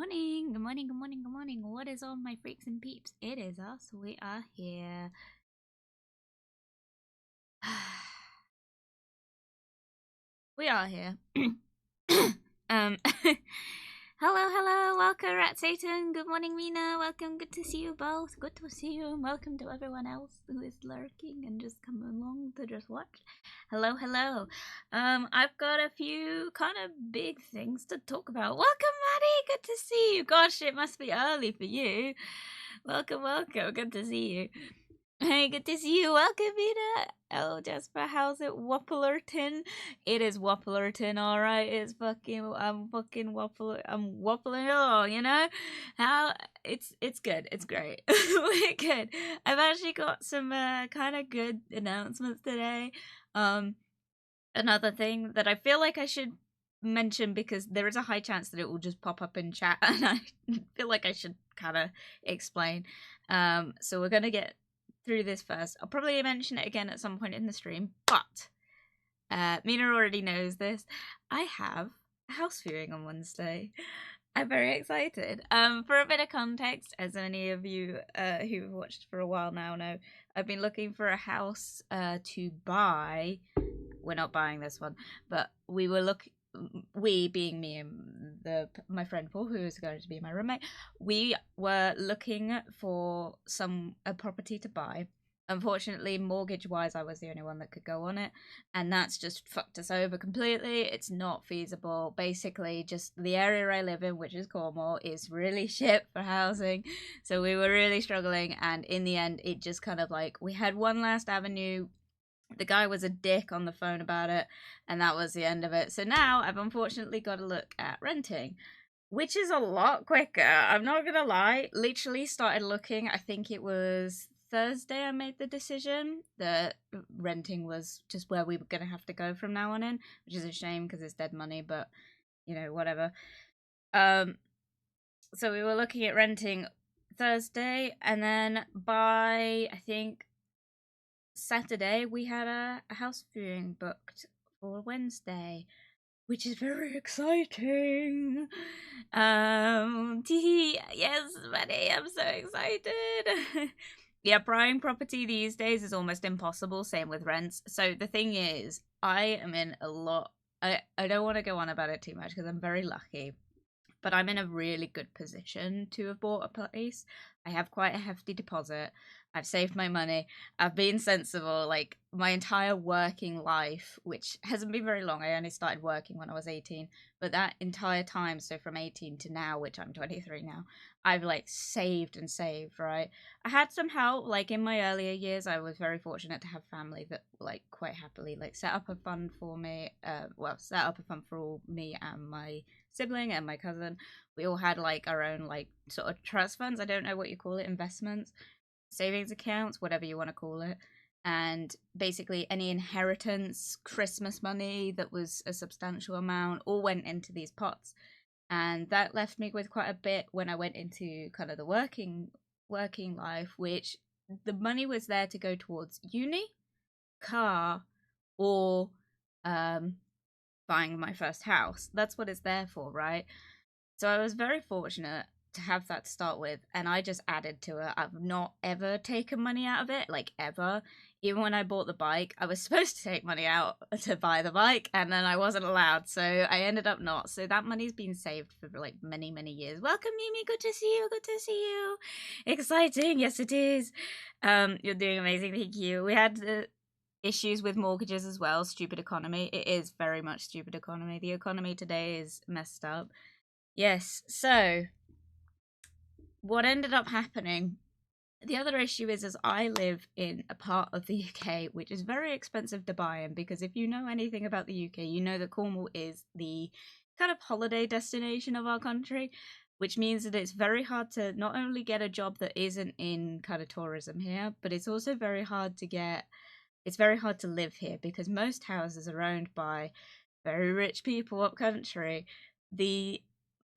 morning, good morning, good morning, good morning. What is on my freaks and peeps? It is us. We are here. We are here. um hello, welcome Rat Satan. Good morning, Mina. Welcome, good to see you both. Good to see you. Welcome to everyone else who is lurking and just come along to just watch. Hello. I've got a few kind of big things to talk about. Welcome, Maddie. Good to see you. Gosh, it must be early for you. Welcome. Good to see you. Hey, good to see you. Welcome, Mina. Oh, Jasper, how's it? Wapplerton? It is Wapplerton, alright. It's fucking, I'm wappling along, you know? How, it's good. It's great. We're good. I've actually got some, kind of good announcements today. Another thing that I feel like I should mention because there is a high chance that it will just pop up in chat and I feel like I should kind of explain. So we're going to get through this first. I'll probably mention it again at some point in the stream, but Mina already knows this. I have a house viewing on Wednesday. I'm very excited. For a bit of context, as many of you who've watched for a while now know, I've been looking for a house to buy. We're not buying this one, but we being me and my friend Paul, who is going to be my roommate, we were looking for a property to buy. Unfortunately, mortgage-wise, I was the only one that could go on it, and that's just fucked us over completely. It's not feasible. Basically, just the area I live in, which is Cornwall, is really shit for housing, so we were really struggling, and in the end, it just kind of like, we had one last avenue. The guy was a dick on the phone about it, and that was the end of it. So now I've unfortunately got to look at renting, which is a lot quicker. I'm not gonna lie. Literally started looking, I think it was Thursday I made the decision that renting was just where we were gonna have to go from now on in, which is a shame because it's dead money, but you know, whatever. So we were looking at renting Thursday, and then by, I think, Saturday we had a house viewing booked for Wednesday, which is very exciting. Yes, buddy, I'm so excited. Yeah, buying property these days is almost impossible, same with rents. So the thing is, I am in a lot. I don't want to go on about it too much because I'm very lucky, but I'm in a really good position to have bought a place. I have quite a hefty deposit. I've saved my money. I've been sensible. Like, my entire working life, which hasn't been very long, I only started working when I was 18, but that entire time, so from 18 to now, which I'm 23 now, I've like saved and saved, right? I had some help, like in my earlier years. I was very fortunate to have family that like quite happily like set up a fund for me. Set up a fund for all me and my sibling and my cousin. We all had like our own like sort of trust funds. I don't know what you call it, investments, savings accounts, whatever you want to call it. And basically any inheritance, Christmas money that was a substantial amount all went into these pots. And that left me with quite a bit when I went into kind of the working life, which the money was there to go towards uni, car, or buying my first house. That's what it's there for, right? So I was very fortunate to have that to start with, and I just added to it. I've not ever taken money out of it, like ever. Even when I bought the bike, I was supposed to take money out to buy the bike, and then I wasn't allowed, so I ended up not. So that money's been saved for like many, many years. Welcome, Mimi. Good to see you. Good to see you. Exciting. Yes, it is. You're doing amazing. Thank you. We had issues with mortgages as well. Stupid economy. It is very much stupid economy. The economy today is messed up. Yes, so what ended up happening, the other issue is I live in a part of the UK which is very expensive to buy in, because if you know anything about the UK, you know that Cornwall is the kind of holiday destination of our country, which means that it's very hard to not only get a job that isn't in kind of tourism here, but it's also very hard to live here because most houses are owned by very rich people up country. The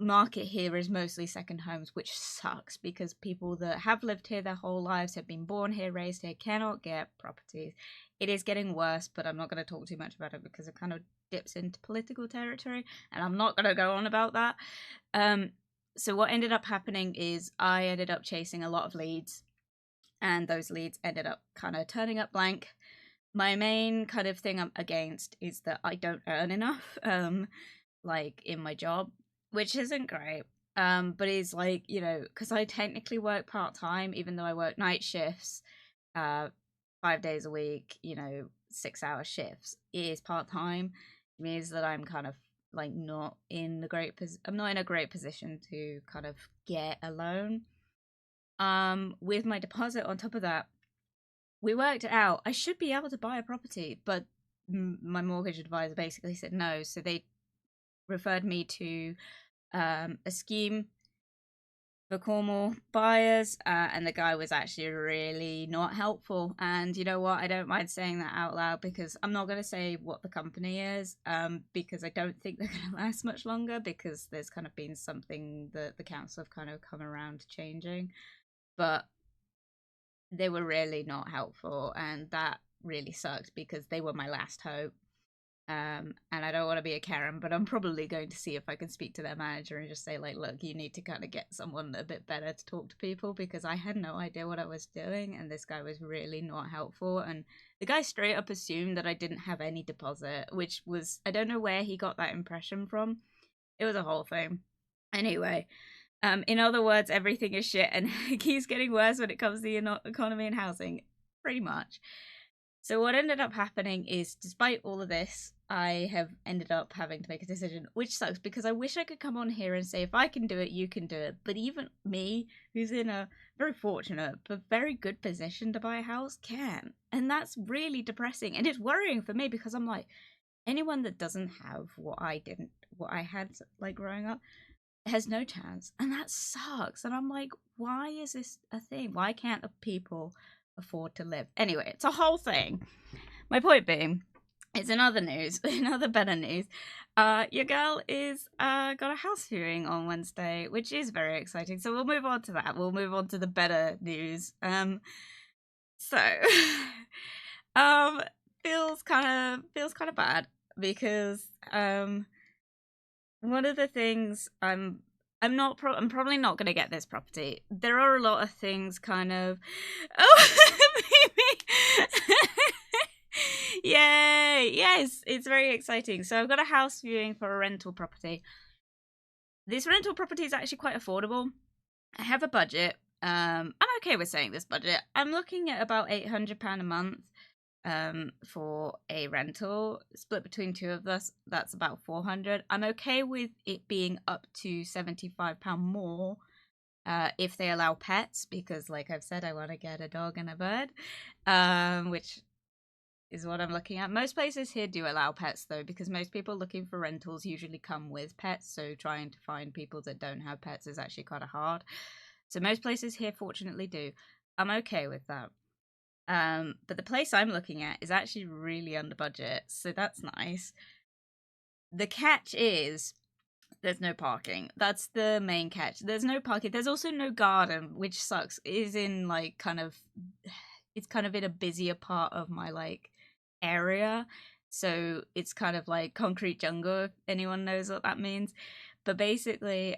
market here is mostly second homes, which sucks because people that have lived here their whole lives, have been born here, raised here, cannot get properties. It is getting worse, but I'm not going to talk too much about it because it kind of dips into political territory, and I'm not going to go on about that. So what ended up happening is I ended up chasing a lot of leads, and those leads ended up kind of turning up blank. My main kind of thing I'm against is that I don't earn enough, like in my job, which isn't great. But it's like, you know, because I technically work part time, even though I work night shifts, 5 days a week, you know, 6 hour shifts. It is part time. It means that I'm kind of like not in a great I'm not in a great position to kind of get a loan. With my deposit on top of that, we worked it out. I should be able to buy a property, but my mortgage advisor basically said no. So they referred me to a scheme for Cornwall buyers, and the guy was actually really not helpful. And you know what? I don't mind saying that out loud because I'm not going to say what the company is, because I don't think they're going to last much longer because there's kind of been something that the council have kind of come around to changing. But they were really not helpful, and that really sucked because they were my last hope. And I don't want to be a Karen, but I'm probably going to see if I can speak to their manager and just say, like, look, you need to kind of get someone a bit better to talk to people because I had no idea what I was doing, and this guy was really not helpful. And the guy straight up assumed that I didn't have any deposit, which was, I don't know where he got that impression from. It was a whole thing. Anyway, in other words, everything is shit and it keeps getting worse when it comes to the economy and housing, pretty much. So what ended up happening is, despite all of this, I have ended up having to make a decision, which sucks because I wish I could come on here and say, if I can do it, you can do it. But even me, who's in a very fortunate but very good position to buy a house, can. And that's really depressing. And it's worrying for me because I'm like, anyone that doesn't have what I had like growing up has no chance. And that sucks. And I'm like, why is this a thing? Why can't people afford to live? Anyway, it's a whole thing. My point being, it's in other news, in other better news, your girl is got a house viewing on Wednesday, which is very exciting. So we'll move on to that. We'll move on to the better news. So feels kind of bad because one of the things I'm probably not going to get this property. There are a lot of things kind of Yay! Yes, it's very exciting. So I've got a house viewing for a rental property. This rental property is actually quite affordable. I have a budget. I'm okay with saying this budget. I'm looking at about £800 a month for a rental split between two of us. That's about 400. I'm okay with it being up to £75 more if they allow pets, because like I've said, I want to get a dog and a bird, which is what I'm looking at. Most places here do allow pets though, because most people looking for rentals usually come with pets, so trying to find people that don't have pets is actually kind of hard. So most places here fortunately do. I'm okay with that. But the place I'm looking at is actually really under budget, so that's nice. The catch is there's no parking. That's the main catch. There's no parking. There's also no garden, which sucks. It is in like it's kind of in a busier part of my like area. So it's kind of like concrete jungle, if anyone knows what that means. But basically,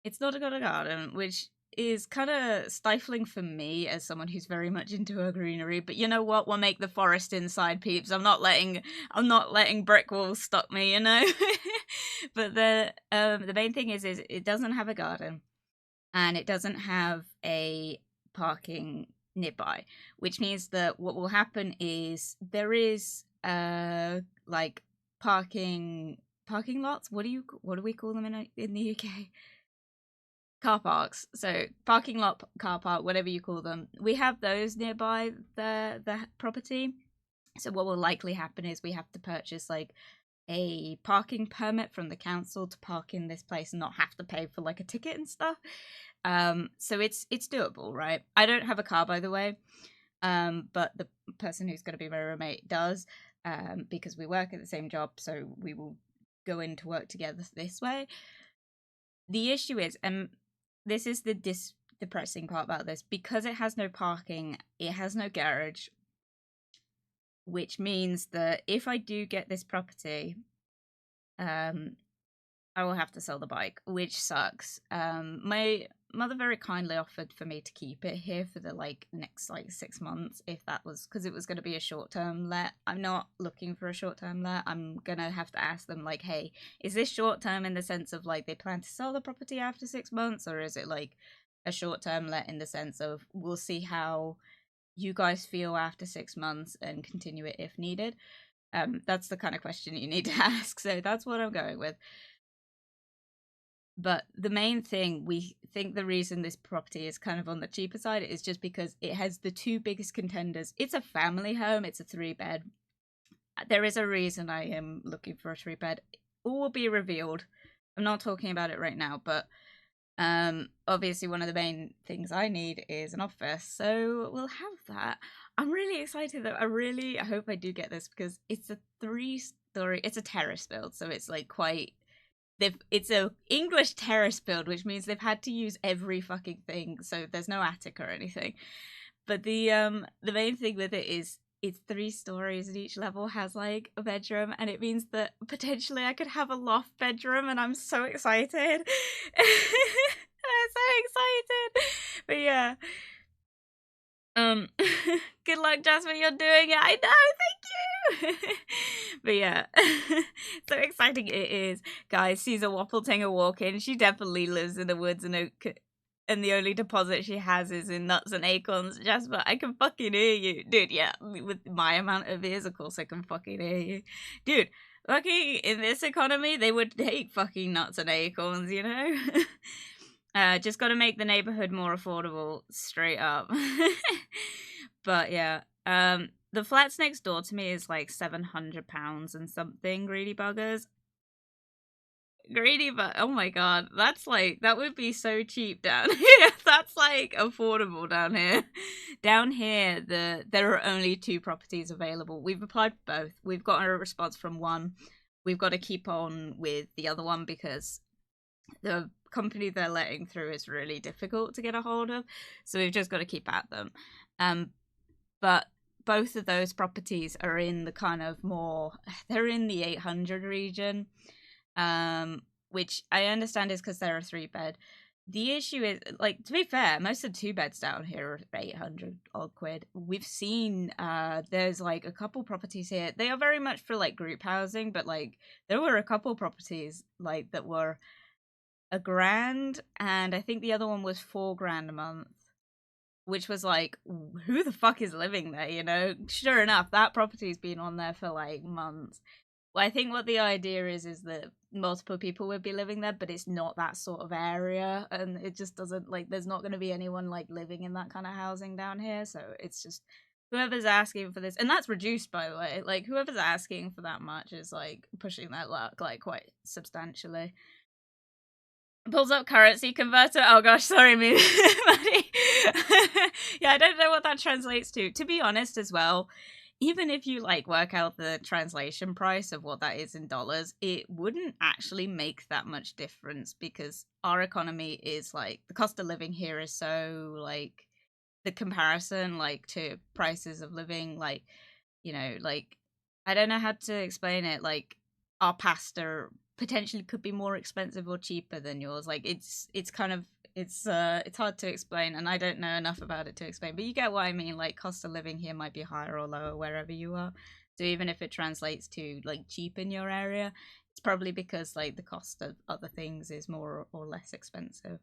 it's not got a garden, which is kind of stifling for me as someone who's very much into her greenery. But you know what? We'll make the forest inside, peeps. I'm not letting brick walls stop me, you know. But the main thing is it doesn't have a garden, and it doesn't have a parking nearby, which means that what will happen is there is like parking lots. What do we call them in the UK? Car parks. So parking lot, car park, whatever you call them. We have those nearby the property. So what will likely happen is we have to purchase like a parking permit from the council to park in this place and not have to pay for like a ticket and stuff. So it's doable, right? I don't have a car, by the way, but the person who's going to be my roommate does, because we work at the same job, so we will go into work together this way. The issue is, this is the depressing part about this, because it has no parking, it has no garage, which means that if I do get this property, I will have to sell the bike, which sucks. My mother very kindly offered for me to keep it here for the next 6 months, if that was because it was going to be a short-term let. I'm not looking for a short-term let. I'm gonna have to ask them hey, is this short-term in the sense of they plan to sell the property after 6 months, or is it a short-term let in the sense of we'll see how you guys feel after 6 months and continue it if needed. That's the kind of question you need to ask, so that's what I'm going with. But the main thing, we think the reason this property is kind of on the cheaper side is just because it has the two biggest contenders. It's a family home, it's a 3-bed. There is a reason I am looking for a 3-bed. All will be revealed. I'm not talking about it right now, but obviously one of the main things I need is an office, so we'll have that. I'm really excited though. I hope I do get this because it's a 3-story, it's a terrace build, so it's quite it's a English terrace build, which means they've had to use every fucking thing, so there's no attic or anything. But the main thing with it is it's 3 stories and each level has a bedroom, and it means that potentially I could have a loft bedroom, and I'm so excited. I'm so excited. But yeah. Good luck, Jasper, you're doing it. I know, thank you. But yeah, so exciting it is. Guys, Caesar Wappleting walk in. She definitely lives in the woods, and the only deposit she has is in nuts and acorns. Jasper, I can fucking hear you. Dude, yeah, with my amount of ears, of course I can fucking hear you. Dude, fucking in this economy, they would take fucking nuts and acorns, you know? Just got to make the neighborhood more affordable, straight up. But yeah, the flats next door to me is £700 and something. Greedy buggers. Oh my god, that's that would be so cheap down here. That's affordable down here. Down here, there are only 2 properties available. We've applied for both. We've got a response from one. We've got to keep on with the other one because the company they're letting through is really difficult to get a hold of, so we've just got to keep at them. But both of those properties are in the kind of they're in the 800 region, which I understand is because they're a 3-bed. The issue is, to be fair, most of the 2-beds down here are 800 odd quid. We've seen there's a couple properties here. They are very much for group housing, but there were a couple properties that were £1,000, and I think the other one was £4,000 a month, which was who the fuck is living there, you know? Sure enough, that property's been on there for months. Well, I think what the idea is that multiple people would be living there, but it's not that sort of area, and it just doesn't there's not going to be anyone living in that kind of housing down here, so it's just whoever's asking for this, and that's reduced, by the way. Whoever's asking for that much is pushing that luck quite substantially. Pulls up currency converter. Oh gosh, sorry, me, Maddie. Yeah, I don't know what that translates to. To be honest, as well, even if you work out the translation price of what that is in dollars, it wouldn't actually make that much difference because our economy is the cost of living here is so the comparison to prices of living you know I don't know how to explain it. Our pasta potentially could be more expensive or cheaper than yours. It's kind of it's hard to explain, and I don't know enough about it to explain, but you get what I mean. Cost of living here might be higher or lower wherever you are, so even if it translates to cheap in your area, it's probably because the cost of other things is more or less expensive.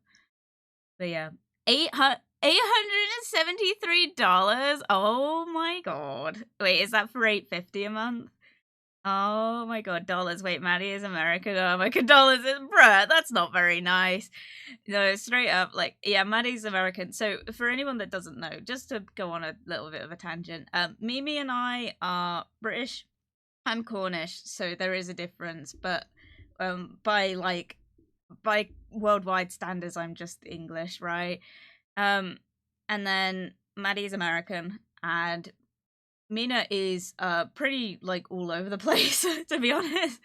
But yeah, $873. Oh my god, wait, is that for $850 a month? Oh my god, dollars. Wait, Maddie is American. Oh my god, dollars. Bruh, that's not very nice. No, straight up, yeah, Maddie's American. So, for anyone that doesn't know, just to go on a little bit of a tangent, Mimi and I are British. I'm Cornish, so there is a difference, but by worldwide standards, I'm just English, right? And then Maddie's American, and Mina is pretty all over the place, to be honest.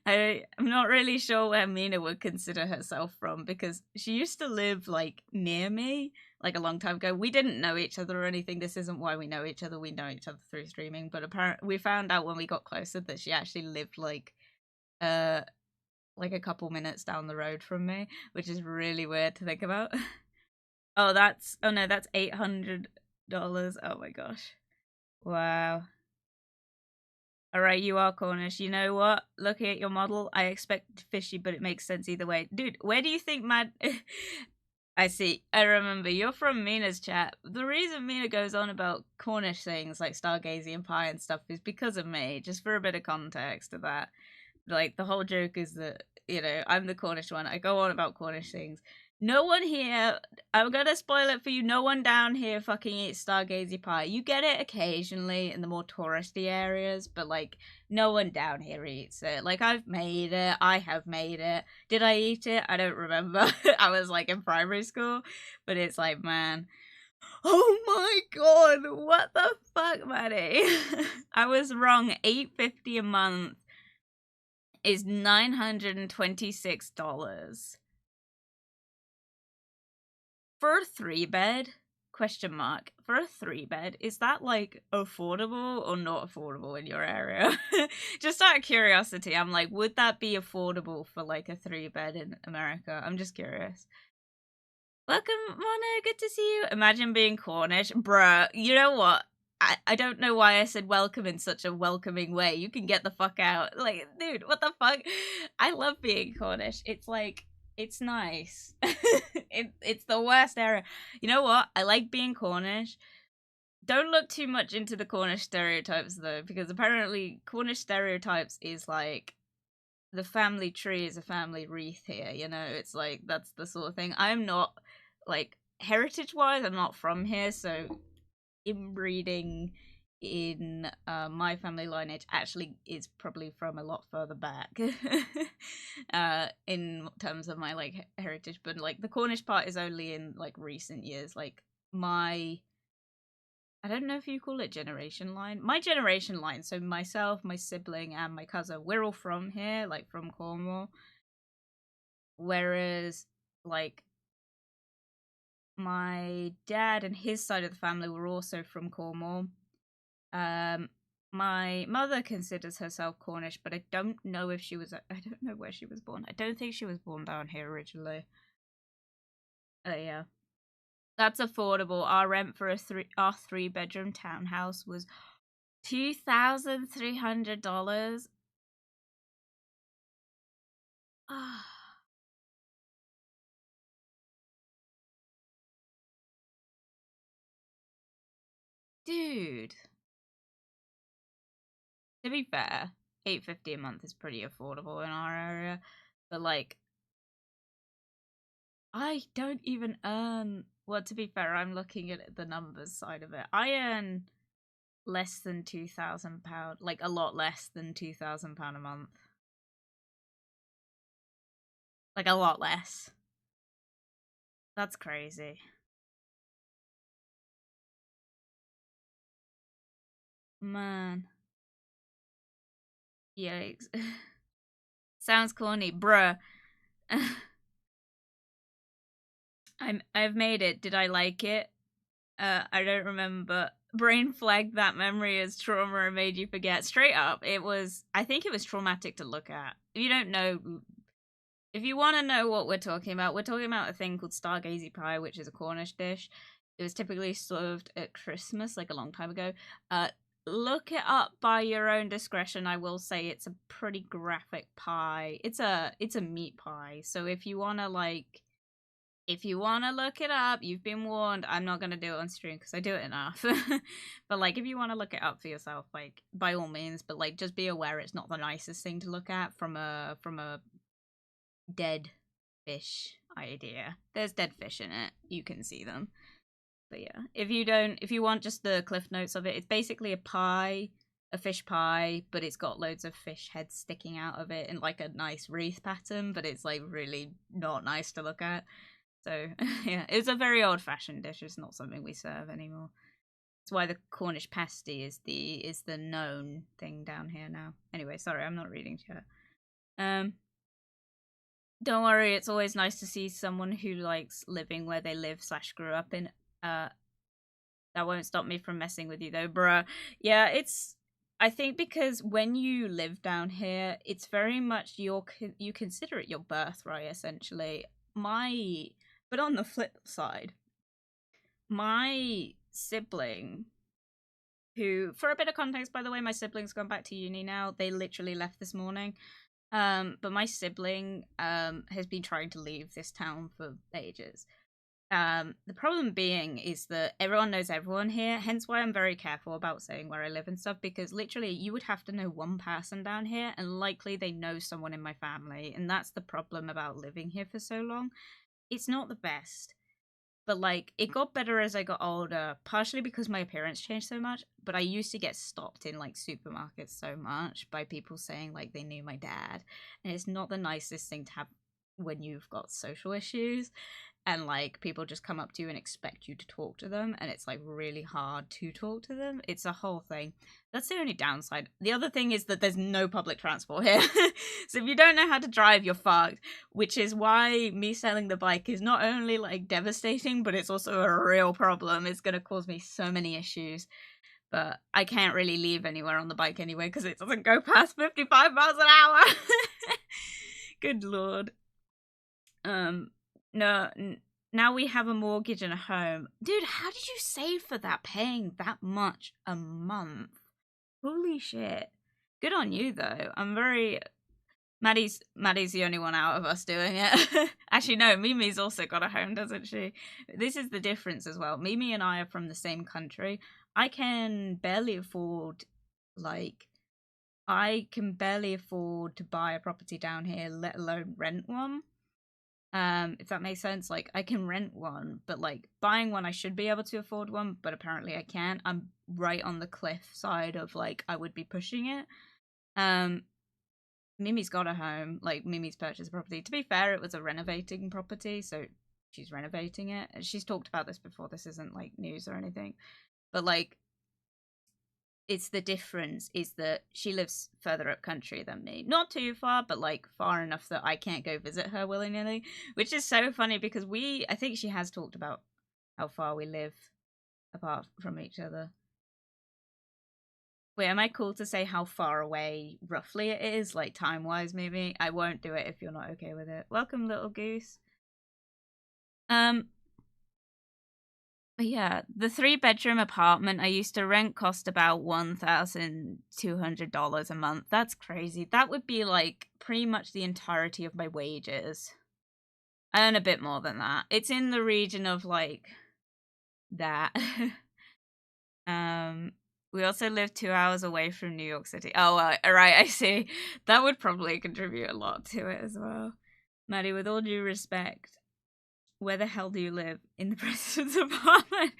I'm not really sure where Mina would consider herself from because she used to live near me a long time ago. We didn't know each other or anything. This isn't why we know each other. We know each other through streaming, but apparently we found out when we got closer that she actually lived like a couple minutes down the road from me, which is really weird to think about. Oh, that's $800. Oh my gosh. Wow. Alright, you are Cornish. You know what? Looking at your model, I expect fishy, but it makes sense either way. Dude, where do you think Mad... I see. I remember. You're from Mina's chat. The reason Mina goes on about Cornish things like Stargazy pie and stuff is because of me, just for a bit of context of that. Like, the whole joke is that, you know, I'm the Cornish one. I go on about Cornish things. No one here, I'm gonna spoil it for you, no one down here fucking eats Stargazy pie. You get it occasionally in the more touristy areas, but, like, no one down here eats it. Like, I've made it, I have made it. Did I eat it? I don't remember. I was, like, in primary school, but it's like, man... Oh my god, what the fuck, Maddie? I was wrong. $8.50 a month is $926 for a 3-bed? Question mark. For a 3-bed, is that like affordable or not affordable in your area? Just out of curiosity, I'm like, would that be affordable for like a 3-bed in America? I'm just curious. Welcome, Mona. Good to see you. Imagine being Cornish. Bruh, you know what? I don't know why I said welcome in such a welcoming way. You can get the fuck out. Like, dude, what the fuck? I love being Cornish. It's like, it's nice. It's the worst area. You know what? I like being Cornish. Don't look too much into the Cornish stereotypes, though, because apparently Cornish stereotypes is like, the family tree is a family wreath here, you know? It's like, that's the sort of thing. I'm not, like, heritage-wise, I'm not from here, so inbreeding in my family lineage actually is probably from a lot further back in terms of my like heritage, but like the Cornish part is only in like recent years. Like my, I don't know if you call it generation line, my generation line, so myself, my sibling, and my cousin, we're all from here, like from Cornwall, whereas like my dad and his side of the family were also from Cornwall. My mother considers herself Cornish, but I don't know if she was. I don't know where she was born. I don't think she was born down here originally. Yeah, that's affordable. Our rent for our 3-bedroom townhouse was $2,300. Ah, dude. To be fair, $8.50 a month is pretty affordable in our area, but like, I don't even earn. Well, to be fair, I'm looking at the numbers side of it. I earn less than £2,000, like a lot less than £2,000 a month. Like a lot less. That's crazy. Man. Yikes. Sounds corny, bruh. I've made it. Did I like it? I don't remember. Brain flagged that memory as trauma and made you forget. Straight up, I think it was traumatic to look at. If you don't know, if you want to know what we're talking about a thing called Stargazy pie, which is a Cornish dish. It was typically served at Christmas, like a long time ago. Look it up by your own discretion. I will say it's a pretty graphic pie. It's a meat pie. So if you wanna look it up, you've been warned. I'm not gonna do it on stream because I do it enough. But like, if you want to look it up for yourself, like by all means. But like, just be aware it's not the nicest thing to look at from a dead fish idea. There's dead fish in it. You can see them. But yeah, if you want just the cliff notes of it, it's basically a pie, a fish pie, but it's got loads of fish heads sticking out of it in like a nice wreath pattern, but it's like really not nice to look at. So yeah, it's a very old-fashioned dish. It's not something we serve anymore. That's why the Cornish pasty is the known thing down here now. Anyway, sorry, I'm not reading chat. Don't worry, it's always nice to see someone who likes living where they live / grew up in. That won't stop me from messing with you though, bruh. Yeah, it's I think because when you live down here, it's very much you consider it your birthright, essentially. But on the flip side, my sibling, who, for a bit of context, by the way, my sibling's gone back to uni now. They literally left this morning. But my sibling has been trying to leave this town for ages. The problem being is that everyone knows everyone here, hence why I'm very careful about saying where I live and stuff, because literally you would have to know one person down here, and likely they know someone in my family, and that's the problem about living here for so long. It's not the best, but like it got better as I got older, partially because my appearance changed so much, but I used to get stopped in like supermarkets so much by people saying like they knew my dad, and it's not the nicest thing to have when you've got social issues, and like people just come up to you and expect you to talk to them, and it's like really hard to talk to them. It's a whole thing. That's the only downside. The other thing is that there's no public transport here. So if you don't know how to drive, you're fucked, which is why me selling the bike is not only like devastating, but it's also a real problem. It's going to cause me so many issues. But I can't really leave anywhere on the bike anyway because it doesn't go past 55 miles an hour. Good lord. No, now we have a mortgage and a home. Dude, how did you save for that, paying that much a month? Holy shit. Good on you, though. I'm very... Maddie's the only one out of us doing it. Actually, no, Mimi's also got a home, doesn't she? This is the difference as well. Mimi and I are from the same country. I can barely afford, like... I can barely afford to buy a property down here, let alone rent one. If that makes sense. Like I can rent one, but like buying one I should be able to afford one, but apparently I can't. I'm right on the cliff side of like I would be pushing it. Mimi's got a home, like Mimi's purchased a property. To be fair, it was a renovating property, so she's renovating it. And she's talked about this before, this isn't like news or anything. But like it's the difference is that she lives further up country than me. Not too far, but like far enough that I can't go visit her willy-nilly, which is so funny because I think she has talked about how far we live apart from each other. Wait, am I cool to say how far away roughly it is, like time-wise maybe? I won't do it if you're not okay with it. Welcome, little goose. But yeah, the 3-bedroom apartment I used to rent cost about $1,200 a month. That's crazy. That would be like pretty much the entirety of my wages. I earn a bit more than that. It's in the region of like that. We also live 2 hours away from New York City. Oh, right, I see. That would probably contribute a lot to it as well. Maddie, with all due respect, where the hell do you live? In the president's apartment?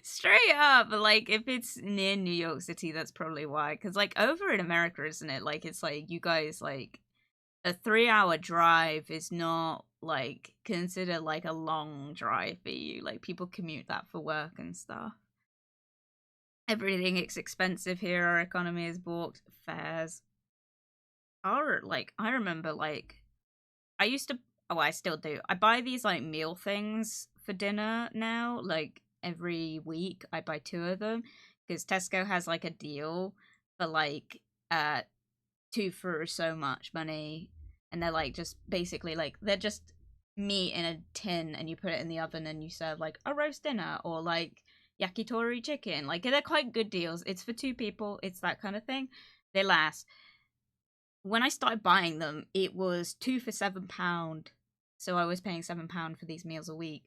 Straight up. Like, if it's near New York City, that's probably why. Because, like, over in America, isn't it? Like, it's like, you guys, like, a 3-hour drive is not, like, considered, like, a long drive for you. Like, people commute that for work and stuff. Everything is expensive here. Our economy is balked. Fares. I remember, like, I used to... Oh, I still do. I buy these, like, meal things for dinner now. Like, every week I buy 2 of them. Because Tesco has, like, a deal for, like, 2 for so much money. And they're, like, just basically, like, they're just meat in a tin and you put it in the oven and you serve, like, a roast dinner or, like, yakitori chicken. Like, they're quite good deals. It's for 2 people. It's that kind of thing. They last. When I started buying them, it was 2 for £7. So I was paying £7 for these meals a week.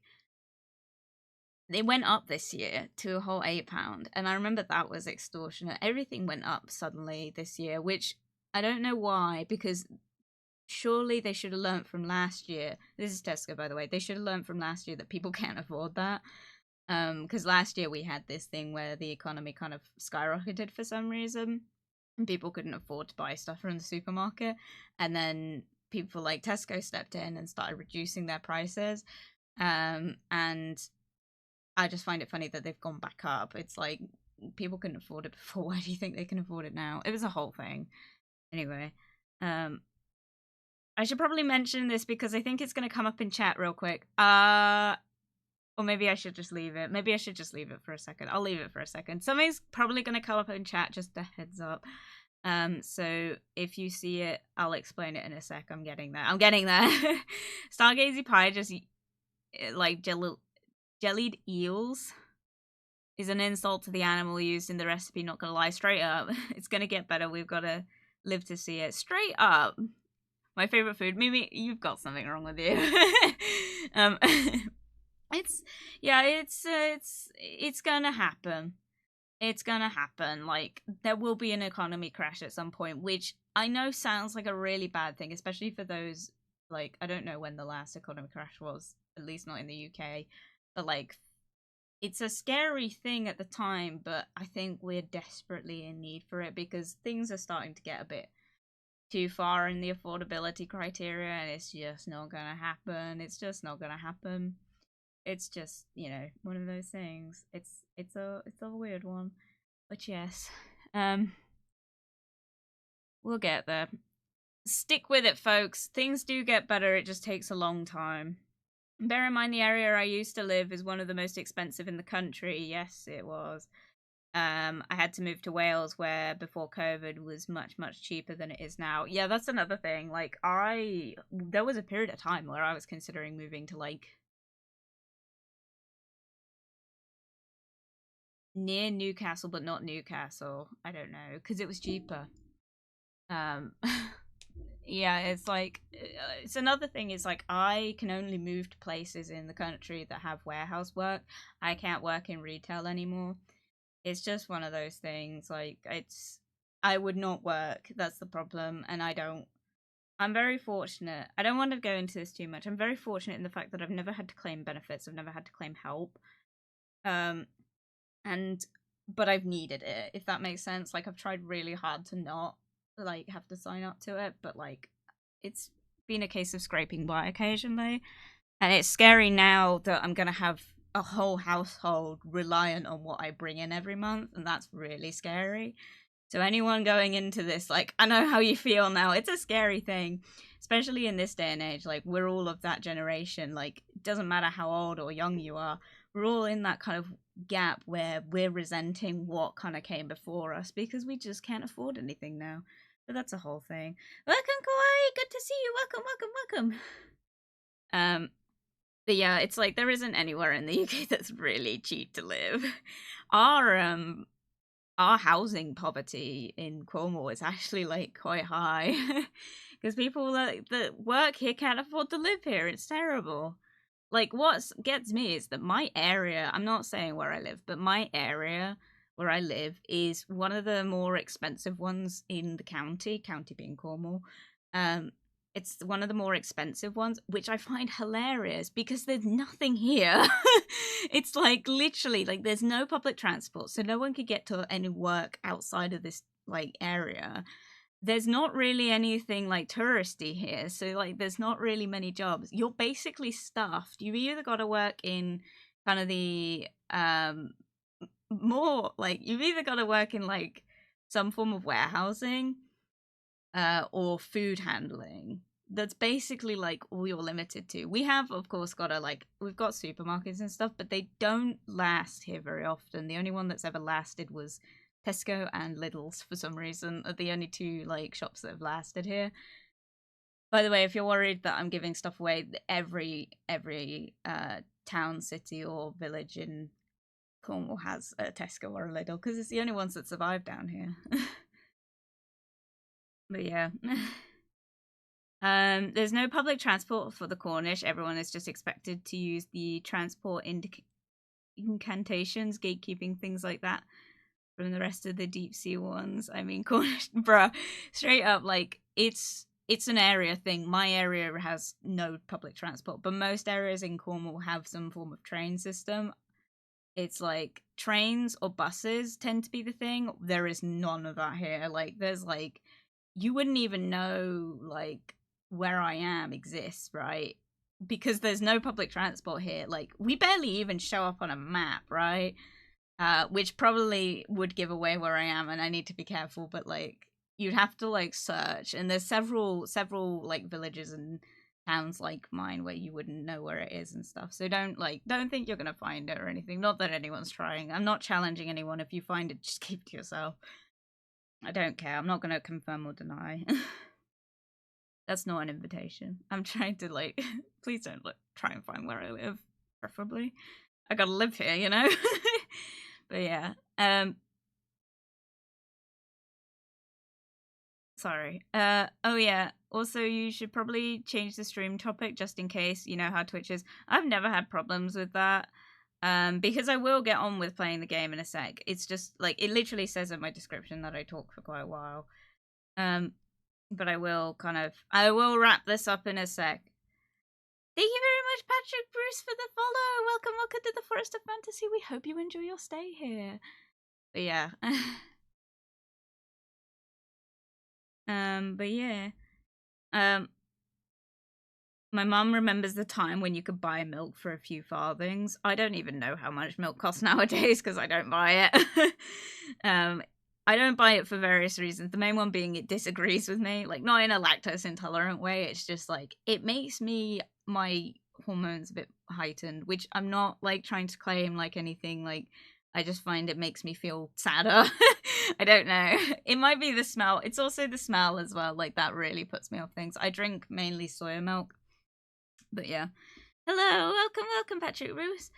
They went up this year to a whole £8, and I remember that was extortionate. Everything went up suddenly this year, which I don't know why, because surely they should have learnt from last year. This is Tesco, by the way. They should have learnt from last year that people can't afford that. Because last year we had this thing where the economy kind of skyrocketed for some reason. And people couldn't afford to buy stuff from the supermarket, and then people like Tesco stepped in and started reducing their prices, and I just find it funny that they've gone back up. It's like people couldn't afford it before. Why do you think they can afford it now? It was a whole thing. Anyway, I should probably mention this because I think it's going to come up in chat real quick. Or maybe I should just leave it. Maybe I should just leave it for a second. I'll leave it for a second. Something's probably going to come up in chat, just a heads up. So if you see it, I'll explain it in a sec. I'm getting there. Stargazy pie just like jellied eels is an insult to the animal used in the recipe, not gonna lie. Straight up. It's gonna get better. We've got to live to see it. Straight up. My favorite food. Mimi, you've got something wrong with you. It's gonna happen. It's gonna happen. Like, there will be an economy crash at some point, which I know sounds like a really bad thing, especially for those, like, I don't know when the last economy crash was, at least not in the UK, but like, it's a scary thing at the time, but I think we're desperately in need for it because things are starting to get a bit too far in the affordability criteria, and it's just not gonna happen. It's just not gonna happen. It's just, you know, one of those things. It's a weird one, but yes, we'll get there. Stick with it, folks. Things do get better. It just takes a long time. Bear in mind, the area I used to live is one of the most expensive in the country. Yes, it was. I had to move to Wales, where before COVID was much, much cheaper than it is now. Yeah, that's another thing. Like, there was a period of time where I was considering moving to, like, near Newcastle, but not Newcastle. I don't know, because it was cheaper. Yeah, it's like, it's another thing is like, I can only move to places in the country that have warehouse work. I can't work in retail anymore. It's just one of those things. Like, I would not work. That's the problem. And I'm very fortunate. I don't want to go into this too much. I'm very fortunate in the fact that I've never had to claim benefits. I've never had to claim help. But I've needed it, if that makes sense. Like, I've tried really hard to not, like, have to sign up to it, but, like, it's been a case of scraping by occasionally. And it's scary now that I'm gonna have a whole household reliant on what I bring in every month, and that's really scary. So anyone going into this, like, I know how you feel now. It's a scary thing, especially in this day and age. Like, we're all of that generation. Like, it doesn't matter how old or young you are. We're all in that kind of gap where we're resenting what kind of came before us because we just can't afford anything now. But that's a whole thing. Welcome, Kawaii. Good to see you. Welcome. But yeah, it's like there isn't anywhere in the UK that's really cheap to live. Our housing poverty in Cornwall is actually, like, quite high because people that work here can't afford to live here. It's terrible. Like, what gets me is that my area, I'm not saying where I live, but my area where I live is one of the more expensive ones in the county being Cornwall. It's one of the more expensive ones, which I find hilarious because there's nothing here. It's like, literally, like, there's no public transport, so no one could get to any work outside of this, like, area. There's not really anything, like, touristy here, so, like, there's not really many jobs. You're basically stuffed. You've either got to work in kind of the more, like, you've either got to work in, like, some form of warehousing or food handling. That's basically, like, all you're limited to. We have, of course, we've got supermarkets and stuff, but they don't last here very often. The only one that's ever lasted was Tesco and Lidl's, for some reason, are the only two, like, shops that have lasted here. By the way, if you're worried that I'm giving stuff away, every town, city, or village in Cornwall has a Tesco or a Lidl, because it's the only ones that survive down here. But yeah. There's no public transport for the Cornish. Everyone is just expected to use the transport incantations, gatekeeping, things like that, from the rest of the deep sea ones. I mean, Cornish, bruh, straight up, like, it's an area thing. My area has no public transport, but most areas in Cornwall have some form of train system. It's like trains or buses tend to be the thing. There is none of that here. Like, there's, like, you wouldn't even know, like, where I am exists, right? Because there's no public transport here. Like, we barely even show up on a map, right? Which probably would give away where I am, and I need to be careful, but, like, you'd have to, like, search, and there's several like villages and towns like mine where you wouldn't know where it is and stuff. So don't think you're gonna find it or anything. Not that anyone's trying. I'm not challenging anyone. If you find it, just keep it to yourself. I don't care. I'm not gonna confirm or deny. That's not an invitation. I'm trying to please don't try and find where I live, preferably. I gotta live here, you know? But yeah. Sorry. Oh yeah. Also, you should probably change the stream topic just in case. You know how Twitch is. I've never had problems with that. Because I will get on with playing the game in a sec. It's just it literally says in my description that I talk for quite a while. But I will wrap this up in a sec. Thank you very much, Patrick Bruce, for the follow. Welcome to the Forest of Fantasy. We hope you enjoy your stay here. But yeah. But yeah. My mum remembers the time when you could buy milk for a few farthings. I don't even know how much milk costs nowadays because I don't buy it. I don't buy it for various reasons. The main one being it disagrees with me. Not in a lactose intolerant way. It's just it makes my hormones a bit heightened, which I'm not trying to claim anything. I just find it makes me feel sadder. I don't know. It might be the smell. It's also the smell as well. That really puts me off things. I drink mainly soya milk. But yeah. Hello, welcome, Patrick Bruce.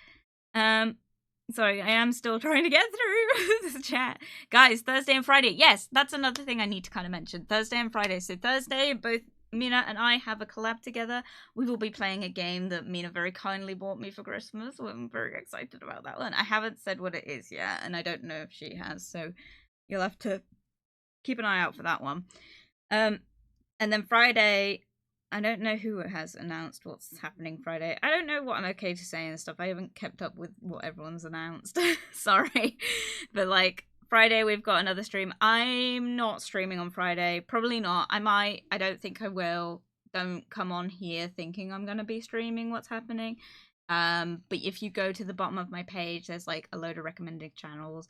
Sorry, I am still trying to get through this chat. Guys, Thursday and Friday. Yes, that's another thing I need to kind of mention. Thursday and Friday. So Thursday, both Mina and I have a collab together. We will be playing a game that Mina very kindly bought me for Christmas. So I'm very excited about that one. I haven't said what it is yet, and I don't know if she has. So you'll have to keep an eye out for that one. And then Friday, I don't know who has announced what's happening Friday. I don't know what I'm okay to say and stuff. I haven't kept up with what everyone's announced. Sorry. But Friday we've got another stream. I'm not streaming on Friday. Probably not. I might. I don't think I will. Don't come on here thinking I'm going to be streaming what's happening. But if you go to the bottom of my page, there's a load of recommended channels.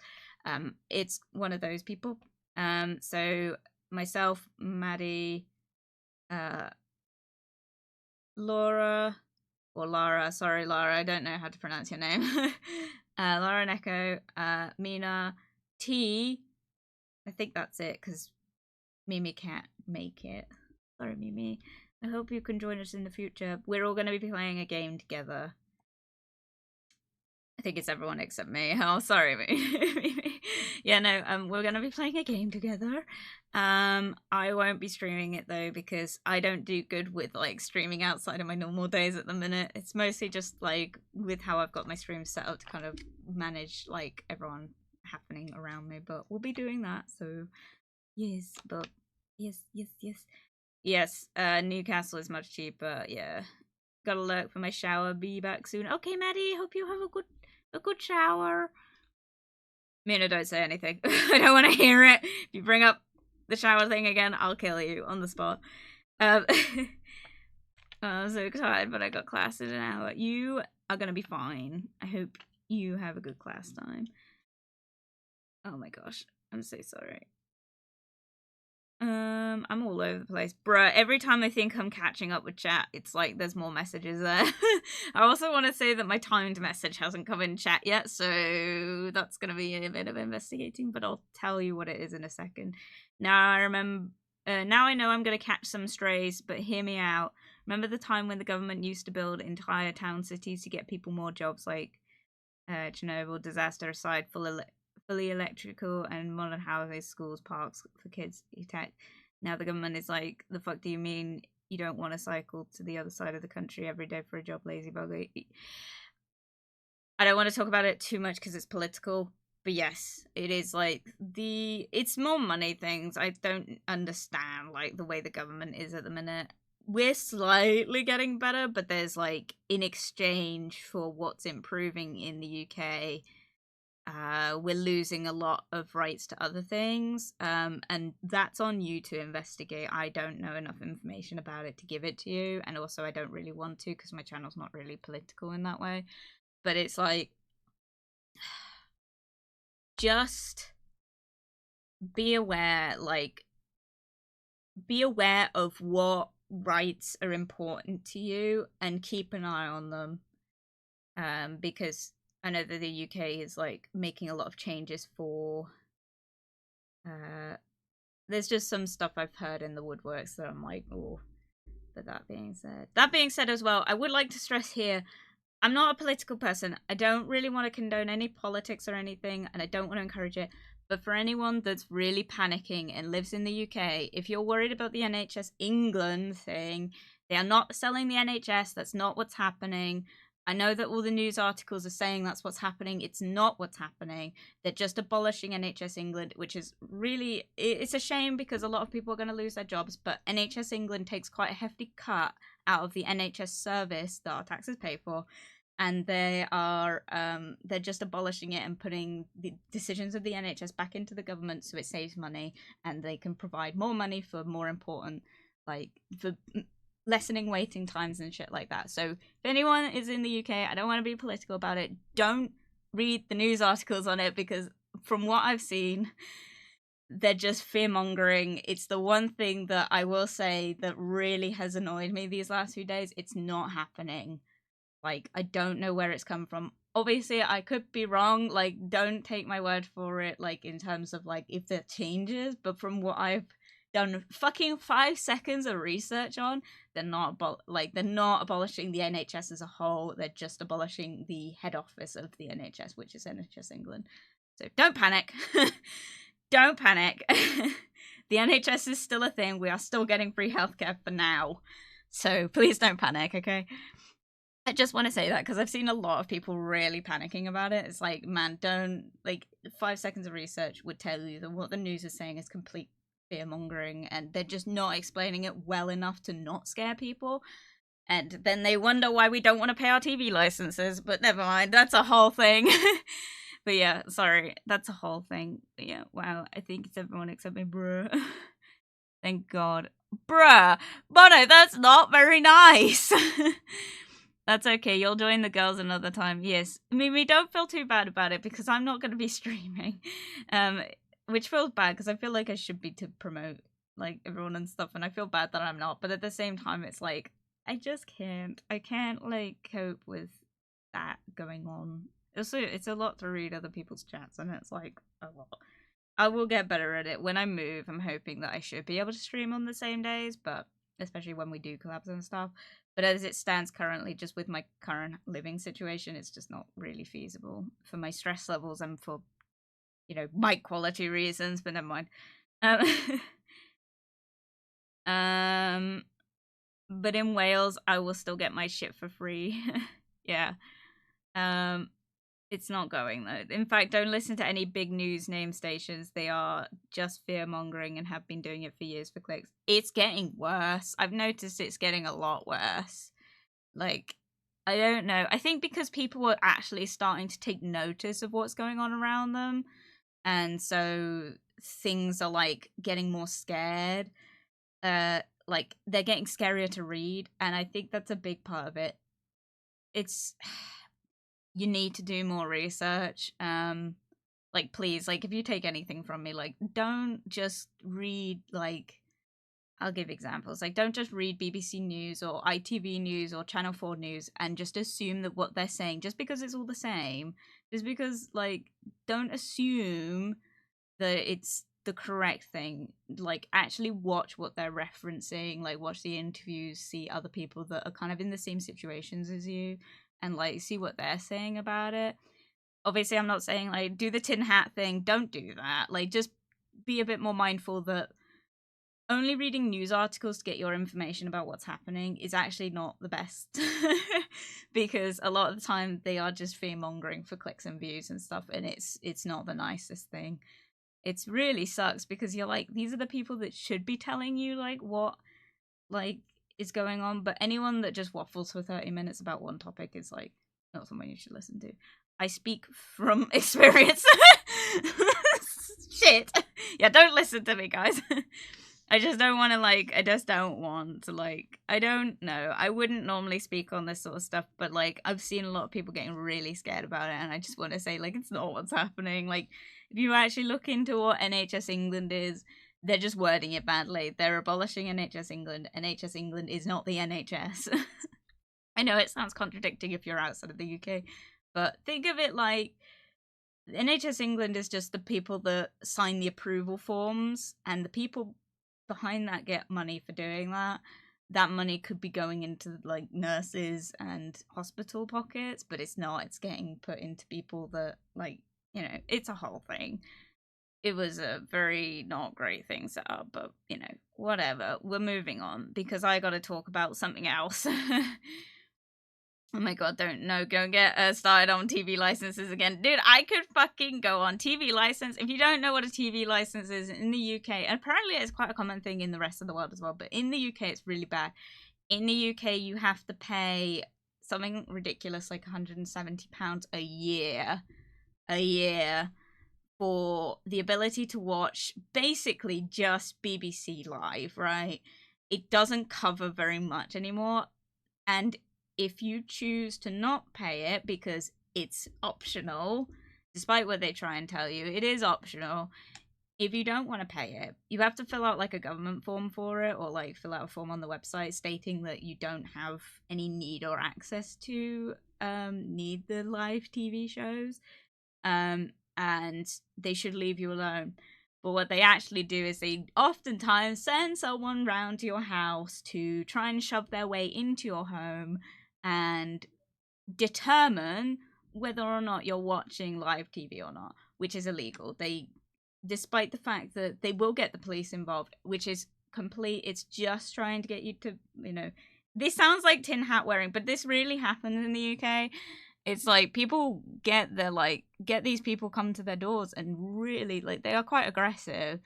It's one of those people. So myself, Maddie, Laura, sorry Laura, I don't know how to pronounce your name. Laura and Echo, Mina, T, I think that's it, because Mimi can't make it. Sorry, Mimi. I hope you can join us in the future. We're all going to be playing a game together. I think it's everyone except me. Oh, sorry, Mimi. Yeah, no, we're going to be playing a game together. I won't be streaming it though because I don't do good with streaming outside of my normal days at the minute. It's mostly just with how I've got my streams set up to kind of manage everyone happening around me, but we'll be doing that. So yes, but yes, Newcastle is much cheaper. Yeah, gotta lurk for my shower. Be back soon. Okay, Maddie, hope you have a good shower. Mina, don't say anything. I don't want to hear it. If you bring up the shower thing again, I'll kill you on the spot. I'm so excited, but I got class in an hour. You are gonna be fine. I hope you have a good class time. Oh my gosh, I'm so sorry. I'm all over the place. Bruh, every time I think I'm catching up with chat, it's there's more messages there. I also want to say that my timed message hasn't come in chat yet, so that's going to be a bit of investigating, but I'll tell you what it is in a second. Now I remember, now I know I'm going to catch some strays, but hear me out. Remember the time when the government used to build entire town cities to get people more jobs, Chernobyl, disaster aside, fully electrical and modern houses, schools, parks for kids. Now the government is the fuck do you mean you don't want to cycle to the other side of the country every day for a job, lazy bugger? I don't want to talk about it too much because it's political, but yes, it is it's more money things. I don't understand the way the government is at the minute. We're slightly getting better, but there's in exchange for what's improving in the UK, we're losing a lot of rights to other things, and that's on you to investigate. I don't know enough information about it to give it to you, and also I don't really want to because my channel's not really political in that way. But it's just be aware, be aware of what rights are important to you, and keep an eye on them. Because I know that the UK is like making a lot of changes for there's just some stuff I've heard in the woodworks that I'm like, oh. But that being said as well, I would like to stress here, I'm not a political person. I don't really want to condone any politics or anything, and I don't want to encourage it. But for anyone that's really panicking and lives in the UK, if you're worried about the NHS England thing, they are not selling the NHS. That's not what's happening. I know that all the news articles are saying that's what's happening. It's not what's happening. They're just abolishing NHS England, which is really, it's a shame because a lot of people are going to lose their jobs, but NHS England takes quite a hefty cut out of the NHS service that our taxes pay for. And they are, they're just abolishing it and putting the decisions of the NHS back into the government so it saves money and they can provide more money for more important, like, for lessening waiting times and shit like that. So if anyone is in the UK, I don't want to be political about it. Don't read the news articles on it because from what I've seen, they're just fear-mongering. It's the one thing that I will say that really has annoyed me these last few days. It's not happening. Like, I don't know where it's come from. Obviously, I could be wrong. Like, don't take my word for it, like, in terms of, like, if there changes. But from what I've done fucking 5 seconds of research on, they're not abolishing the NHS as a whole. They're just abolishing the head office of the NHS, which is NHS England. So don't panic. Don't panic. The NHS is still a thing. We are still getting free healthcare for now. So please don't panic, okay? I just want to say that because I've seen a lot of people really panicking about it. It's like, man, don't, like, 5 seconds of research would tell you that what the news is saying is complete fear-mongering and they're just not explaining it well enough to not scare people. And then they wonder why we don't want to pay our TV licenses, but never mind, that's a whole thing. But yeah, sorry, that's a whole thing. But yeah, wow, I think it's everyone except me, bruh. Thank God. Bruh! Bono, that's not very nice! That's okay, you'll join the girls another time. Yes, Mimi, don't feel too bad about it because I'm not going to be streaming. Which feels bad because I feel like I should be to promote like everyone and stuff, and I feel bad that I'm not. But at the same time, it's like I just can't. I can't like cope with that going on. Also, it's a lot to read other people's chats, and it's like a lot. I will get better at it when I move. I'm hoping that I should be able to stream on the same days, but especially when we do collabs and stuff. But as it stands currently, just with my current living situation, it's just not really feasible for my stress levels and for, you know, mic quality reasons, but never mind. But in Wales, I will still get my shit for free. Yeah. It's not going, though. In fact, don't listen to any big news name stations. They are just fear-mongering and have been doing it for years for clicks. It's getting worse. I've noticed it's getting a lot worse. Like, I don't know. I think because people are actually starting to take notice of what's going on around them. And so things are, like, getting more scared. Like, they're getting scarier to read. And I think that's a big part of it. It's... You need to do more research. Like, please, like, if you take anything from me, like, don't just read, like, I'll give examples. Like, don't just read BBC News or ITV News or Channel 4 News and just assume that what they're saying, just because it's all the same, just because, like, don't assume that it's the correct thing. Like, actually watch what they're referencing, like, watch the interviews, see other people that are kind of in the same situations as you, and, like, see what they're saying about it. Obviously, I'm not saying, like, do the tin hat thing. Don't do that. Like, just be a bit more mindful that only reading news articles to get your information about what's happening is actually not the best. Because a lot of the time, they are just fear-mongering for clicks and views and stuff, and it's not the nicest thing. It really sucks because you're like, these are the people that should be telling you, like, what, like, is going on, but anyone that just waffles for 30 minutes about one topic is, like, not someone you should listen to. I speak from experience. Shit. Yeah, don't listen to me, guys. I just don't want to, like, I don't know. I wouldn't normally speak on this sort of stuff, but, like, I've seen a lot of people getting really scared about it, and I just want to say, like, it's not what's happening. Like, if you actually look into what NHS England is, They're just wording it badly. They're abolishing NHS England. NHS England is not the NHS. I know it sounds contradicting if you're outside of the UK, but think of it like NHS England is just the people that sign the approval forms, and the people behind that get money for doing that. That money could be going into like nurses and hospital pockets, but it's not. It's getting put into people that, like, you know, it's a whole thing. It was a very not great thing set up, but, you know, whatever. We're moving on because I got to talk about something else. Oh my god, go get started on TV licenses again. Dude, I could fucking go on TV license. If you don't know what a TV license is in the UK, and apparently it's quite a common thing in the rest of the world as well, but in the UK it's really bad. In the UK you have to pay something ridiculous like £170 a year for the ability to watch basically just BBC Live, right? It doesn't cover very much anymore, and if you choose to not pay it because it's optional, despite what they try and tell you, it is optional. If you don't want to pay it, you have to fill out like a government form for it, or like fill out a form on the website stating that you don't have any need or access to need the live TV shows, and they should leave you alone. But what they actually do is they oftentimes send someone round to your house to try and shove their way into your home and determine whether or not you're watching live TV or not, which is illegal. Despite the fact that they will get the police involved, which is complete, it's just trying to get you to, you know, this sounds like tin hat wearing, but this really happens in the UK. It's like people get these people come to their doors and really, like, they are quite aggressive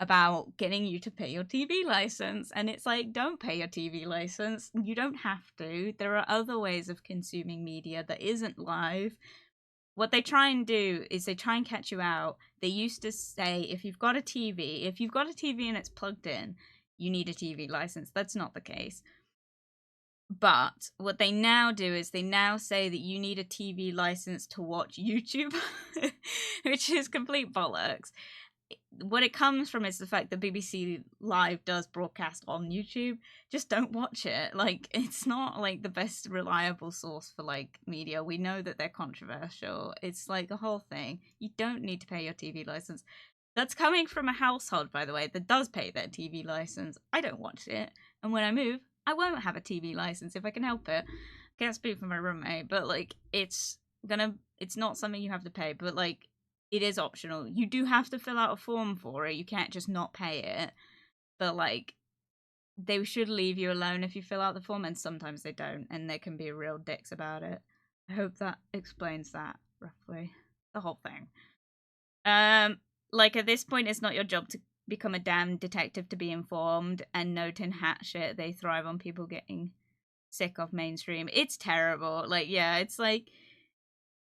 about getting you to pay your TV license. And it's like, don't pay your TV license. You don't have to. There are other ways of consuming media that isn't live. What they try and do is they try and catch you out. They used to say, if you've got a TV and it's plugged in, you need a TV license. That's not the case. But what they now do is they now say that you need a TV license to watch YouTube, which is complete bollocks. What it comes from is the fact that BBC Live does broadcast on YouTube. Just don't watch it. Like, it's not like the best reliable source for like media. We know that they're controversial. It's like a whole thing. You don't need to pay your TV license. That's coming from a household, by the way, that does pay their TV license. I don't watch it. And when I move, I won't have a TV license if I can help it. I can't speak for my roommate, but like it's not something you have to pay, but like it is optional. You do have to fill out a form for it. You can't just not pay it. But like they should leave you alone if you fill out the form, and sometimes they don't, and they can be real dicks about it. I hope that explains that roughly. The whole thing. Like at this point it's not your job to become a damn detective to be informed, and no tin hat shit. They thrive on people getting sick of mainstream. It's terrible. Like, yeah, it's like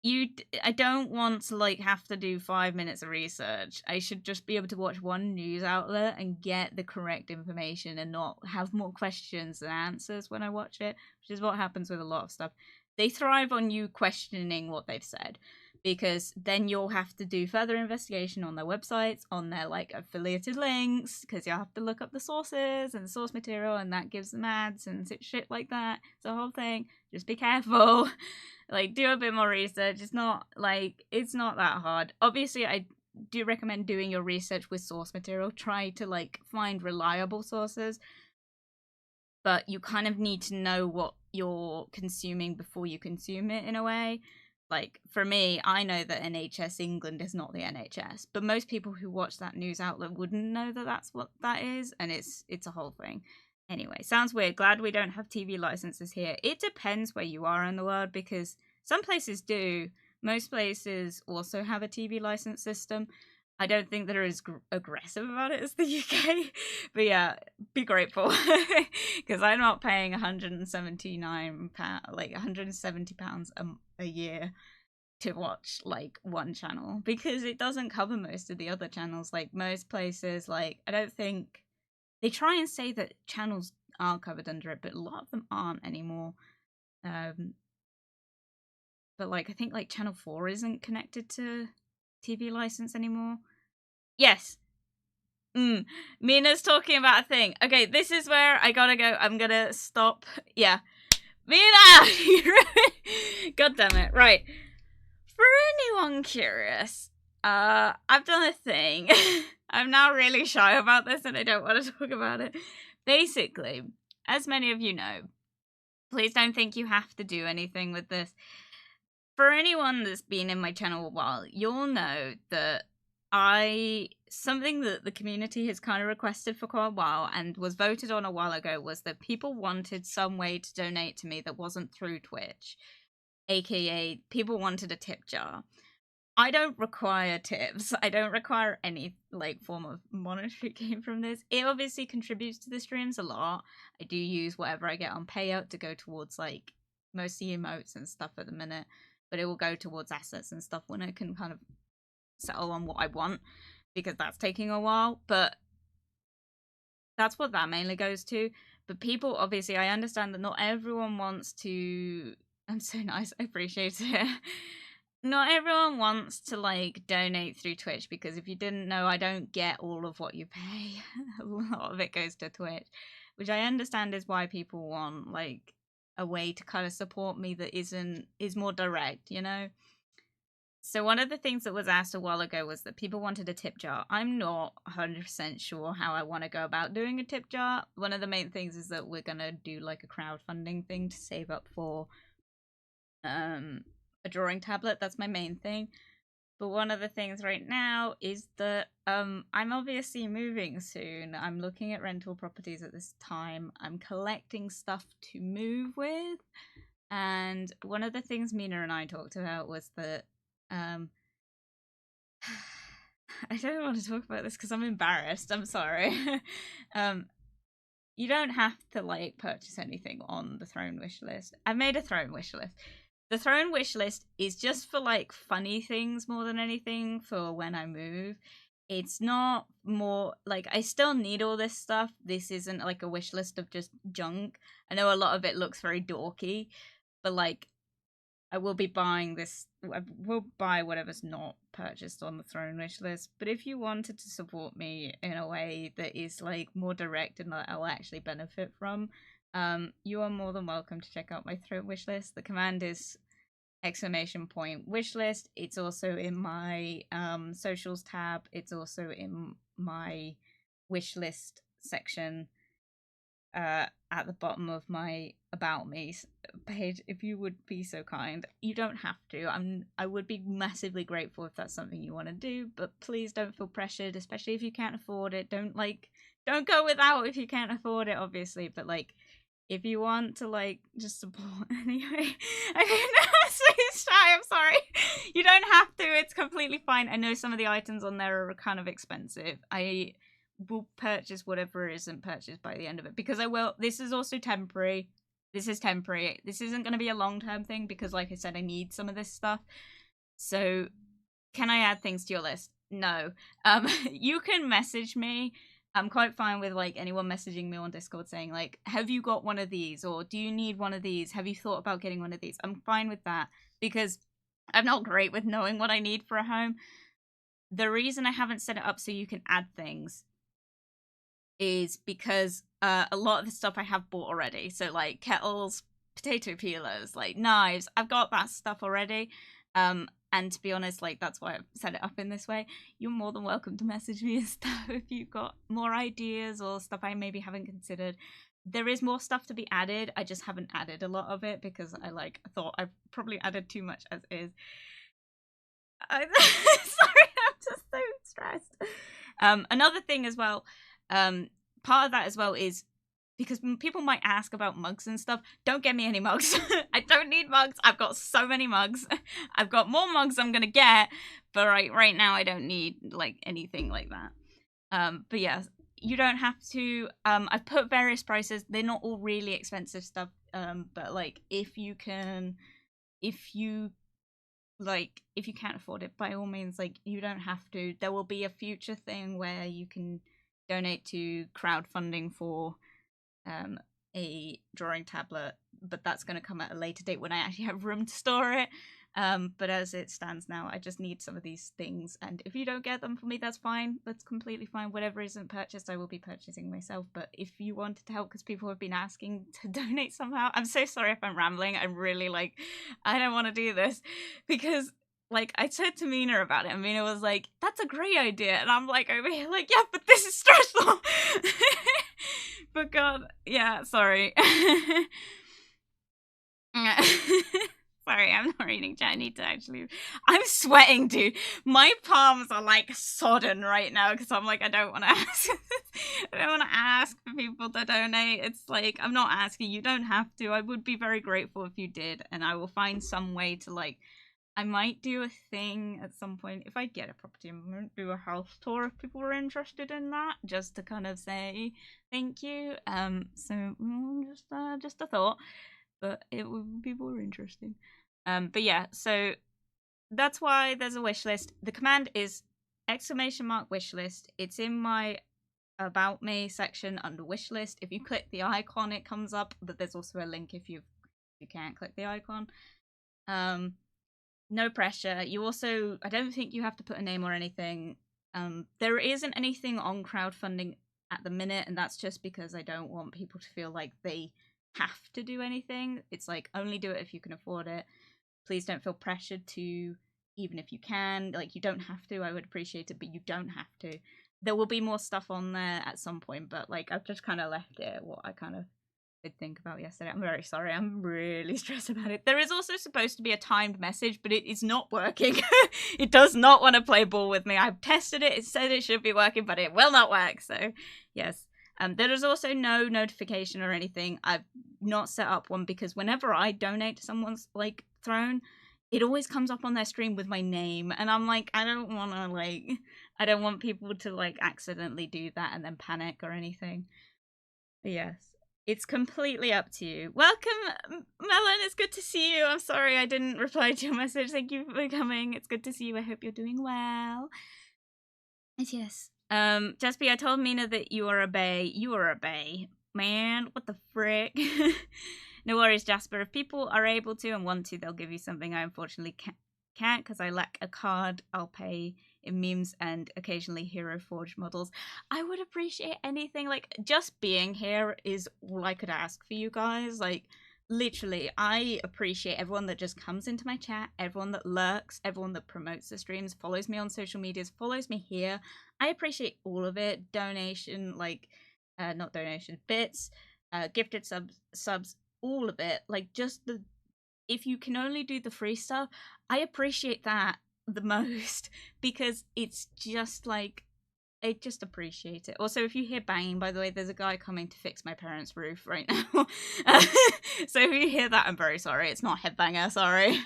I don't want to like have to do 5 minutes of research. I should just be able to watch one news outlet and get the correct information and not have more questions than answers when I watch it, which is what happens with a lot of stuff. They thrive on you questioning what they've said, because then you'll have to do further investigation on their websites, on their like affiliated links, because you'll have to look up the sources and the source material, and that gives them ads and shit like that. It's a whole thing. Just be careful. Like, do a bit more research. It's not that hard. Obviously, I do recommend doing your research with source material. Try to like find reliable sources, but you kind of need to know what you're consuming before you consume it in a way. Like, for me, I know that NHS England is not the NHS, but most people who watch that news outlet wouldn't know that that's what that is, and it's a whole thing. Anyway, sounds weird. Glad we don't have TV licenses here. It depends where you are in the world, because some places do. Most places also have a TV license system. I don't think they're as aggressive about it as the UK, but yeah, be grateful, because I'm not paying £179, like £170 a year to watch like one channel, because it doesn't cover most of the other channels. Like most places, like I don't think they try and say that channels are covered under it, but a lot of them aren't anymore. But like I think like Channel 4 isn't connected to TV license anymore. Yes. Mina's talking about a thing. Okay, this is where I gotta go. I'm gonna stop. Yeah. Mina! God damn it. Right. For anyone curious, I've done a thing. I'm now really shy about this and I don't want to talk about it. Basically, as many of you know, please don't think you have to do anything with this. For anyone that's been in my channel a while, you'll know that something that the community has kind of requested for quite a while and was voted on a while ago was that people wanted some way to donate to me that wasn't through Twitch. AKA, people wanted a tip jar. I don't require tips. I don't require any like form of monetary gain from this. It obviously contributes to the streams a lot. I do use whatever I get on payout to go towards like mostly emotes and stuff at the minute, but it will go towards assets and stuff when I can kind of settle on what I want, because that's taking a while. But that's what that mainly goes to. But people, obviously, I understand that not everyone wants to. I'm so nice. I appreciate it. Not everyone wants to like donate through Twitch, because if you didn't know, I don't get all of what you pay. A lot of it goes to Twitch, which I understand is why people want like a way to kind of support me that is more direct, you know? So one of the things that was asked a while ago was that people wanted a tip jar. I'm not 100% sure how I want to go about doing a tip jar. One of the main things is that we're going to do like a crowdfunding thing to save up for a drawing tablet. That's my main thing. But one of the things right now is that I'm obviously moving soon. I'm looking at rental properties at this time. I'm collecting stuff to move with. And one of the things Mina and I talked about was that I don't want to talk about this because I'm embarrassed. I'm sorry. You don't have to like purchase anything on the throne wish list. I've made a throne wish list. The throne wish list is just for like funny things more than anything for when I move. It's not more like I still need all this stuff. This isn't like a wish list of just junk. I know a lot of it looks very dorky, but like I will be buying this. I will buy whatever's not purchased on the throne wish list. But if you wanted to support me in a way that is like more direct and that I'll actually benefit from, you are more than welcome to check out my throne wish list. The command is !wish list. It's also in my socials tab. It's also in my wish list section at the bottom of my about me page, if you would be so kind. You don't have to. I would be massively grateful if that's something you want to do, but please don't feel pressured, especially if you can't afford it. Don't go without if you can't afford it, obviously, but like if you want to like just support anyway. I mean, I'm so shy, I'm sorry. You don't have to, it's completely fine. I know some of the items on there are kind of expensive. I will purchase whatever isn't purchased by the end of it, because I will. This is also temporary. This is temporary. This isn't going to be a long-term thing, because like I said, I need some of this stuff. So can I add things to your list? No. You can message me. I'm quite fine with like anyone messaging me on Discord saying like, have you got one of these, or do you need one of these? Have you thought about getting one of these? I'm fine with that, because I'm not great with knowing what I need for a home. The reason I haven't set it up so you can add things is because a lot of the stuff I have bought already. So like kettles, potato peelers, like knives, I've got that stuff already. And to be honest, like that's why I've set it up in this way. You're more than welcome to message me and stuff if you've got more ideas or stuff I maybe haven't considered. There is more stuff to be added. I just haven't added a lot of it because I thought I've probably added too much as is. Sorry, I'm just so stressed. Another thing as well, part of that as well is because people might ask about mugs and stuff. Don't get me any mugs. I don't need mugs. I've got so many mugs. I've got more mugs I'm gonna get, but right now I don't need like anything like that. But yeah, you don't have to. I've put various prices. They're not all really expensive stuff. But like if you can't afford it, by all means, like you don't have to. There will be a future thing where you can donate to crowdfunding for a drawing tablet, but that's going to come at a later date when I actually have room to store it. But as it stands now, I just need some of these things, and if you don't get them for me, that's fine. That's completely fine. Whatever isn't purchased, I will be purchasing myself. But if you wanted to help, because people have been asking to donate somehow, I'm so sorry if I'm rambling. I'm really like, I don't want to do this, because like I said to Mina about it, and Mina was like, "That's a great idea," and I'm like over here like, "Yeah, but this is stressful." But God, yeah, sorry. Sorry, I'm not reading chat. I need to actually. I'm sweating, dude. My palms are like sodden right now because I'm like, I don't want to ask. I don't want to ask for people to donate. It's like, I'm not asking. You don't have to. I would be very grateful if you did, and I will find some way to like. I might do a thing at some point if I get a property. I'm going to do a house tour if people are interested in that, just to kind of say thank you. So just a thought, but it would be more interesting. But yeah, so that's why there's a wish list. The command is !wish list. It's in my about me section under wish list. If you click the icon, it comes up, but there's also a link if you can't click the icon. No pressure. You also, I don't think you have to put a name or anything. There isn't anything on crowdfunding at the minute, and that's just because I don't want people to feel like they have to do anything. It's like, only do it if you can afford it. Please don't feel pressured to, even if you can. Like, you don't have to. I would appreciate it, but you don't have to. There will be more stuff on there at some point, but like, I've just kind of left it what I kind of did think about yesterday. I'm very sorry. I'm really stressed about it. There is also supposed to be a timed message, but it is not working. It does not want to play ball with me. I've tested it. It said it should be working, but it will not work. So, yes. There is also no notification or anything. I've not set up one because whenever I donate to someone's like throne, it always comes up on their stream with my name, and I'm like, I don't want to like, I don't want people to like accidentally do that and then panic or anything. But yes. It's completely up to you. Welcome, Melon. It's good to see you. I'm sorry I didn't reply to your message. Thank you for coming. It's good to see you. I hope you're doing well. Yes. Jasper, I told Mina that you are a bae. You are a bae. Man, what the frick? No worries, Jasper. If people are able to and want to, they'll give you something. I unfortunately can't because I lack a card. I'll pay in memes and occasionally Hero Forge models. I would appreciate anything. Like, just being here is all I could ask for you guys. Like, literally, I appreciate everyone that just comes into my chat, everyone that lurks, everyone that promotes the streams, follows me on social medias, follows me here. I appreciate all of it. Donation, like, not donation, bits, gifted subs, all of it. Like, just the, if you can only do the free stuff, I appreciate that the most because it's just like, I just appreciate it. Also, if you hear banging, by the way, there's a guy coming to fix my parents' roof right now. So if you hear that, I'm very sorry. It's not headbanger, sorry.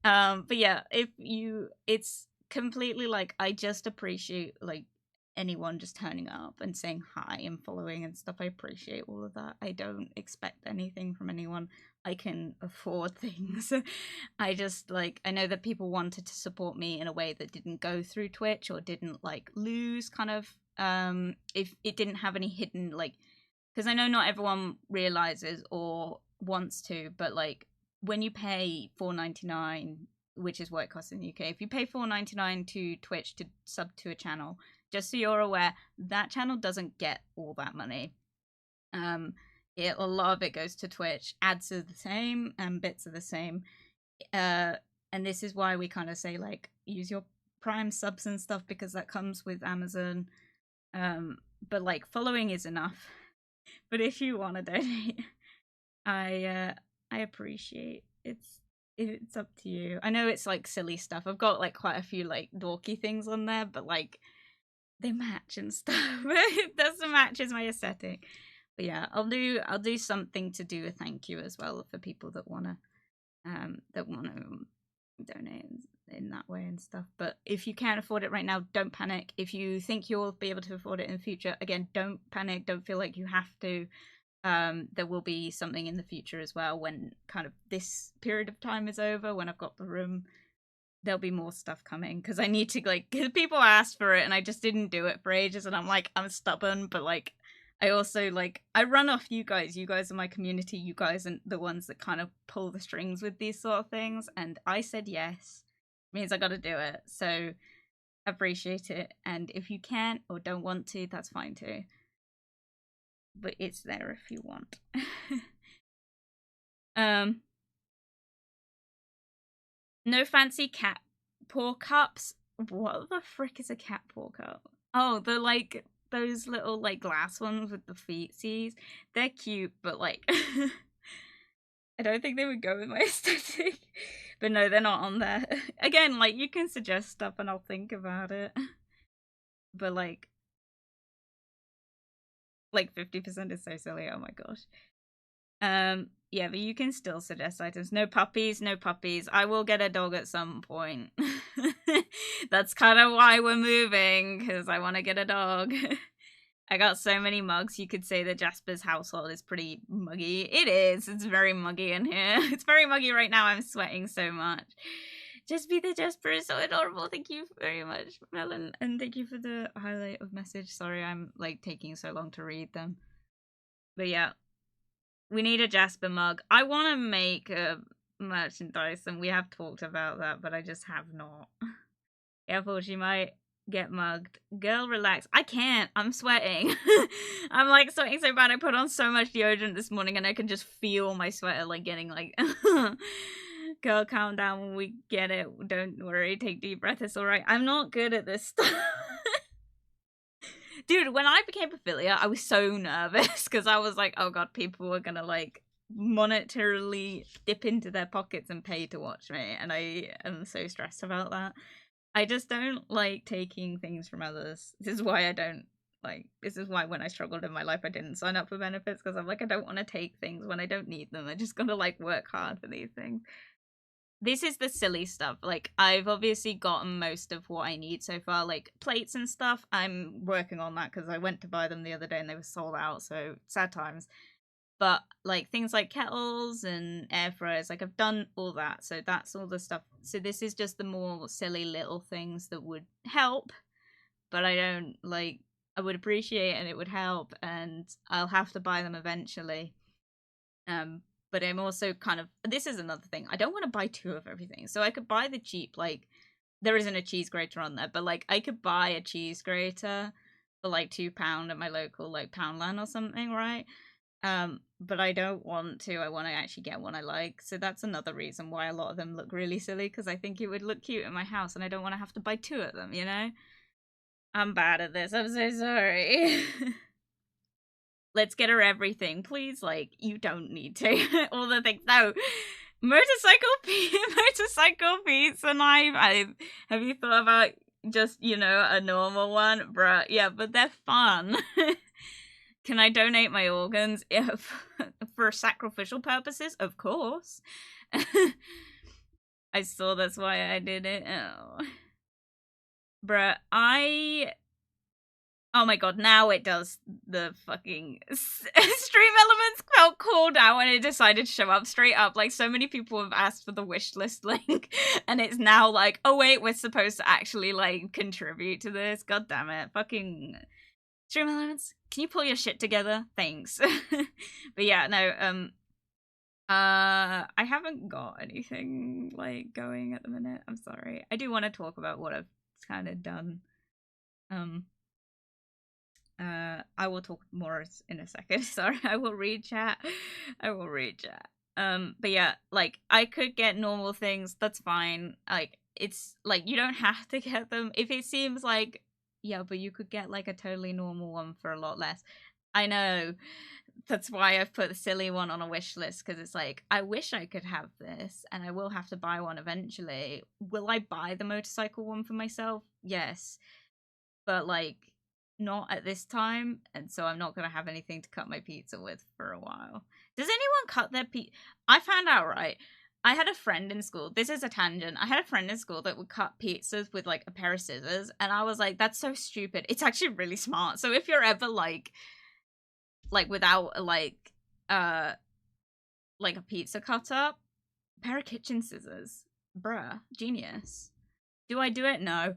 But yeah, if you, it's completely like, I just appreciate like anyone just turning up and saying hi and following and stuff. I appreciate all of that. I don't expect anything from anyone. I can afford things. I just like, I know that people wanted to support me in a way that didn't go through Twitch or didn't like lose kind of if it didn't have any hidden like, because I know not everyone realizes or wants to, but like when you pay $4.99, which is what it costs in the UK, if you pay $4.99 to Twitch to sub to a channel, just so you're aware, that channel doesn't get all that money. A lot of it goes to Twitch. Ads are the same and bits are the same. And this is why we kind of say like use your Prime subs and stuff because that comes with Amazon. But like following is enough. But if you want to donate, I appreciate it's up to you. I know it's like silly stuff. I've got like quite a few like dorky things on there, but like they match and stuff. It doesn't match as my aesthetic. But yeah, I'll do something to do a thank you as well for people that wanna donate in that way and stuff. But if you can't afford it right now, don't panic. If you think you'll be able to afford it in the future, again, don't panic. Don't feel like you have to. There will be something in the future as well when kind of this period of time is over, when I've got the room. There'll be more stuff coming because I need to like, because people asked for it and I just didn't do it for ages, and I'm like, I'm stubborn, but like I also, like, I run off you guys. You guys are my community. You guys are the ones that kind of pull the strings with these sort of things. And I said yes. Means I gotta do it. So, appreciate it. And if you can't or don't want to, that's fine too. But it's there if you want. No fancy cat paw cups. What the frick is a cat paw cup? Oh, the, like, those little, like, glass ones with the feetsies. They're cute, but, like, I don't think they would go with my aesthetic. But no, they're not on there. Again, like, you can suggest stuff and I'll think about it. But, like 50% is so silly. Oh my gosh. Yeah, but you can still suggest items. No puppies, no puppies. I will get a dog at some point. That's kind of why we're moving, because I want to get a dog. I got so many mugs. You could say that Jasper's household is pretty muggy. It is. It's very muggy in here. It's very muggy right now. I'm sweating so much. Just be the Jasper is so adorable. Thank you very much, Melon. And thank you for the highlight of message. Sorry, I'm, like, taking so long to read them. But yeah. We need a Jasper mug. I want to make a merchandise, and we have talked about that, but I just have not. Careful, she might get mugged. Girl, relax. I can't. I'm sweating. I'm, like, sweating so bad. I put on so much deodorant this morning, and I can just feel my sweater, like, getting, like... Girl, calm down when we get it. Don't worry. Take deep breath. It's alright. I'm not good at this stuff. Dude, when I became affiliate, I was so nervous because I was like, oh god, people were gonna, like, monetarily dip into their pockets and pay to watch me, and I am so stressed about that. I just don't like taking things from others. This is why when I struggled in my life, I didn't sign up for benefits, because I'm like, I don't want to take things when I don't need them. I just gotta, like, work hard for these things. This is the silly stuff. Like, I've obviously gotten most of what I need so far. Like, plates and stuff, I'm working on that because I went to buy them the other day and they were sold out, so sad times. But, like, things like kettles and air fryers, like, I've done all that, so that's all the stuff. So this is just the more silly little things that would help, but I don't, like, I would appreciate and it would help, and I'll have to buy them eventually. But I'm also kind of, this is another thing, I don't want to buy two of everything. So I could buy the cheap, like, there isn't a cheese grater on there, but, like, I could buy a cheese grater for, like, £2 at my local, like, Poundland or something, right? But I don't want to. I want to actually get one I like. So that's another reason why a lot of them look really silly, because I think it would look cute in my house and I don't want to have to buy two of them, you know? I'm bad at this. I'm so sorry. Let's get her everything. Please, like, you don't need to. All the things. No. Motorcycle Pete's and I have you thought about just, you know, a normal one? Bruh, yeah, but they're fun. Can I donate my organs for sacrificial purposes? Of course. I saw that's why I did it. Oh. Bruh, oh my god, now it does the fucking stream elements felt cool now when it decided to show up straight up. Like, so many people have asked for the wishlist link, and it's now like, oh wait, we're supposed to actually, like, contribute to this. God damn it. Fucking stream elements, can you pull your shit together? Thanks. But yeah, no, I haven't got anything, like, going at the minute. I'm sorry. I do want to talk about what I've kind of done. I will talk more in a second. Sorry, I will read chat. But yeah, like, I could get normal things. That's fine. Like, it's like, you don't have to get them. If it seems like, yeah, but you could get, like, a totally normal one for a lot less. I know. That's why I've put the silly one on a wish list, because it's like, I wish I could have this, and I will have to buy one eventually. Will I buy the motorcycle one for myself? Yes. But, like, not at this time, and so I'm not going to have anything to cut my pizza with for a while. Does anyone cut their pizza? I found out, right? I had a friend in school. This is a tangent. I had a friend in school that would cut pizzas with, like, a pair of scissors, and I was like, that's so stupid. It's actually really smart. So if you're ever, like without, like a pizza cutter, pair of kitchen scissors. Bruh. Genius. Do I do it? No.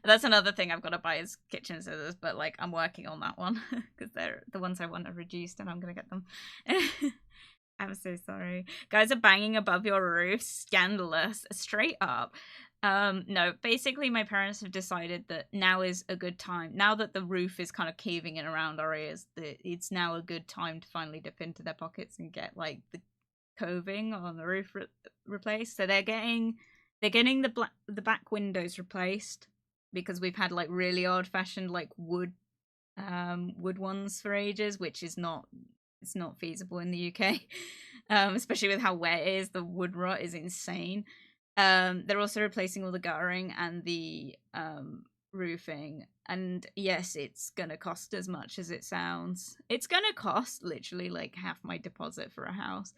That's another thing I've got to buy is kitchen scissors, but like I'm working on that one because they're the ones I want are reduced and I'm gonna get them. I'm so sorry. Guys are banging above your roof. Scandalous. Straight up. No, basically my parents have decided that now is a good time. Now that the roof is kind of caving in around our ears, it's now a good time to finally dip into their pockets and get like the coving on the roof replaced. So they're getting the back windows replaced because we've had like really old fashioned like wood ones for ages, which is not feasible in the UK. Especially with how wet it is, the wood rot is insane. They're also replacing all the guttering and the roofing, and yes, it's gonna cost as much as it sounds. It's gonna cost literally like half my deposit for a house.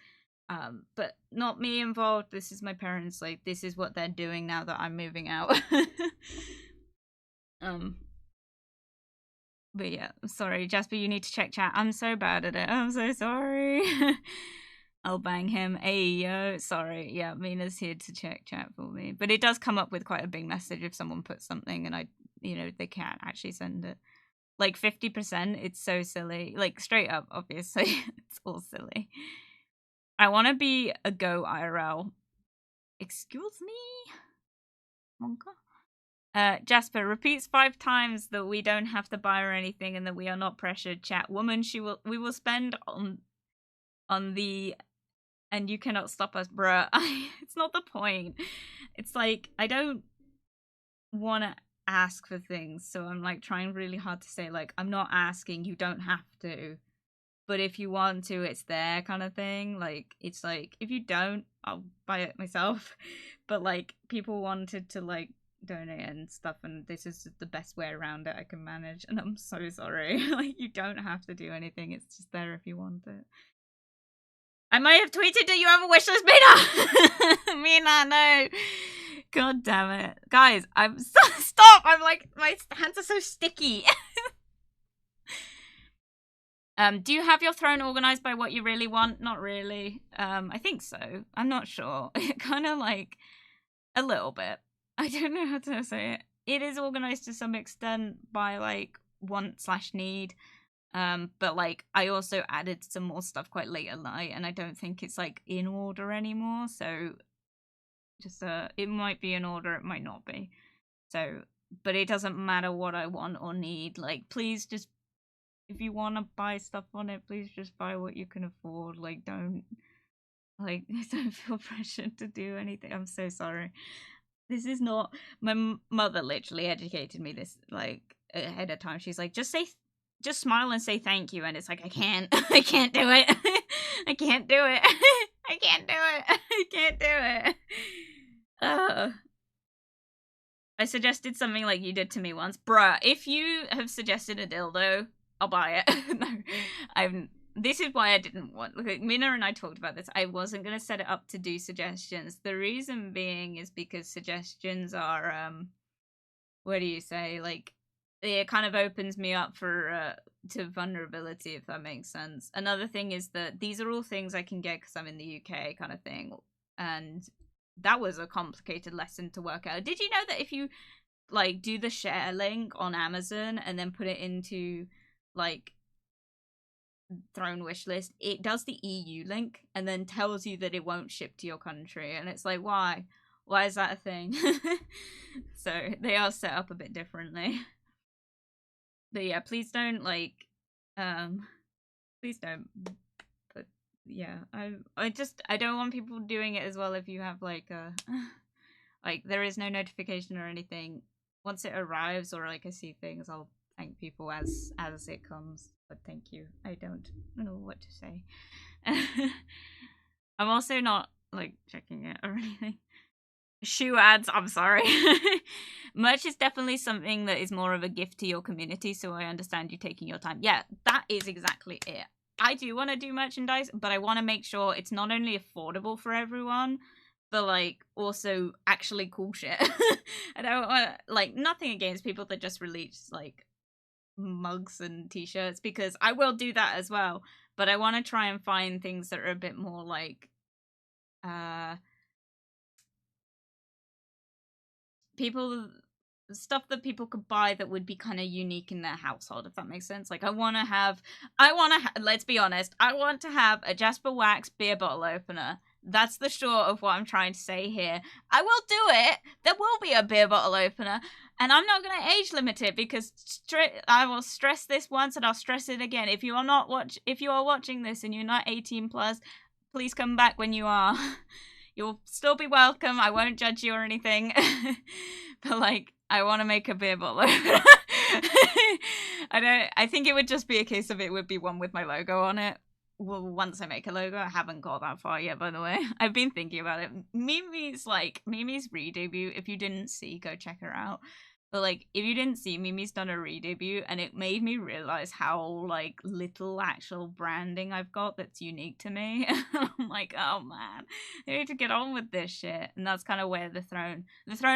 But not me involved. This is my parents. Like, this is what they're doing now that I'm moving out. But yeah, sorry, Jasper, you need to check chat. I'm so bad at it. I'm so sorry. I'll bang him. Ayo, sorry. Yeah, Mina's here to check chat for me. But it does come up with quite a big message if someone puts something and they can't actually send it. Like 50%, it's so silly. Like, straight up, obviously. It's all silly. I want to be a Go IRL. Excuse me? Monka? Jasper repeats 5 times that we don't have to buy her anything and that we are not pressured. Chat woman, we will spend on the and you cannot stop us, bruh. It's not the point. It's like I don't want to ask for things, so I'm like trying really hard to say like I'm not asking. You don't have to. But if you want to, it's there kind of thing. Like, it's like, if you don't, I'll buy it myself. But, like, people wanted to, like, donate and stuff, and this is the best way around it I can manage. And I'm so sorry. Like, you don't have to do anything. It's just there if you want it. I might have tweeted that you have a wishlist, Mina! Mina, no. God damn it. Guys, stop! I'm like, my hands are so sticky. Do you have your throne organized by what you really want? Not really. I think so. I'm not sure. Kind of like a little bit. I don't know how to say it. It is organized to some extent by like want/need. But like I also added some more stuff quite late at night, and I don't think it's like in order anymore. So just it might be in order, it might not be. So, but it doesn't matter what I want or need. Like, please just. If you want to buy stuff on it, please just buy what you can afford. Like, don't feel pressured to do anything. I'm so sorry. This is not... My mother literally educated me this, like, ahead of time. She's like, just smile and say thank you. And it's like, I can't. I can't do it. I can't do it. I can't do it. I can't do it. I suggested something like you did to me once. Bruh, if you have suggested a dildo... I'll buy it. No, this is why I didn't want. Look, Mina and I talked about this. I wasn't gonna set it up to do suggestions. The reason being is because suggestions are what do you say? Like, it kind of opens me up for to vulnerability, if that makes sense. Another thing is that these are all things I can get because I'm in the UK, kind of thing, and that was a complicated lesson to work out. Did you know that if you like do the share link on Amazon and then put it into like throne wish list, it does the EU link and then tells you that it won't ship to your country, and it's like, why is that a thing? So they are set up a bit differently. But yeah, please don't like please don't. But yeah, I don't want people doing it as well. If you have like a like there is no notification or anything once it arrives, or like I see things, I'll thank people as it comes. But thank you. I don't know what to say. I'm also not like checking it or anything. Shoe ads, I'm sorry. Merch is definitely something that is more of a gift to your community, so I understand you taking your time. Yeah, that is exactly it. I do want to do merchandise, but I want to make sure it's not only affordable for everyone, but like also actually cool shit. I don't want like nothing against people that just release like mugs and t-shirts, because I will do that as well, but I want to try and find things that are a bit more like stuff that people could buy that would be kind of unique in their household, if that makes sense. Like let's be honest, I want to have a JasperWackx beer bottle opener. That's the short of what I'm trying to say here. I will do it. There will be a beer bottle opener, and I'm not going to age limit it because I will stress this once and I'll stress it again. If you are watching this and you're not 18 plus, please come back when you are. You'll still be welcome. I won't judge you or anything. But like, I want to make a beer bottle. I think it would just be a case of it would be one with my logo on it. Well, once I make a logo, I haven't got that far yet, by the way. I've been thinking about it. Mimi's re-debut. If you didn't see, go check her out. But like, if you didn't see, Mimi's done a re-debut, and it made me realize how like little actual branding I've got that's unique to me. I'm like, oh man, I need to get on with this shit. And that's kind of where the throne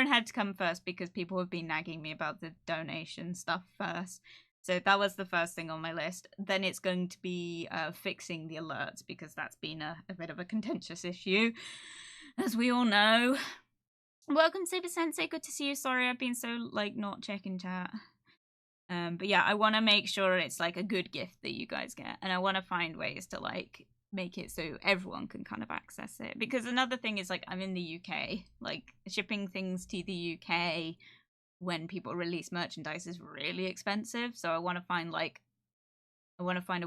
had to come first because people have been nagging me about the donation stuff first. So that was the first thing on my list. Then it's going to be fixing the alerts because that's been a bit of a contentious issue, as we all know. Welcome, Saber Sensei. Good to see you. Sorry, I've been so like not checking chat. But yeah, I want to make sure it's like a good gift that you guys get, and I want to find ways to like make it so everyone can kind of access it. Because another thing is like I'm in the UK, like shipping things to the UK when people release merchandise is really expensive. So I want to find a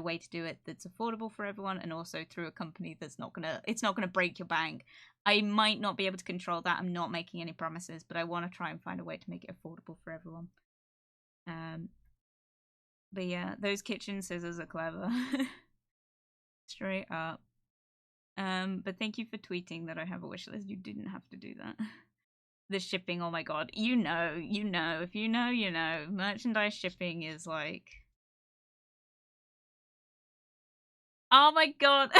way to do it that's affordable for everyone, and also through a company that's not gonna break your bank. I might not be able to control that. I'm not making any promises, but I want to try and find a way to make it affordable for everyone. But yeah, those kitchen scissors are clever. Straight up. But thank you for tweeting that I have a wish list. You didn't have to do that. The shipping, oh my god. You know. If you know, you know. Merchandise shipping is like... Oh my god.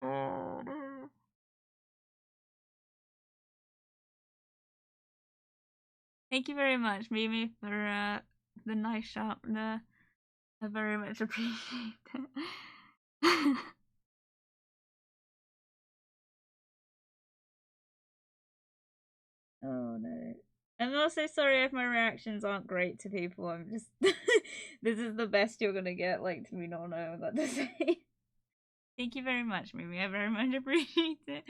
Oh no. Thank you very much, Mimi, for the nice sharpener. I very much appreciate it. Oh no. I'm also sorry if my reactions aren't great to people. I'm just this is the best you're gonna get, like, to me not knowing what to say. Thank you very much, Mimi. I very much appreciate it.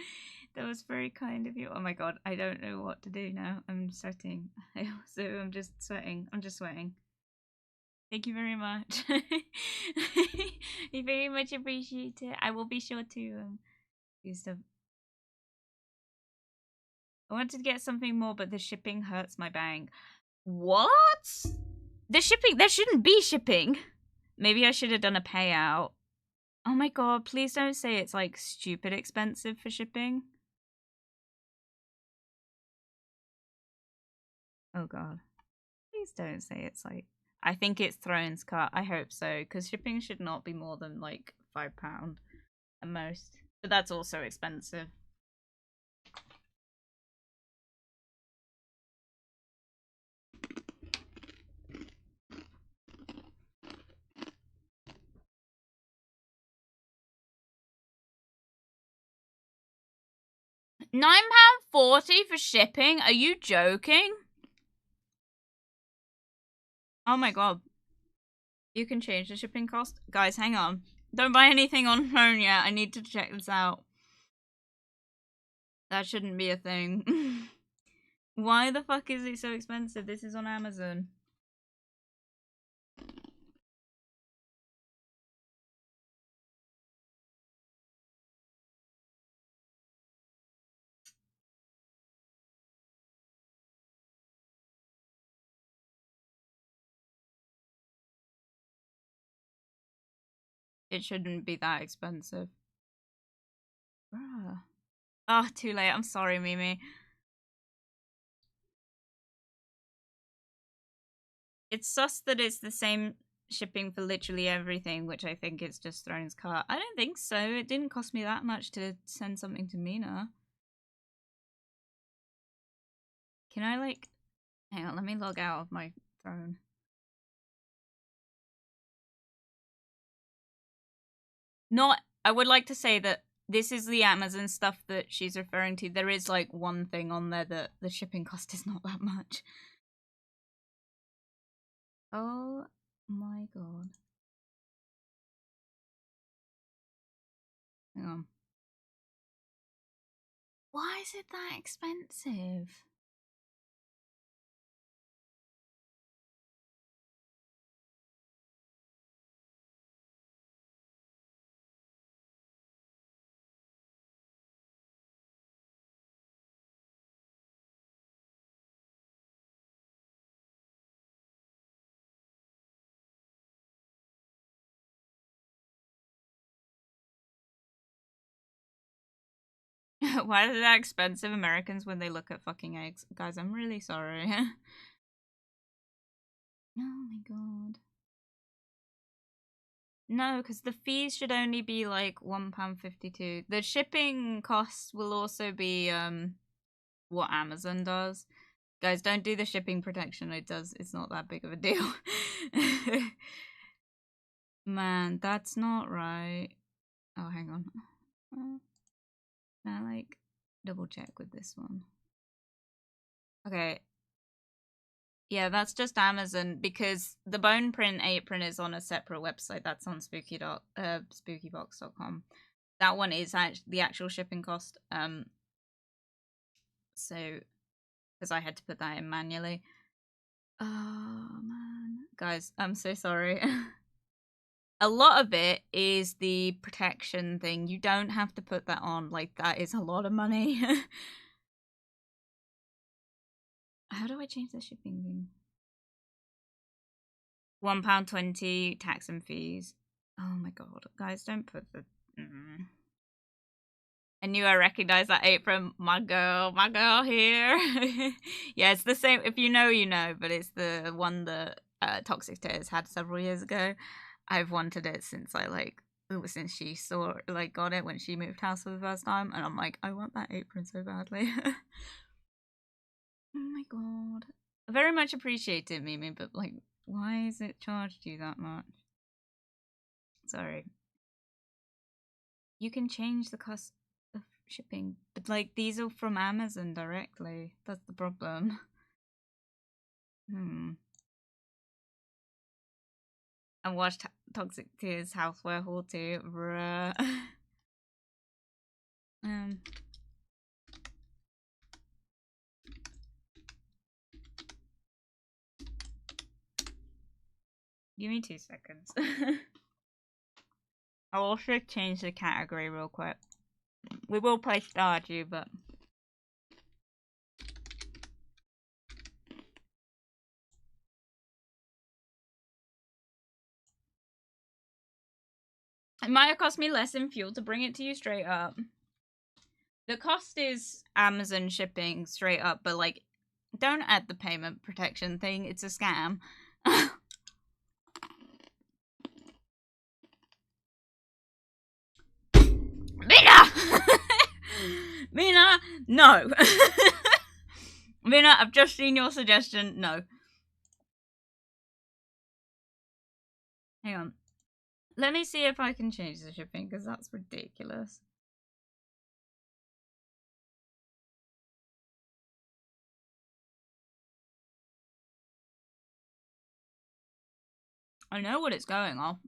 That was very kind of you. Oh my god, I don't know what to do now. I'm sweating. I'm just sweating. I'm just sweating. Thank you very much. I very much appreciate it. I will be sure to do stuff. I wanted to get something more, but the shipping hurts my bank. What? The shipping? There shouldn't be shipping. Maybe I should have done a payout. Oh my god, please don't say it's like stupid expensive for shipping. Oh god. Please don't say it's like... I think it's Throne's cut. I hope so, because shipping should not be more than like £5 at most. But that's also expensive. £9.40 for shipping? Are you joking? Oh my god. You can change the shipping cost? Guys, hang on. Don't buy anything on phone yet. I need to check this out. That shouldn't be a thing. Why the fuck is it so expensive? This is on Amazon. It shouldn't be that expensive. Bruh. Oh, too late. I'm sorry, Mimi. It's sus that it's the same shipping for literally everything, which I think it's just Throne's cart. I don't think so. It didn't cost me that much to send something to Mina. Can I, like... Hang on, let me log out of my Throne. Not I would like to say that this is the Amazon stuff that she's referring to. There is like one thing on there that the shipping cost is not that much. Oh my god. Hang on. Why is it that expensive? Why are they that expensive, Americans, when they look at fucking eggs? Guys, I'm really sorry. Oh my god. No, because the fees should only be like £1.52. The shipping costs will also be what Amazon does. Guys, don't do the shipping protection. It's not that big of a deal. Man, that's not right. Oh, hang on. Can I like double check with this one? Okay. Yeah, that's just Amazon because the bone print apron is on a separate website. That's on spookybox.com. That one is the actual shipping cost. So because I had to put that in manually. Oh man, guys, I'm so sorry. A lot of it is the protection thing. You don't have to put that on. Like that is a lot of money. How do I change the shipping thing? £1.20 tax and fees. Oh my god, guys, don't put the. I knew I recognized that apron. My girl here. Yeah, it's the same. If you know, you know. But it's the one that Toxic Tears had several years ago. I've wanted it since since she got it when she moved house for the first time, and I'm like, I want that apron so badly. Oh my god, I very much appreciate it, Mimi, but like, why is it charged you that much? Sorry. You can change the cost of shipping, but like these are from Amazon directly. That's the problem. And watched Toxic Tears Houseware Haul too. Bruh. Give me 2 seconds. I'll also change the category real quick. We will play Stardew, but it might have cost me less in fuel to bring it to you straight up. The cost is Amazon shipping straight up, but like, don't add the payment protection thing. It's a scam. Mina! Mina, no. Mina, I've just seen your suggestion. No. Hang on. Let me see if I can change the shipping, because that's ridiculous. I know what it's going off.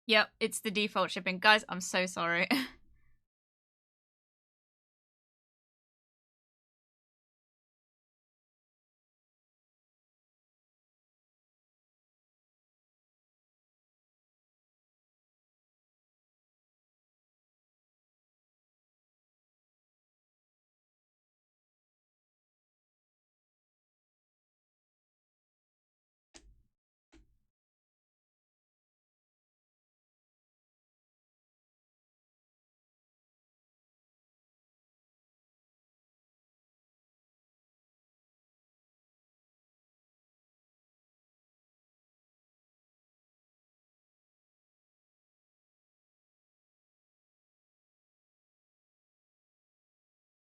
Yep, it's the default shipping. Guys, I'm so sorry.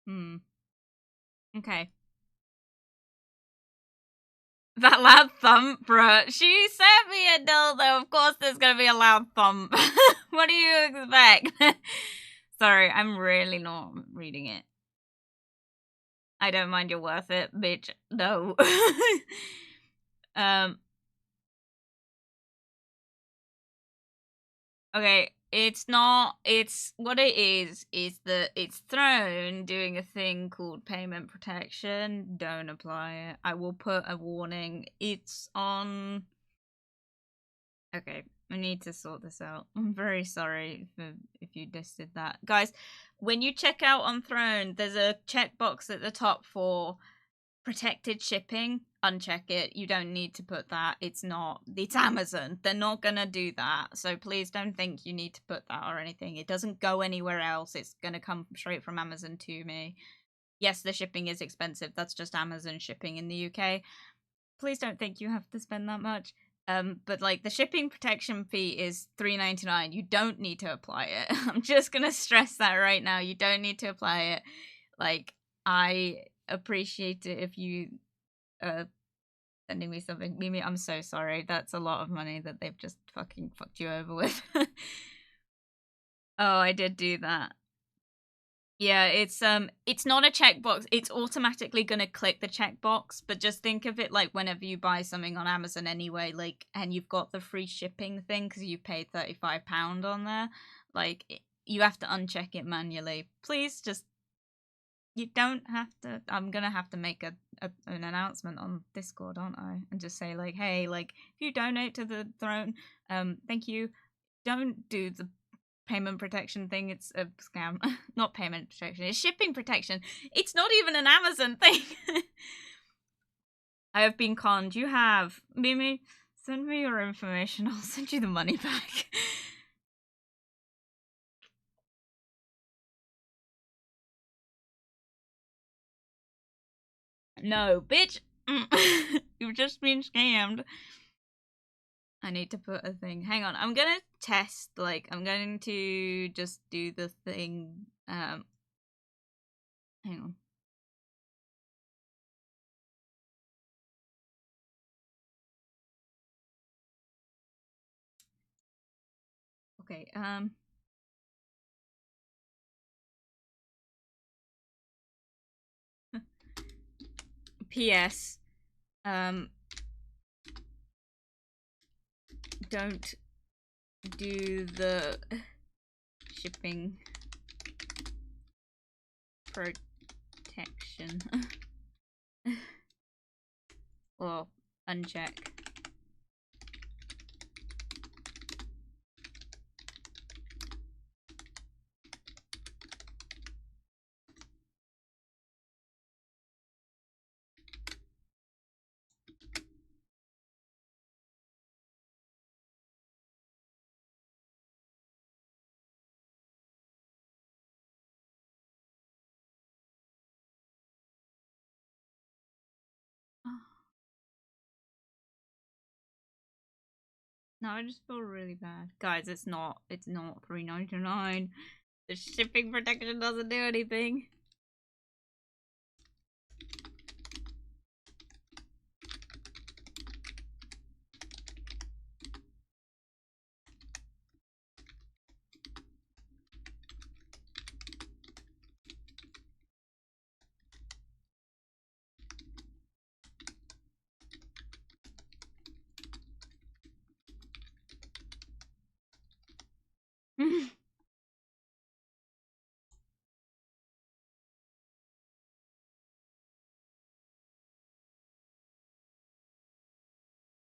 Okay. That loud thump, bruh. She sent me a dildo. Of course there's gonna be a loud thump. What do you expect? Sorry, I'm really not reading it. I don't mind, you're worth it, bitch. No. Okay, it's not, it's, what it is that it's Throne doing a thing called payment protection. Don't apply it. I will put a warning. It's on... Okay, I need to sort this out. I'm very sorry if you just did that. Guys, when you check out on Throne, there's a checkbox at the top for protected shipping. Uncheck it. You don't need to put that. It's Amazon. They're not gonna do that. So please don't think you need to put that or anything. It doesn't go anywhere else. It's gonna come straight from Amazon to me. Yes, the shipping is expensive. That's just Amazon shipping in the UK. Please don't think you have to spend that much. But like the shipping protection fee is $3.99. You don't need to apply it. I'm just gonna stress that right now. You don't need to apply it. Like, I appreciate it if you sending me something. Mimi, I'm so sorry. That's a lot of money that they've just fucking fucked you over with. Oh, I did do that. Yeah, it's not a checkbox. It's automatically gonna click the checkbox, but just think of it like whenever you buy something on Amazon anyway, like, and you've got the free shipping thing because you paid £35 on there. Like, you have to uncheck it manually. Please, just, you don't have to. I'm gonna have to make an announcement on Discord, aren't I? And just say like, hey, like, if you donate to the Throne, thank you. Don't do the payment protection thing. It's a scam. Not payment protection, it's shipping protection. It's not even an Amazon thing. I have been conned. You have. Mimi, send me your information. I'll send you the money back. No, bitch. You've just been scammed. I need to put a thing. Hang on. I'm gonna test, like, I'm going to just do the thing. Hang on. Okay, P.S. Don't do the shipping protection. Or uncheck. No, I just feel really bad. Guys, it's not $3.99. The shipping protection doesn't do anything.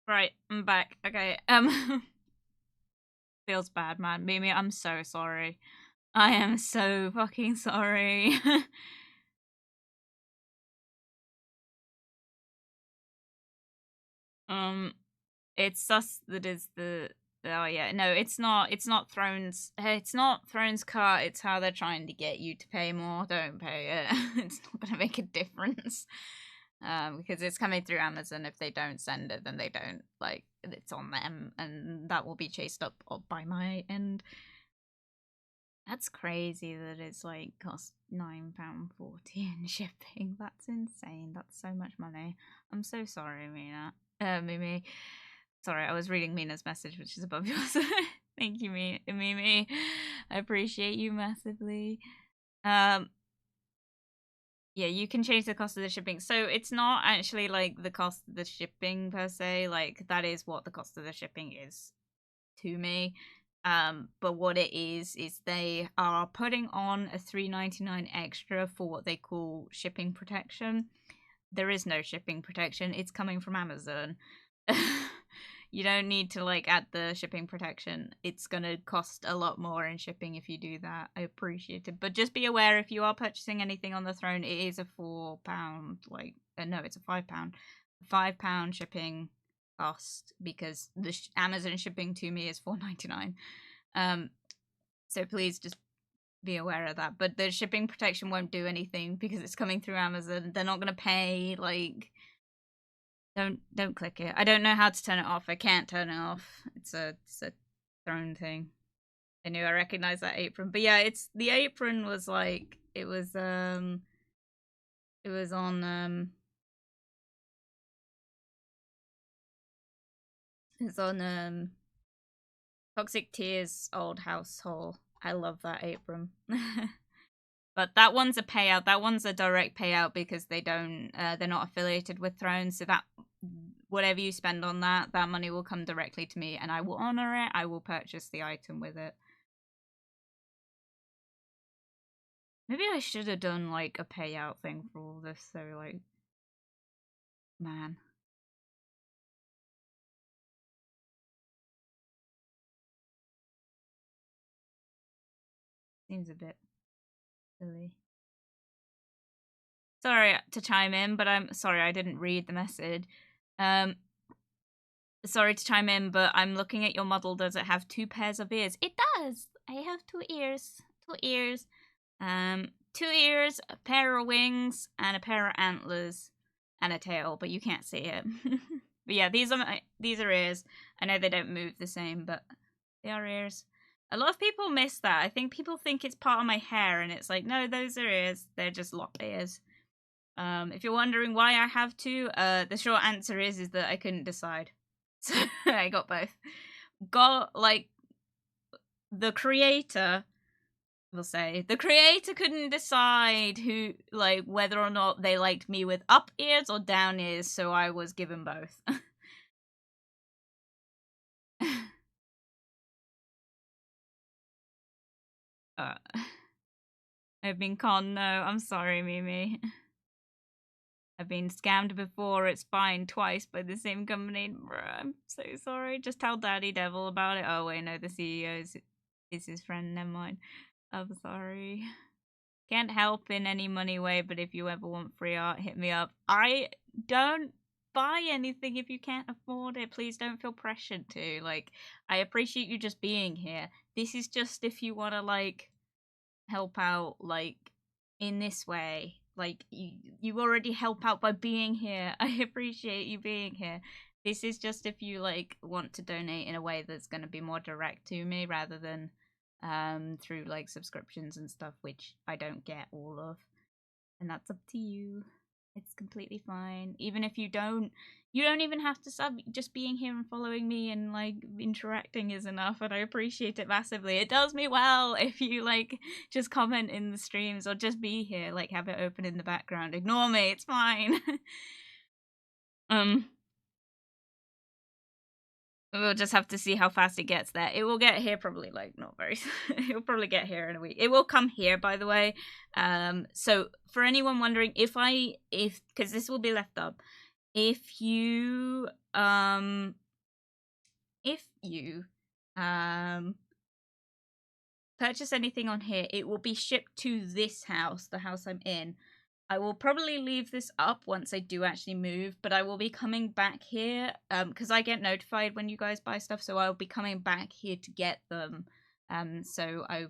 Right, I'm back. Okay, feels bad, man. Mimi, I'm so sorry. I am so fucking sorry. It's sus that is the... Oh yeah, no, it's not Throne's... It's not Throne's cut, it's how they're trying to get you to pay more. Don't pay it. It's not gonna make a difference. Because it's coming through Amazon. If they don't send it, then they don't, like, it's on them, and that will be chased up by my end. That's crazy that it's like cost £9.40 in shipping. That's insane. That's so much money. I'm so sorry, Mina. Mimi. Sorry, I was reading Mina's message, which is above yours. Thank you, Mimi. I appreciate you massively. Yeah, you can change the cost of the shipping. So it's not actually like the cost of the shipping per se. Like that is what the cost of the shipping is to me. But what it is they are putting on a $3.99 extra for what they call shipping protection. There is no shipping protection. It's coming from Amazon. You don't need to like add the shipping protection. It's gonna cost a lot more in shipping if you do that. I appreciate it, but just be aware if you are purchasing anything on the throne, it is a £4 like no, it's a £5 shipping cost because the Amazon shipping to me is $4.99. So please just be aware of that. But the shipping protection won't do anything because it's coming through Amazon. They're not gonna pay like. Don't click it. I don't know how to turn it off. I can't turn it off. It's a throne thing. I knew I recognized that apron. But yeah, it's the apron was like it was on Toxic Tears old house haul. I love that apron. But that one's a payout. That one's a direct payout because they're not affiliated with Thrones. So that whatever you spend on that money will come directly to me, and I will honor it. I will purchase the item with it. Maybe I should have done like a payout thing for all this. So like, man, seems a bit silly. Sorry to chime in, but I'm sorry I didn't read the message. Sorry to chime in, but I'm looking at your model. Does it have 2 pairs of ears? It does. I have 2 ears. 2 ears. 2 ears, a pair of wings, and a pair of antlers, and a tail. But you can't see it. But yeah, these are ears. I know they don't move the same, but they are ears. A lot of people miss that. I think people think it's part of my hair, and it's like, no, those are ears. They're just locked ears. If you're wondering why I have 2, the short answer is that I couldn't decide. So I got both. Got like the creator will say the creator couldn't decide whether or not they liked me with up ears or down ears, so I was given both. I've been conned. No, I'm sorry, Mimi. I've been scammed before. It's fine twice by the same company. Bruh, I'm so sorry. Just tell Daddy Devil about it. Oh wait, no, the CEO is his friend. Never mind. I'm sorry. Can't help in any money way, but if you ever want free art, hit me up. I don't buy anything if you can't afford it. Please don't feel pressured to. Like, I appreciate you just being here. This is just if you want to like help out like in this way. Like you already help out by being here. I appreciate you being here. This is just if you like want to donate in a way that's going to be more direct to me rather than through like subscriptions and stuff, which I don't get all of. And that's up to you. It's completely fine. Even if you don't even have to sub. Just being here and following me and like interacting is enough, and I appreciate it massively. It does me well if you like just comment in the streams or just be here, like have it open in the background. Ignore me, it's fine. We'll just have to see how fast it gets there. It will get here probably like not very. It'll probably get here in a week. It will come here, by the way. So for anyone wondering, if because this will be left up, if you purchase anything on here, it will be shipped to this house, the house I'm in. I will probably leave this up once I do actually move, but I will be coming back here because I get notified when you guys buy stuff, so I'll be coming back here to get them. So I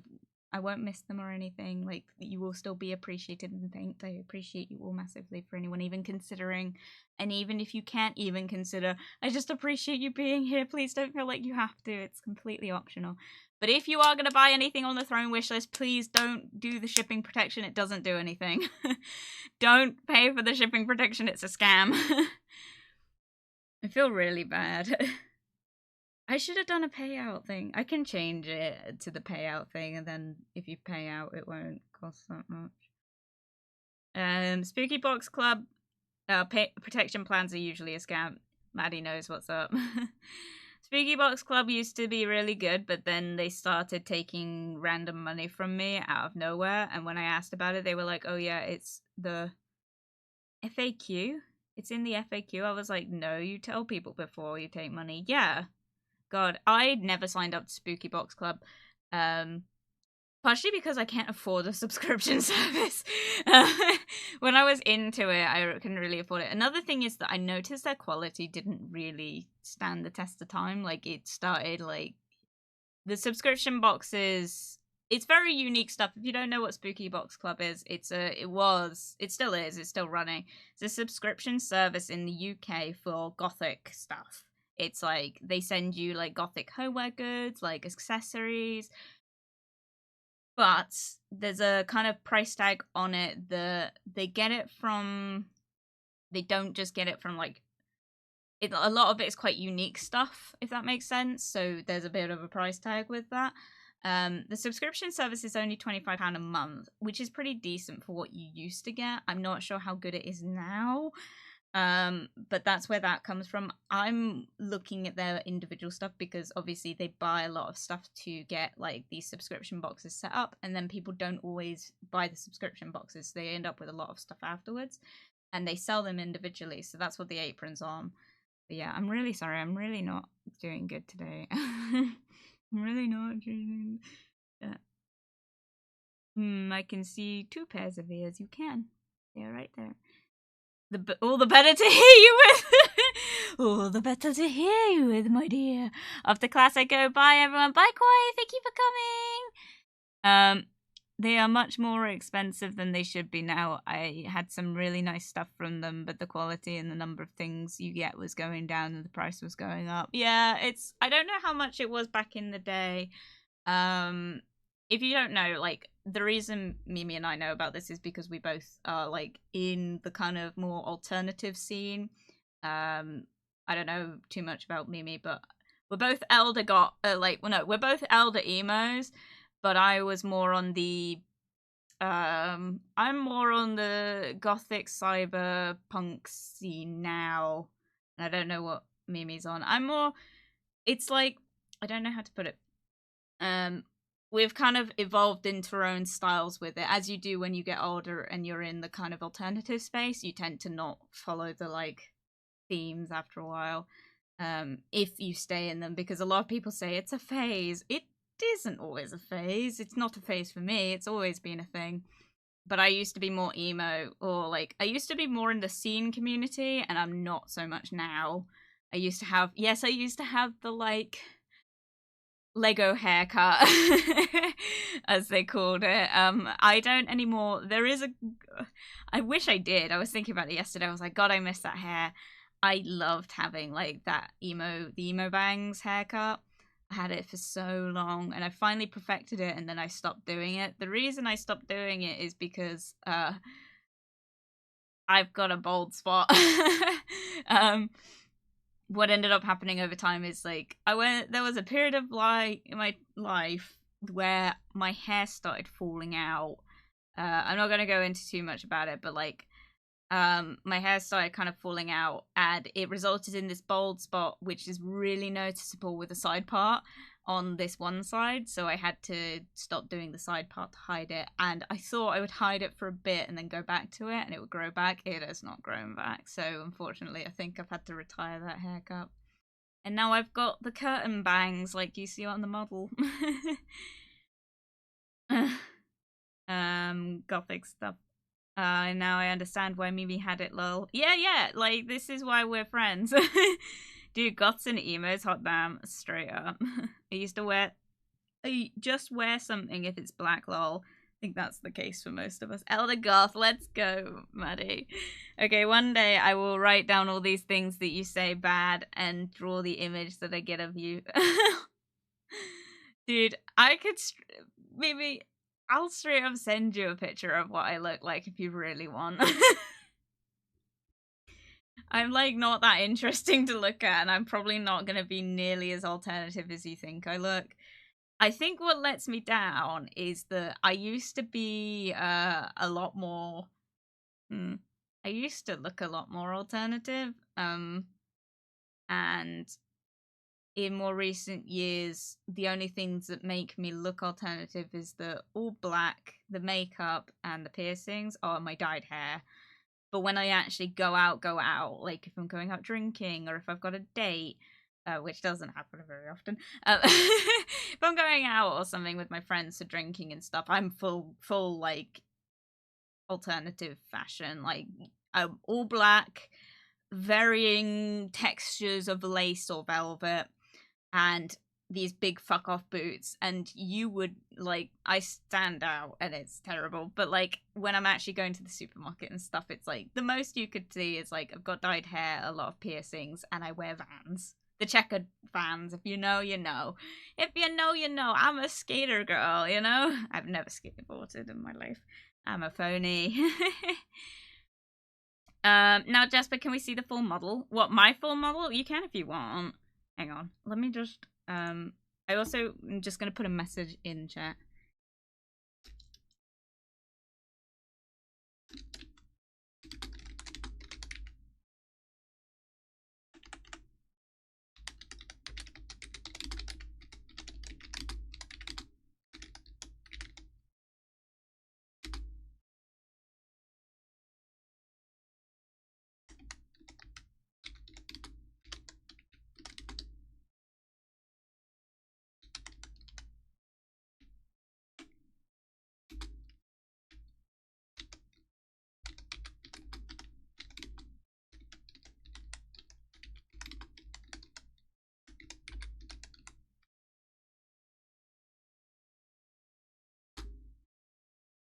won't miss them or anything. Like you will still be appreciated and thanked. I appreciate you all massively for anyone even considering. And even if you can't even consider, I just appreciate you being here. Please don't feel like you have to. It's completely optional. But if you are going to buy anything on the Throne wishlist, please don't do the shipping protection. It doesn't do anything. Don't pay for the shipping protection. It's a scam. I feel really bad. I should have done a payout thing. I can change it to the payout thing, and then if you pay out, it won't cost that much. Spooky Box Club protection plans are usually a scam. Maddie knows what's up. Spooky Box Club used to be really good, but then they started taking random money from me out of nowhere, and when I asked about it, they were like, oh yeah, it's the FAQ. It's in the FAQ. I was like, no, you tell people before you take money. Yeah. God, I never signed up to Spooky Box Club. Partially because I can't afford a subscription service. When I was into it, I couldn't really afford it. Another thing is that I noticed their quality didn't really stand the test of time. Like, it started, like, the subscription boxes, it's very unique stuff. If you don't know what Spooky Box Club is, it still is, it's still running. It's a subscription service in the UK for gothic stuff. It's like, they send you, like, gothic homeware goods, like, accessories, but there's a kind of price tag on it. They don't just get it from, like, a lot of it is quite unique stuff, if that makes sense, so there's a bit of a price tag with that. The subscription service is only £25 a month, which is pretty decent for what you used to get. I'm not sure how good it is now, but that's where that comes from. I'm looking at their individual stuff because obviously they buy a lot of stuff to get, like, these subscription boxes set up, and then people don't always buy the subscription boxes, so they end up with a lot of stuff afterwards, and they sell them individually, so that's what the apron's on. But yeah, I'm really sorry, I'm really not doing good today. I'm really not doing that. I can see 2 pairs of ears. You can. They're right there. All the better to hear you with. All the better to hear you with, my dear. After class, I go, bye everyone. Bye, Koi. Thank you for coming. They are much more expensive than they should be now. I had some really nice stuff from them, but the quality and the number of things you get was going down and the price was going up. Yeah, I don't know how much it was back in the day. If you don't know, like, the reason Mimi and I know about this is because we both are, like, in the kind of more alternative scene. I don't know too much about Mimi, but we're both elder we're both elder emos, but I was more on the I'm more on the gothic cyberpunk scene now. I don't know what Mimi's on. It's like, I don't know how to put it. We've kind of evolved into our own styles with it, as you do when you get older and you're in the kind of alternative space. You tend to not follow the, like, themes after a while, if you stay in them, because a lot of people say it's a phase. It isn't always a phase. It's not a phase for me. It's always been a thing. But I used to be more emo, or, like, I used to be more in the scene community, and I'm not so much now. I used to have the, like, Lego haircut, as they called it. I don't anymore. I wish I did. I was thinking about it yesterday. I was like, God, I miss that hair. I loved having, like, the emo bangs haircut. I had it for so long, and I finally perfected it, and then I stopped doing it. The reason I stopped doing it is because I've got a bald spot. What ended up happening over time is, like, there was a period of in my life where my hair started falling out. I'm not going to go into too much about it, but, like, my hair started kind of falling out, and it resulted in this bald spot, which is really noticeable with the side part on this one side, so I had to stop doing the side part to hide it, and I thought I would hide it for a bit and then go back to it and it would grow back. It has not grown back, so unfortunately I think I've had to retire that haircut. And now I've got the curtain bangs like you see on the model. Gothic stuff. Now I understand why Mimi had it, lol. Yeah, like, this is why we're friends. Dude, goths and emos, hot damn, straight up. I just wear something if it's black, lol. think that's the case for most of us. Elder Goth, let's go, Maddie. Okay, one day I will write down all these things that you say bad and draw the image that I get of you. Dude, I could maybe I'll straight up send you a picture of what I look like if you really want. I'm like not that interesting to look at, and I'm probably not gonna be nearly as alternative as you think I look. I think what lets me down is that I used to be a lot more. I used to look a lot more alternative. And in more recent years, the only things that make me look alternative is the all black, the makeup, and the piercings, or my dyed hair. But when I actually go out, like if I'm going out drinking or if I've got a date, which doesn't happen very often, if I'm going out or something with my friends for drinking and stuff, I'm full like alternative fashion, like all black, varying textures of lace or velvet, and these big fuck off boots, and you would like I stand out and it's terrible, but like when I'm actually going to the supermarket and stuff, it's like the most you could see is like I've got dyed hair, a lot of piercings, and I wear Vans, the checkered Vans. If you know, you know. If you know, you know. I'm a skater girl, you know. I've never skateboarded in my life. I'm a phony. Now Jasper, can we see the full model? What, my full model? You can if you want. Hang on, let me just I also am just gonna put a message in chat.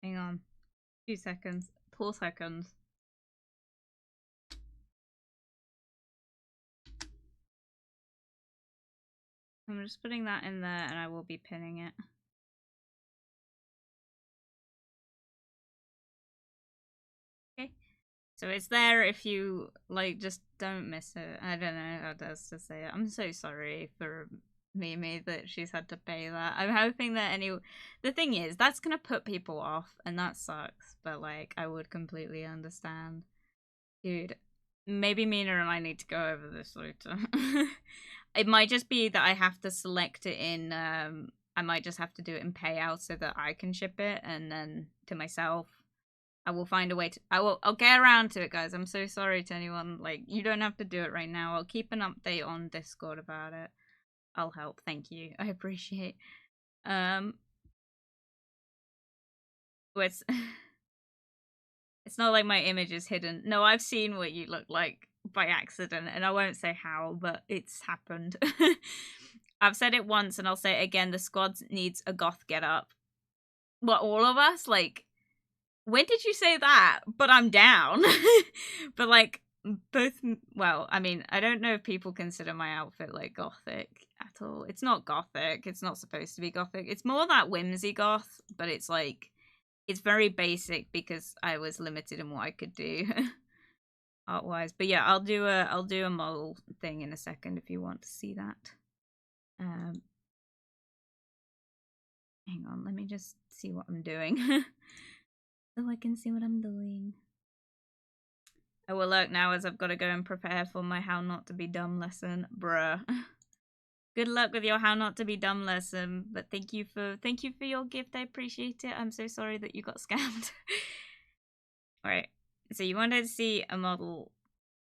Hang on. 2 seconds. 4 seconds. I'm just putting that in there and I will be pinning it. Okay. So it's there if you like just don't miss it. I don't know how else to say it. I'm so sorry for Mimi that she's had to pay that. I'm hoping that the thing is that's gonna put people off and that sucks, but like I would completely understand. Dude, maybe Mina and I need to go over this later. It might just be that I have to select it in I might just have to do it in payout so that I can ship it, and then to myself I will find a way to I'll get around to it, guys. I'm so sorry to anyone, like you don't have to do it right now. I'll keep an update on Discord about it. I'll help. Thank you. I appreciate. It's it's not like my image is hidden. No, I've seen what you look like by accident, and I won't say how, but it's happened. I've said it once and I'll say it again. The squad needs a goth get up. What, all of us? Like, when did you say that? But I'm down. But like both, well, I mean, I don't know if people consider my outfit like gothic at all. It's not gothic. It's not supposed to be gothic. It's more that whimsy goth, but it's like it's very basic because I was limited in what I could do art wise. But yeah, I'll do a model thing in a second if you want to see that. Hang on, let me just see what I'm doing. So I can see what I'm doing. I will look now as I've got to go and prepare for my how not to be dumb lesson. Bruh. Good luck with your how not to be dumb lesson, but thank you for your gift. I appreciate it. I'm so sorry that you got scammed. Alright, so you wanted to see a model.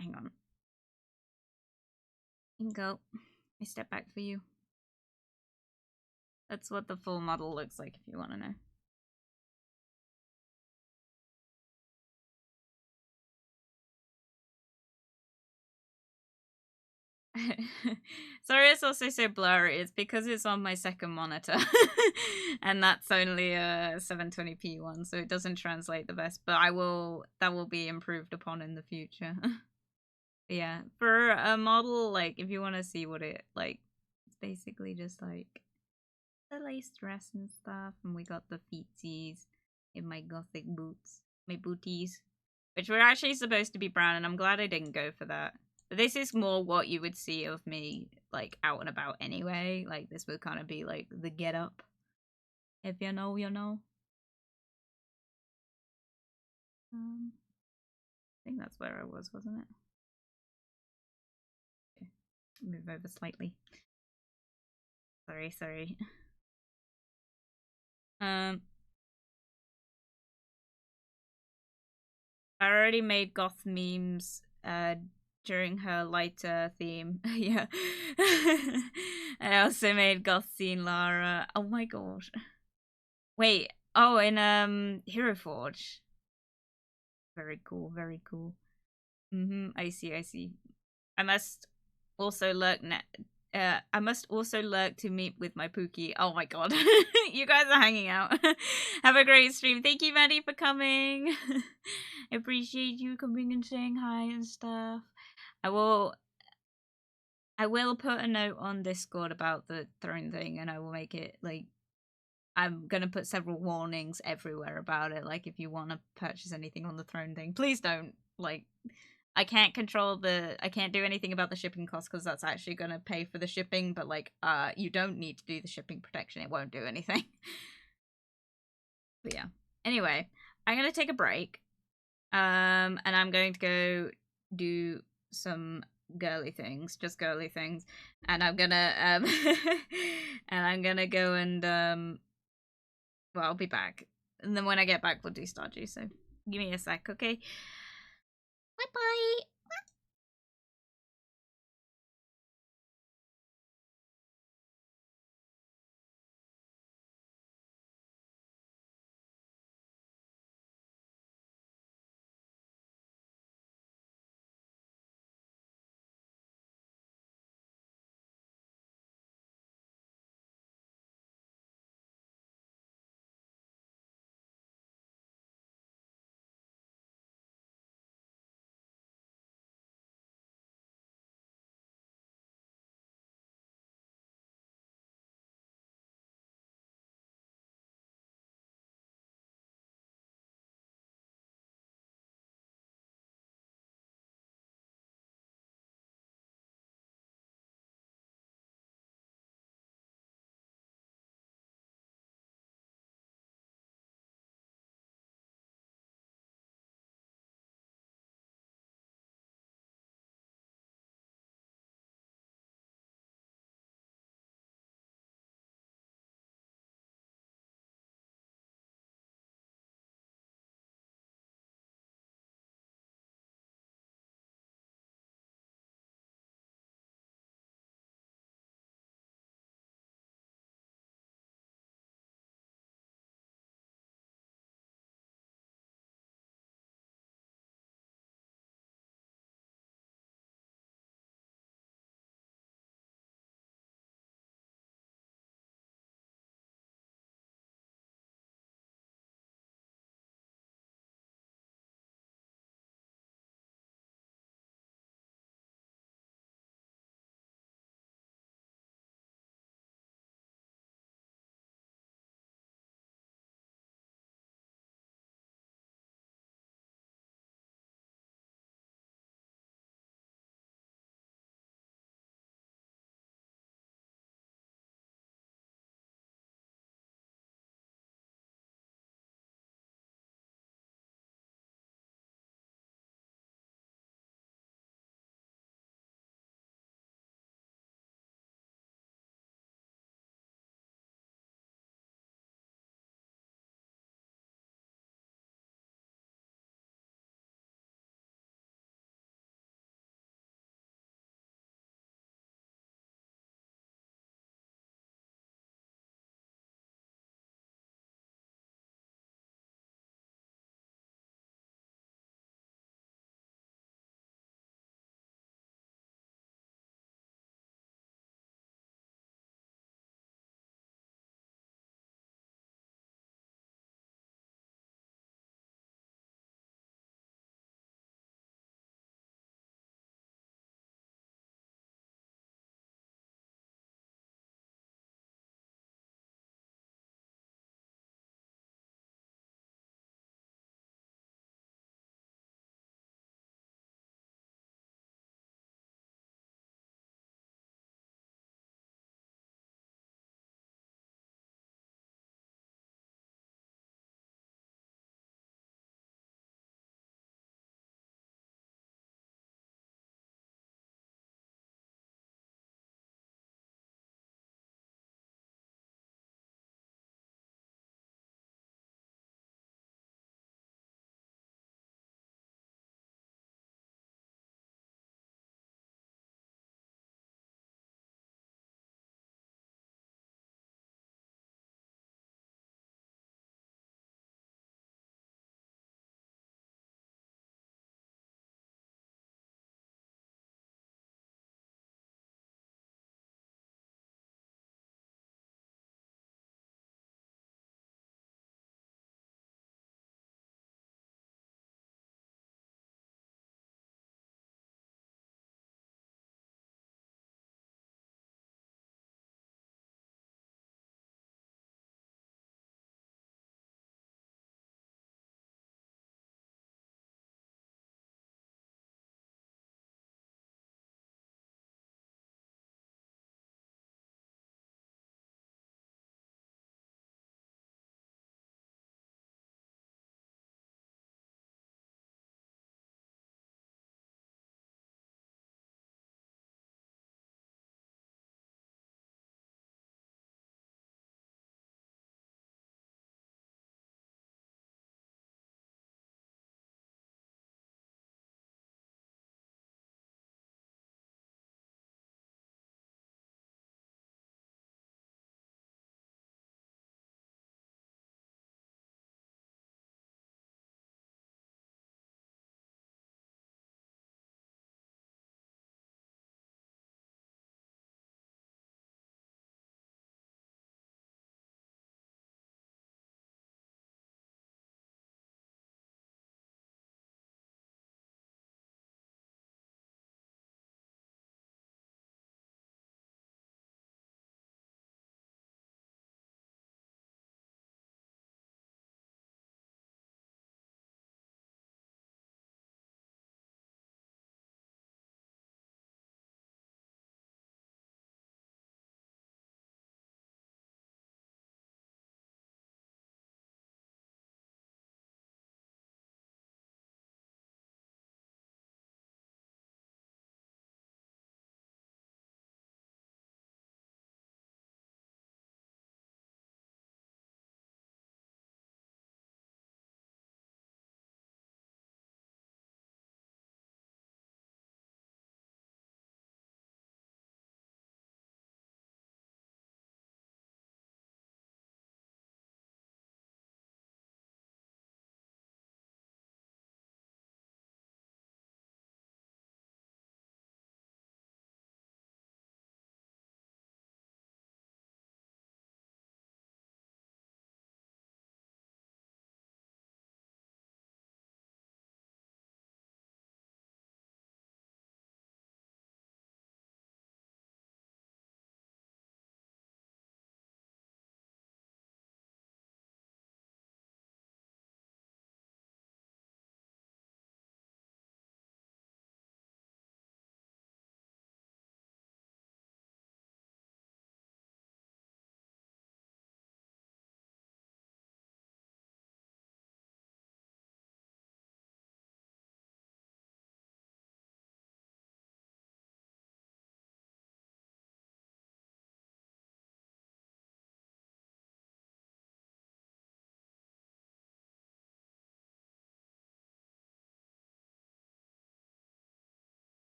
Hang on. You can go. I step back for you. That's what the full model looks like if you want to know. Sorry it's also so blurry. It's because it's on my second monitor. And that's only a 720p one, so it doesn't translate the best. But that will be improved upon in the future. Yeah, for a model, like, if you want to see what it, like, it's basically just, like, the lace dress and stuff. And we got the feetsies in my gothic boots. My booties. Which were actually supposed to be brown, and I'm glad I didn't go for that. But this is more what you would see of me, like, out and about anyway. Like, this would kind of be, like, the get-up. If you know, you know. I think that's where I was, wasn't it? Okay. Move over slightly. Sorry. I already made goth memes during her lighter theme. Yeah. I also made goth scene Lara. Oh my gosh. Wait. Oh, in Hero Forge. Very cool, very cool. I see. I must also lurk I must also lurk to meet with my Pookie. Oh my god. You guys are hanging out. Have a great stream. Thank you, Maddie, for coming. I appreciate you coming and saying hi and stuff. I will put a note on Discord about the throne thing, and I will make it, like, I'm gonna put several warnings everywhere about it. Like, if you want to purchase anything on the throne thing, please don't. Like, I can't do anything about the shipping cost because that's actually gonna pay for the shipping. But, like, you don't need to do the shipping protection. It won't do anything. But yeah. Anyway, I'm gonna take a break. And I'm going to go do some girly things, just girly things. And I'm gonna and I'm gonna go and well, I'll be back. And then when I get back, we'll do Stardew. So give me a sec, okay? Bye bye.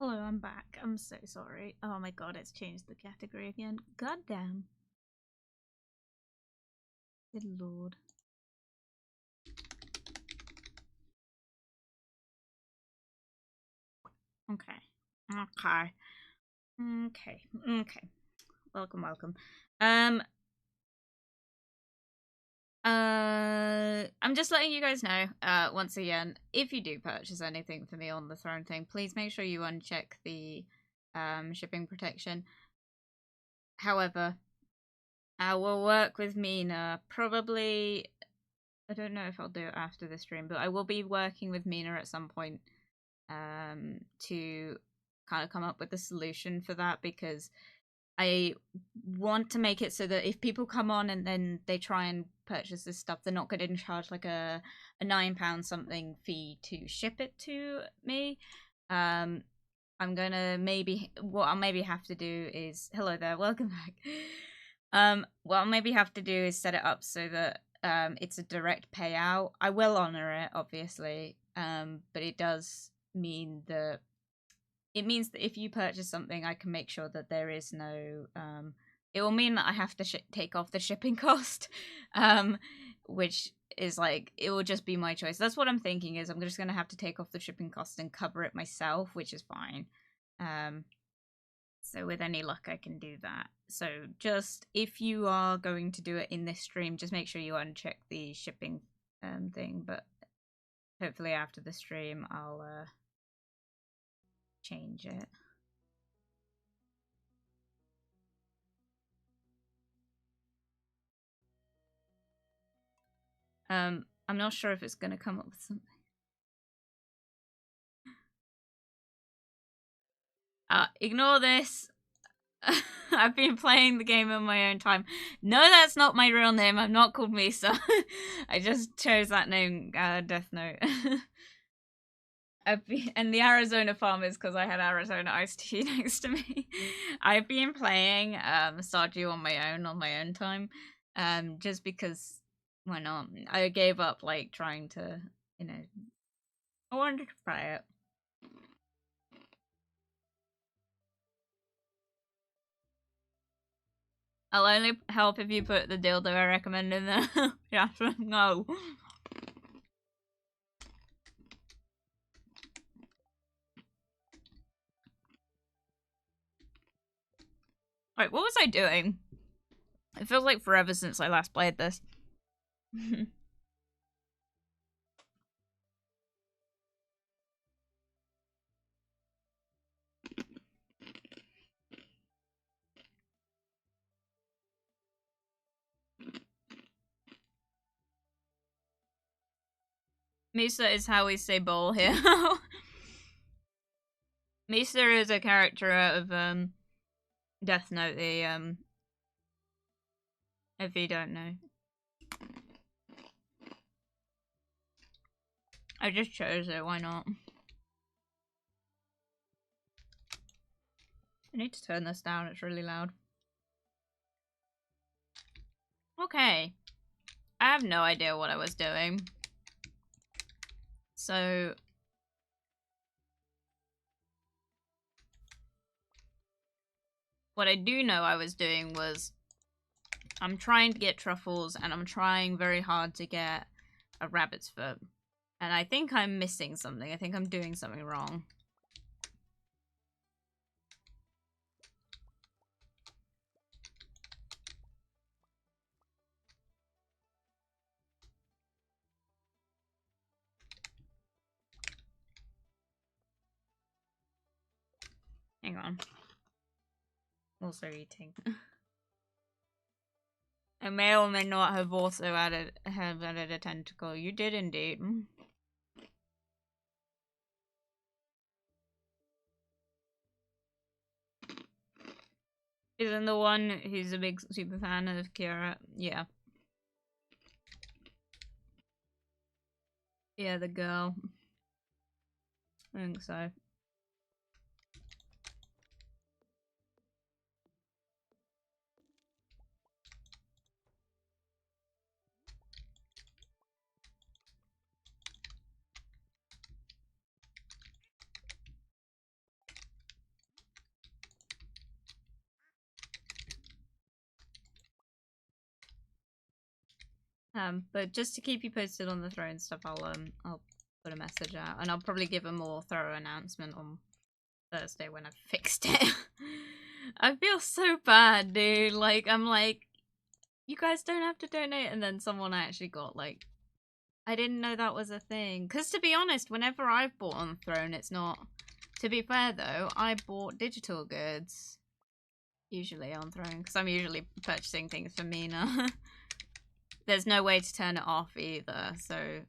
Hello, I'm back. I'm so sorry. Oh my god, it's changed the category again. God damn. Good lord. Okay. Okay. Okay. Okay. Welcome, welcome. I'm just letting you guys know, once again, if you do purchase anything for me on the throne thing, please make sure you uncheck the shipping protection. However, I will work with Mina probably. I don't know if I'll do it after the stream, but I will be working with Mina at some point to kind of come up with a solution for that, because I want to make it so that if people come on and then they try and purchase this stuff, they're not getting charged like a £9 something fee to ship it to me. I'm gonna what I'll maybe have to do is, hello there, welcome back. What I'll maybe have to do is set it up so that it's a direct payout. I will honor it, obviously, but it does mean that it means that if you purchase something, I can make sure that there is no. It will mean that I have to take off the shipping cost, which is like, it will just be my choice. That's what I'm thinking. Is I'm just gonna have to take off the shipping cost and cover it myself, which is fine. So with any luck, I can do that. So just if you are going to do it in this stream, just make sure you uncheck the shipping thing. But hopefully after the stream, I'll change it. I'm not sure if it's going to come up with something. Ignore this. I've been playing the game on my own time. No, that's not my real name. I'm not called Misa. I just chose that name, Death Note. And the Arizona Farmers because I had Arizona iced tea next to me. I've been playing Stardew on my own time, just because why not? I gave up like trying to, I wanted to try it. I'll only help if you put the dildo I recommend in there. Yeah, no. Wait, what was I doing? It feels like forever since I last played this. Misa is how we say bowl here. Misa is a character out of Death Note, the if you don't know. I just chose it, why not? I need to turn this down, it's really loud. Okay. I have no idea what I was doing. So what I do know I was doing was I'm trying to get truffles and I'm trying very hard to get a rabbit's foot. And I think I'm missing something. I think I'm doing something wrong. Hang on. Also eating. I may or may not have also added a tentacle. You did indeed. Isn't the one who's a big super fan of Kira? Yeah. Yeah, the girl. I think so. But just to keep you posted on the throne stuff, I'll put a message out, and I'll probably give a more thorough announcement on Thursday when I've fixed it. I feel so bad, dude. Like, I'm like, you guys don't have to donate, and then someone actually got, like, I didn't know that was a thing. Because to be honest, whenever I've bought on Throne, it's not... To be fair, though, I bought digital goods, usually on Throne, because I'm usually purchasing things for Mina. There's no way to turn it off either, so...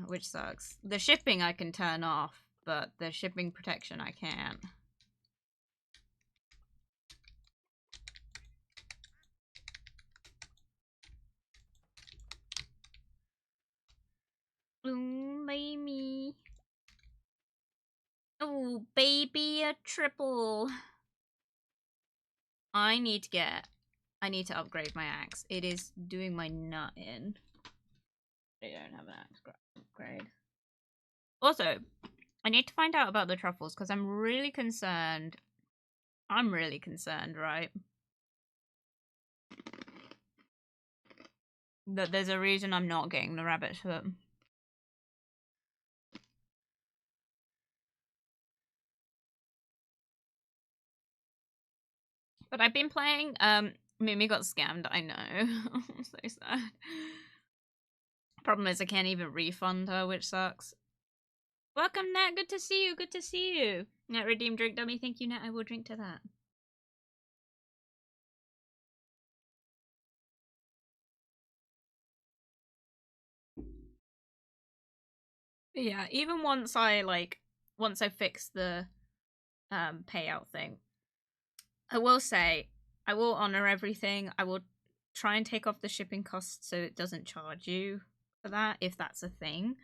which sucks. The shipping I can turn off, but the shipping protection I can't. Ooh, baby. Oh, baby, a triple. I need to upgrade my axe. It is doing my nut in. I don't have an axe upgrade. Also, I need to find out about the truffles because I'm really concerned. I'm really concerned, right? That there's a reason I'm not getting the rabbit's foot. But I've been playing, Mimi got scammed, I know. I'm so sad. Problem is I can't even refund her, which sucks. Welcome, Nat, good to see you, good to see you. Nat, redeem drink dummy, thank you, Nat, I will drink to that. But yeah, even once I fix the, payout thing, I will say, I will honor everything. I will try and take off the shipping costs so it doesn't charge you for that, if that's a thing.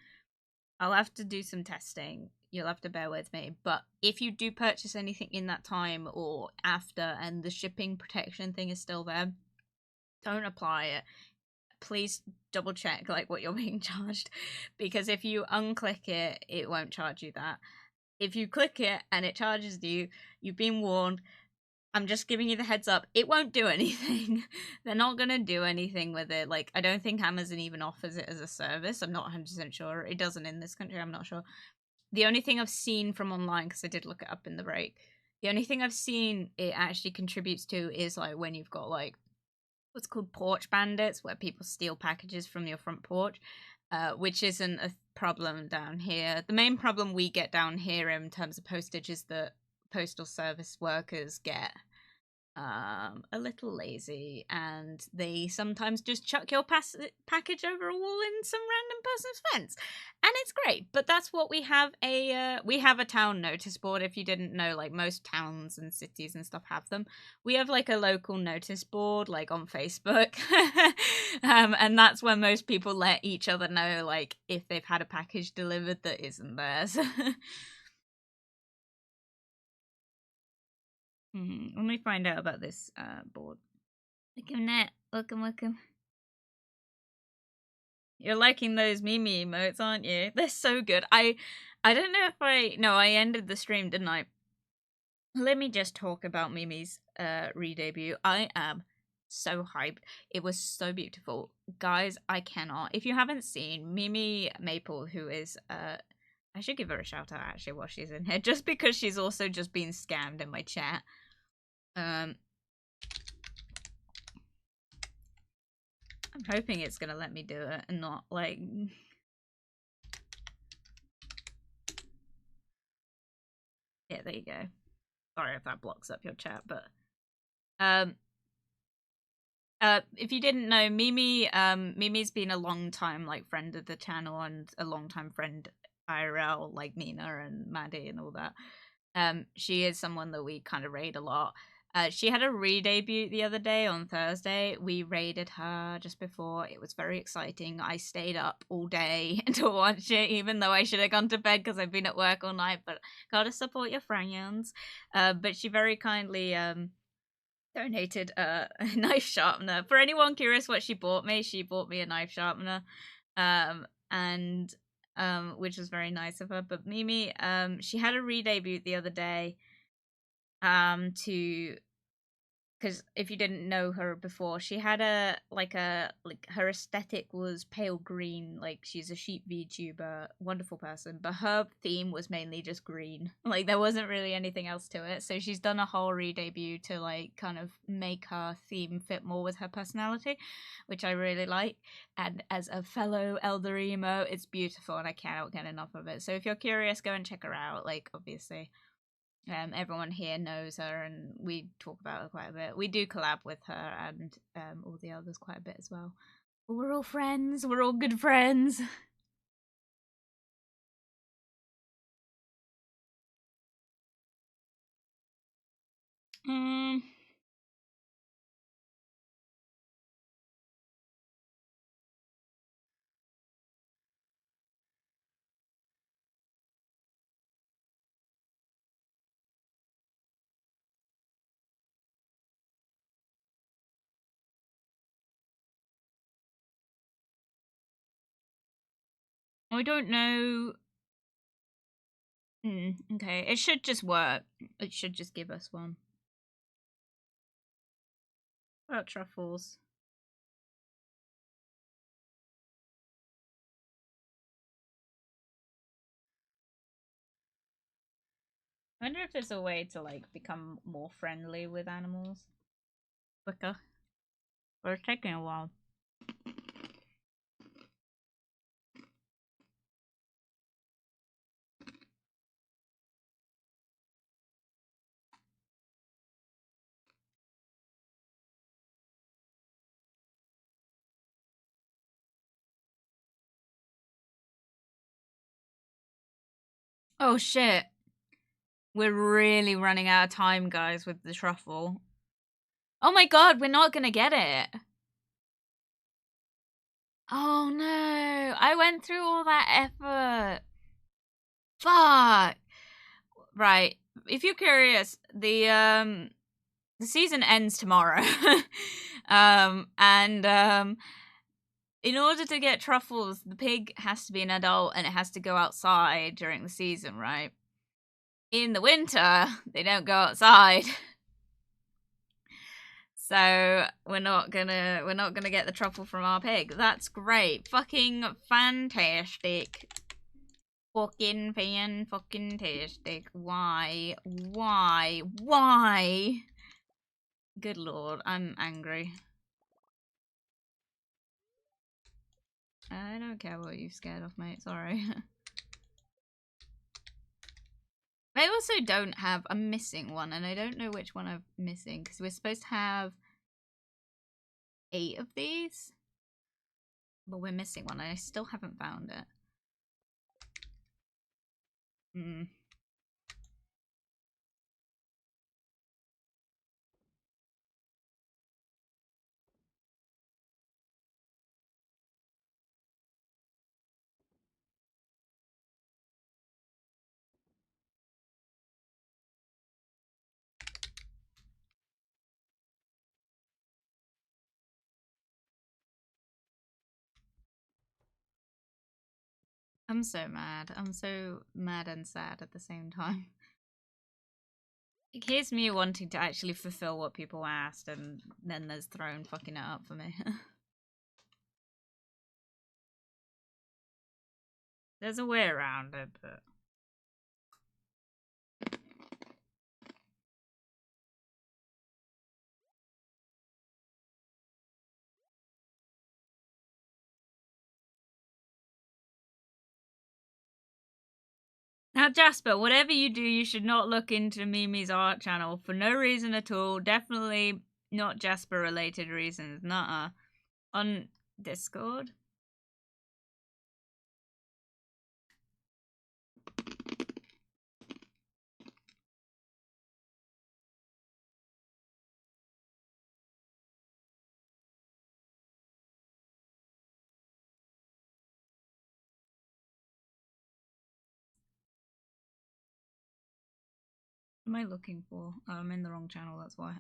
I'll have to do some testing. You'll have to bear with me. But if you do purchase anything in that time or after and the shipping protection thing is still there, don't apply it. Please double check like what you're being charged. Because if you unclick it, it won't charge you that. If you click it and it charges you, you've been warned. I'm just giving you the heads up. It won't do anything. They're not going to do anything with it. Like, I don't think Amazon even offers it as a service. I'm not 100% sure. It doesn't in this country. I'm not sure. The only thing I've seen from online, because I did look it up in the break, the only thing I've seen it actually contributes to is, like, when you've got, like, what's called porch bandits, where people steal packages from your front porch, which isn't a problem down here. The main problem we get down here in terms of postage is that postal service workers get a little lazy and they sometimes just chuck your package over a wall in some random person's fence, and it's great. But that's what we have a town notice board. If you didn't know, like most towns and cities and stuff have them. We have like a local notice board like on Facebook. And that's where most people let each other know like if they've had a package delivered that isn't theirs. Let me find out about this board. Welcome, Nat. Welcome. You're liking those Mimi emotes, aren't you? They're so good. I don't know if I ended the stream, didn't I? Let me just talk about Mimi's re-debut. I am so hyped. It was so beautiful. Guys, I cannot. If you haven't seen Mimi Maple, who is I should give her a shout out actually while she's in here, just because she's also just been scammed in my chat. I'm hoping it's gonna let me do it and not like yeah, there you go. Sorry if that blocks up your chat, but if you didn't know, Mimi's been a long time like friend of the channel and a long time friend IRL, like Nina and Maddie and all that. She is someone that we kind of raid a lot. She had a re-debut the other day on Thursday. We raided her just before. It was very exciting. I stayed up all day to watch it, even though I should have gone to bed because I've been at work all night, but gotta support your friends. But she very kindly donated a knife sharpener. For anyone curious what she bought me a knife sharpener. And which was very nice of her. But Mimi, she had a re-debut the other day to because if you didn't know her before, she had a her aesthetic was pale green. Like, she's a sheep VTuber, wonderful person, but her theme was mainly just green. Like, there wasn't really anything else to it. So she's done a whole re-debut to like kind of make her theme fit more with her personality, which I really like. And as a fellow elder emo, it's beautiful, and I cannot get enough of it. So if you're curious, go and check her out. Like, obviously. Everyone here knows her, and we talk about her quite a bit. We do collab with her and all the others quite a bit as well. But we're all friends. We're all good friends. Um. I don't know. Okay, it should just work. It should just give us one. What about truffles? I wonder if there's a way to like become more friendly with animals quicker. But it's taking a while. Oh shit. We're really running out of time, guys, with the truffle. Oh my god, we're not gonna get it. Oh no, I went through all that effort. Fuck. Right. If you're curious, the season ends tomorrow. And in order to get truffles, the pig has to be an adult and it has to go outside during the season, right? In the winter, they don't go outside. So we're not gonna get the truffle from our pig. That's great. Fucking fantastic. Fucking tastic. Why? Good lord, I'm angry. I don't care what you're scared of, mate. Sorry. I also don't have. I'm missing one, and I don't know which one I'm missing because we're supposed to have 8 of these, but we're missing one, and I still haven't found it. I'm so mad. I'm so mad and sad at the same time. Here's me wanting to actually fulfill what people asked, and then there's Throne fucking it up for me. There's a way around it, but... Now, Jasper, whatever you do, you should not look into Mimi's art channel for no reason at all. Definitely not Jasper-related reasons. Nuh-uh. On Discord? What am I looking for? Oh, I'm in the wrong channel, that's why.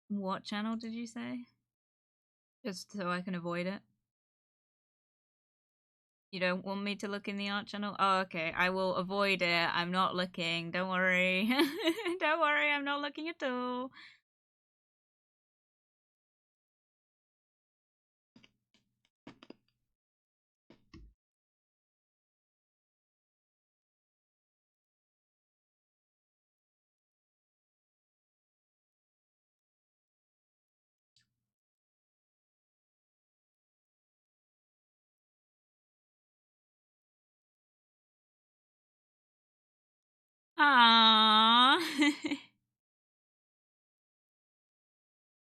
What channel did you say? Just so I can avoid it? You don't want me to look in the art channel? Oh, okay. I will avoid it. I'm not looking. Don't worry. Don't worry, I'm not looking at all. Aww.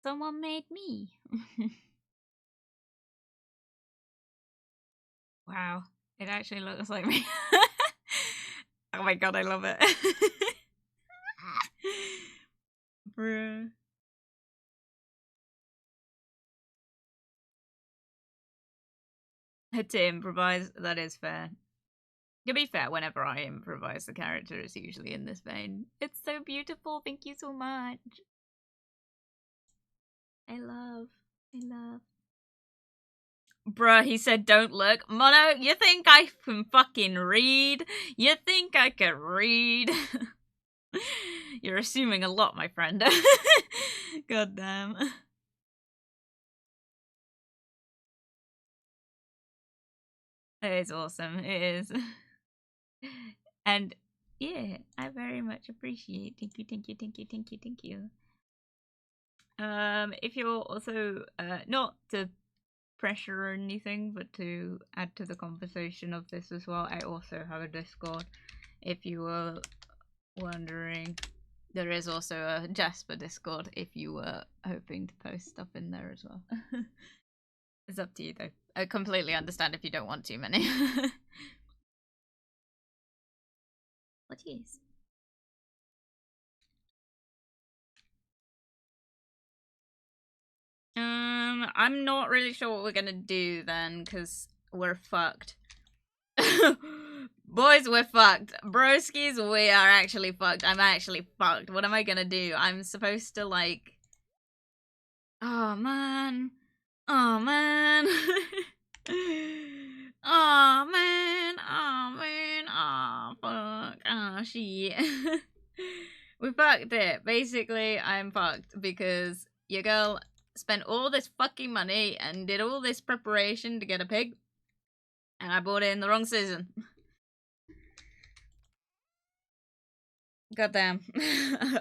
Someone made me. Wow. It actually looks like me. Oh my god, I love it. Bruh. Had to improvise, that is fair. To be fair, whenever I improvise the character, it's usually in this vein. It's so beautiful, thank you so much. I love. Bruh, he said don't look. Mono, you think I can fucking read? You think I can read? You're assuming a lot, my friend. God damn. It is awesome, it is. And yeah, I very much appreciate. Thank you. If you're also not to pressure or anything, but to add to the conversation of this as well, I also have a Discord. If you were wondering, there is also a Jasper Discord if you were hoping to post stuff in there as well. It's up to you though. I completely understand if you don't want too many. What is? I'm not really sure what we're gonna do then, because we're fucked. Boys, we're fucked. Broskies, we are actually fucked. I'm actually fucked. What am I gonna do? I'm supposed to, like... Oh, man. Oh, man. Oh, man. Oh, man. Oh, fuck. Oh, shit. We fucked it. Basically, I'm fucked because your girl spent all this fucking money and did all this preparation to get a pig, and I bought it in the wrong season. Goddamn.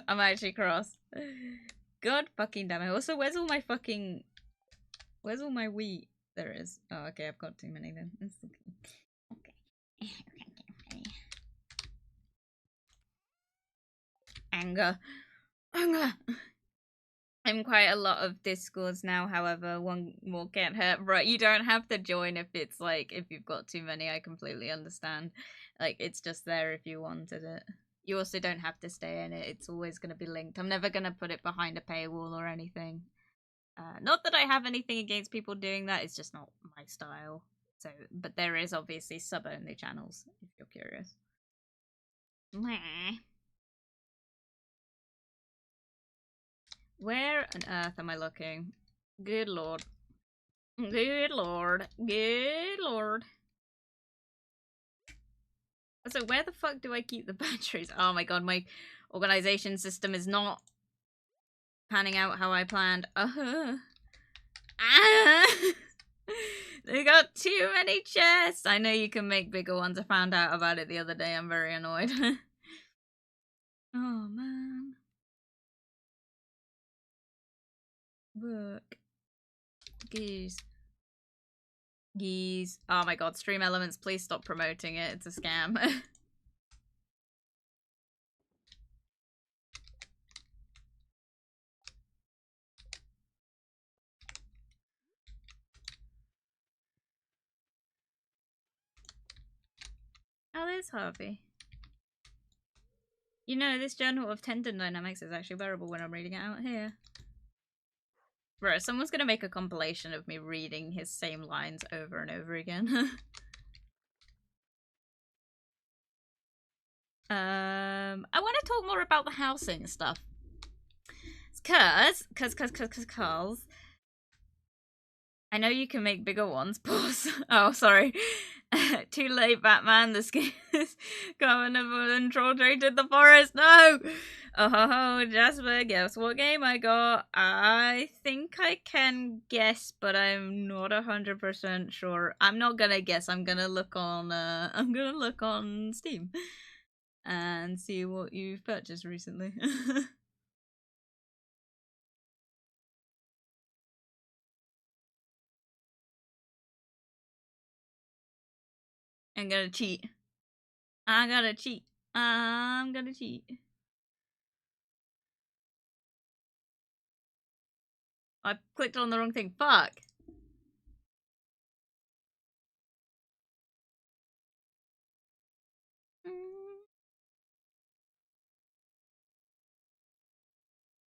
I'm actually cross. God fucking damn it. Also, where's all my fucking... Where's all my wheat? There it is. Oh, okay, I've got too many then. That's okay. Okay. Anger. I'm quite a lot of Discords now, however, one will get hurt. Right, you don't have to join if it's like, if you've got too many, I completely understand. Like, it's just there if you wanted it. You also don't have to stay in it, it's always going to be linked. I'm never going to put it behind a paywall or anything. Not that I have anything against people doing that, it's just not my style. So, but there is obviously sub-only channels, if you're curious. Where on earth am I looking? Good lord. Good lord. Good lord. So where the fuck do I keep the batteries? Oh my god, my organization system is not panning out how I planned. They got too many chests. I know you can make bigger ones. I found out about it the other day. I'm very annoyed. Oh man. Look. Geese. Geese. Oh my god, Stream Elements, please stop promoting it. It's a scam. Oh, there's Harvey. You know, this journal of tendon dynamics is actually bearable when I'm reading it out here. Bro, someone's gonna make a compilation of me reading his same lines over and over again. I want to talk more about the housing stuff. Cause I know you can make bigger ones, pause. Oh, sorry. Too late, Batman. The skin is carnival and troll traded the forest. No! Oh ho ho, Jasper, guess what game I got? I think I can guess, but I'm not 100% sure. I'm not gonna guess. I'm gonna look on Steam and see what you've purchased recently. I'm gonna cheat. I'm gonna cheat. I'm gonna cheat. I clicked on the wrong thing. Fuck.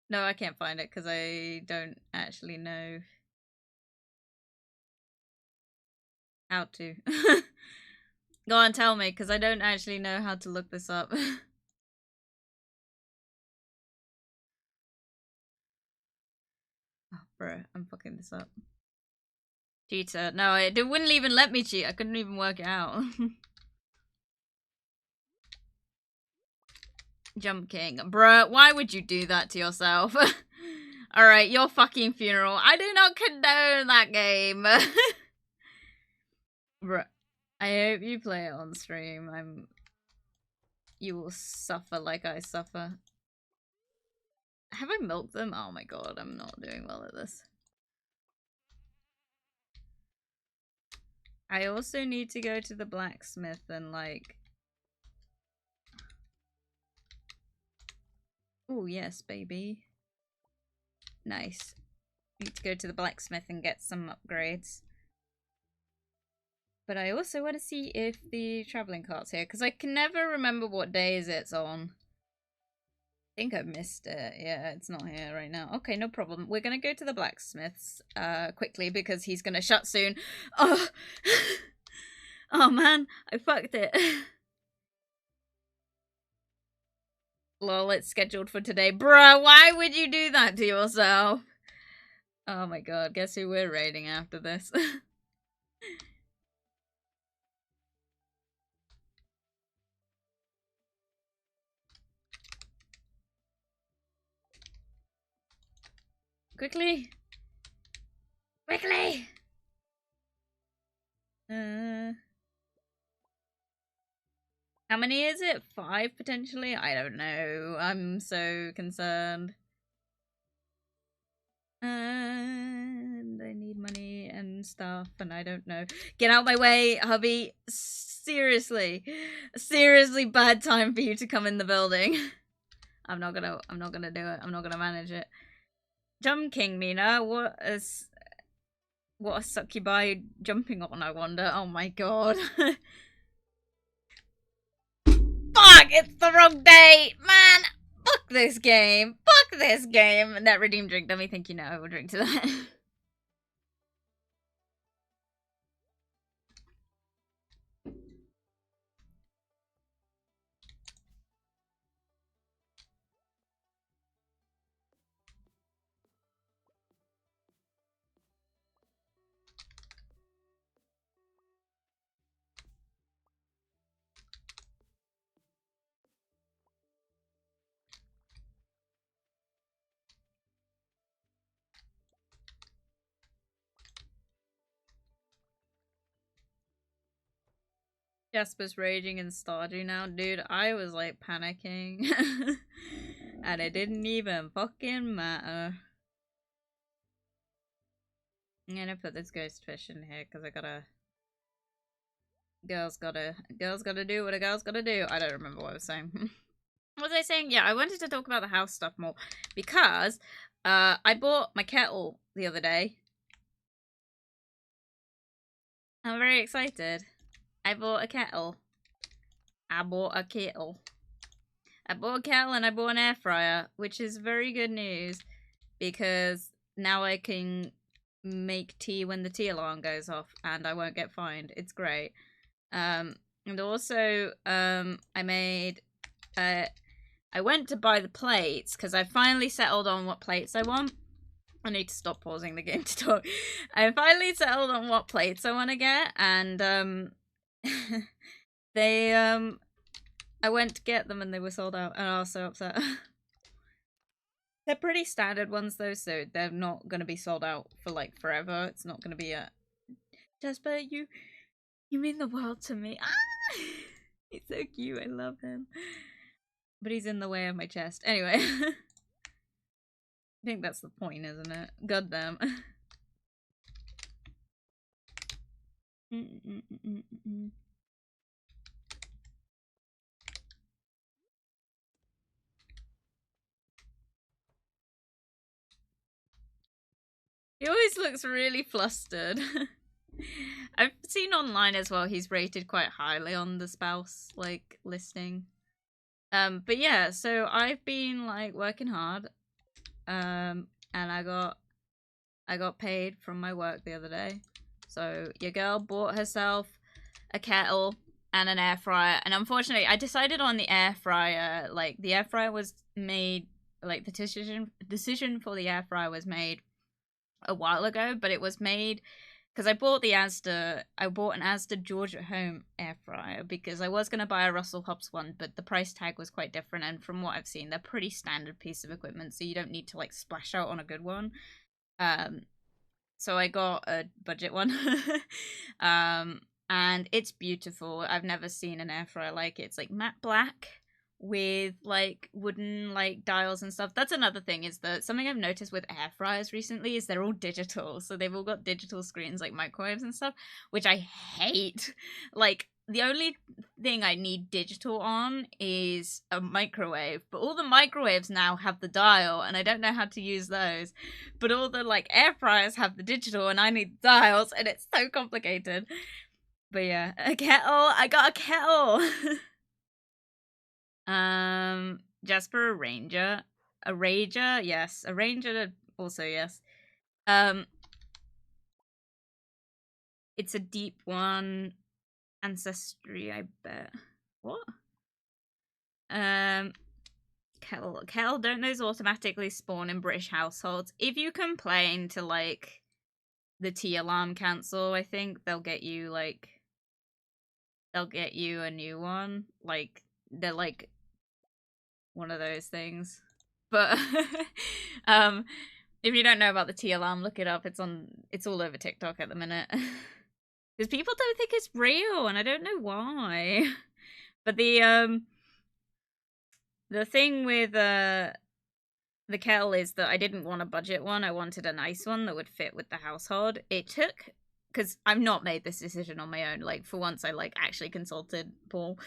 No, I can't find it because I don't actually know how to. Go on, tell me, because I don't actually know how to look this up. Oh, bro, I'm fucking this up. Cheater. No, it wouldn't even let me cheat. I couldn't even work it out. Jump King. Bruh, why would you do that to yourself? Alright, your fucking funeral. I do not condone that game. Bruh, I hope you play it on stream. You will suffer like I suffer. Have I milked them? Oh my god, I'm not doing well at this. I also need to go to the blacksmith and like... Oh yes, baby. Nice. Need to go to the blacksmith and get some upgrades. But I also want to see if the traveling cart's here, because I can never remember what days it's on. I think I missed it. Yeah, it's not here right now. Okay, no problem. We're gonna go to the blacksmith's quickly because he's gonna shut soon. Oh, oh man, I fucked it. Lol, it's scheduled for today. Bruh, why would you do that to yourself? Oh my god, guess who we're raiding after this? Quickly! Quickly! How many is it? 5 potentially? I don't know. I'm so concerned. And I need money and stuff, and I don't know. Get out my way, hubby. Seriously. Seriously bad time for you to come in the building. I'm not gonna do it. I'm not gonna manage it. Jump King, Mina. What a succubi jumping on, I wonder. Oh my god. Fuck! It's the wrong day! Man! Fuck this game! Fuck this game! Net redeem drink dummy. Thank you. No, I will drink to that. Jasper's raging in Stardew now. Dude, I was like panicking. And it didn't even fucking matter. I'm gonna put this ghost fish in here because I gotta... Girls gotta do what a girl's gotta do. I don't remember what I was saying. What was I saying? Yeah, I wanted to talk about the house stuff more. Because I bought my kettle the other day. I'm very excited. I bought a kettle. I bought a kettle and I bought an air fryer, which is very good news because now I can make tea when the tea alarm goes off and I won't get fined. It's great. And also, I went to buy the plates because I finally settled on what plates I want. I need to stop pausing the game to talk. I finally settled on what plates I want to get, and They I went to get them and they were sold out, and I was so upset. They're pretty standard ones though, so they're not gonna be sold out for like forever. It's not gonna be a Jasper, you mean the world to me. Ah! He's so cute, I love him. But he's in the way of my chest. Anyway. I think that's the point, isn't it? God damn. He always looks really flustered. I've seen online as well he's rated quite highly on the spouse like listing. But yeah, so I've been like working hard. And I got paid from my work the other day. So your girl bought herself a kettle and an air fryer, and unfortunately I decided on the air fryer. Like the air fryer was made, like the decision for the air fryer was made a while ago, but it was made because I bought an Asda Georgia Home air fryer because I was going to buy a Russell Hobbs one, but the price tag was quite different, and from what I've seen, they're pretty standard piece of equipment, so you don't need to like splash out on a good one. So I got a budget one. And it's beautiful. I've never seen an air fryer like it. It's like matte black with like wooden like dials and stuff. That's another thing, is that something I've noticed with air fryers recently is they're all digital. So they've all got digital screens like microwaves and stuff, which I hate. Like the only thing I need digital on is a microwave, but all the microwaves now have the dial and I don't know how to use those. But all the like air fryers have the digital and I need dials, and it's so complicated. But yeah, a kettle. I got a kettle. Jasper, a ranger. A rager, yes. A ranger, also yes. It's a deep one. Ancestry, I bet. What? Kettle, don't those automatically spawn in British households? If you complain to, like, the Tea Alarm Council, I think they'll get you, like, they'll get you a new one. Like, they're, like, one of those things. But, if you don't know about the Tea Alarm, look it up. It's all over TikTok at the minute. Because people don't think it's real, and I don't know why. But the thing with the kettle is that I didn't want a budget one. I wanted a nice one that would fit with the household. It took, because I've not made this decision on my own. Like, for once, I like actually consulted Paul.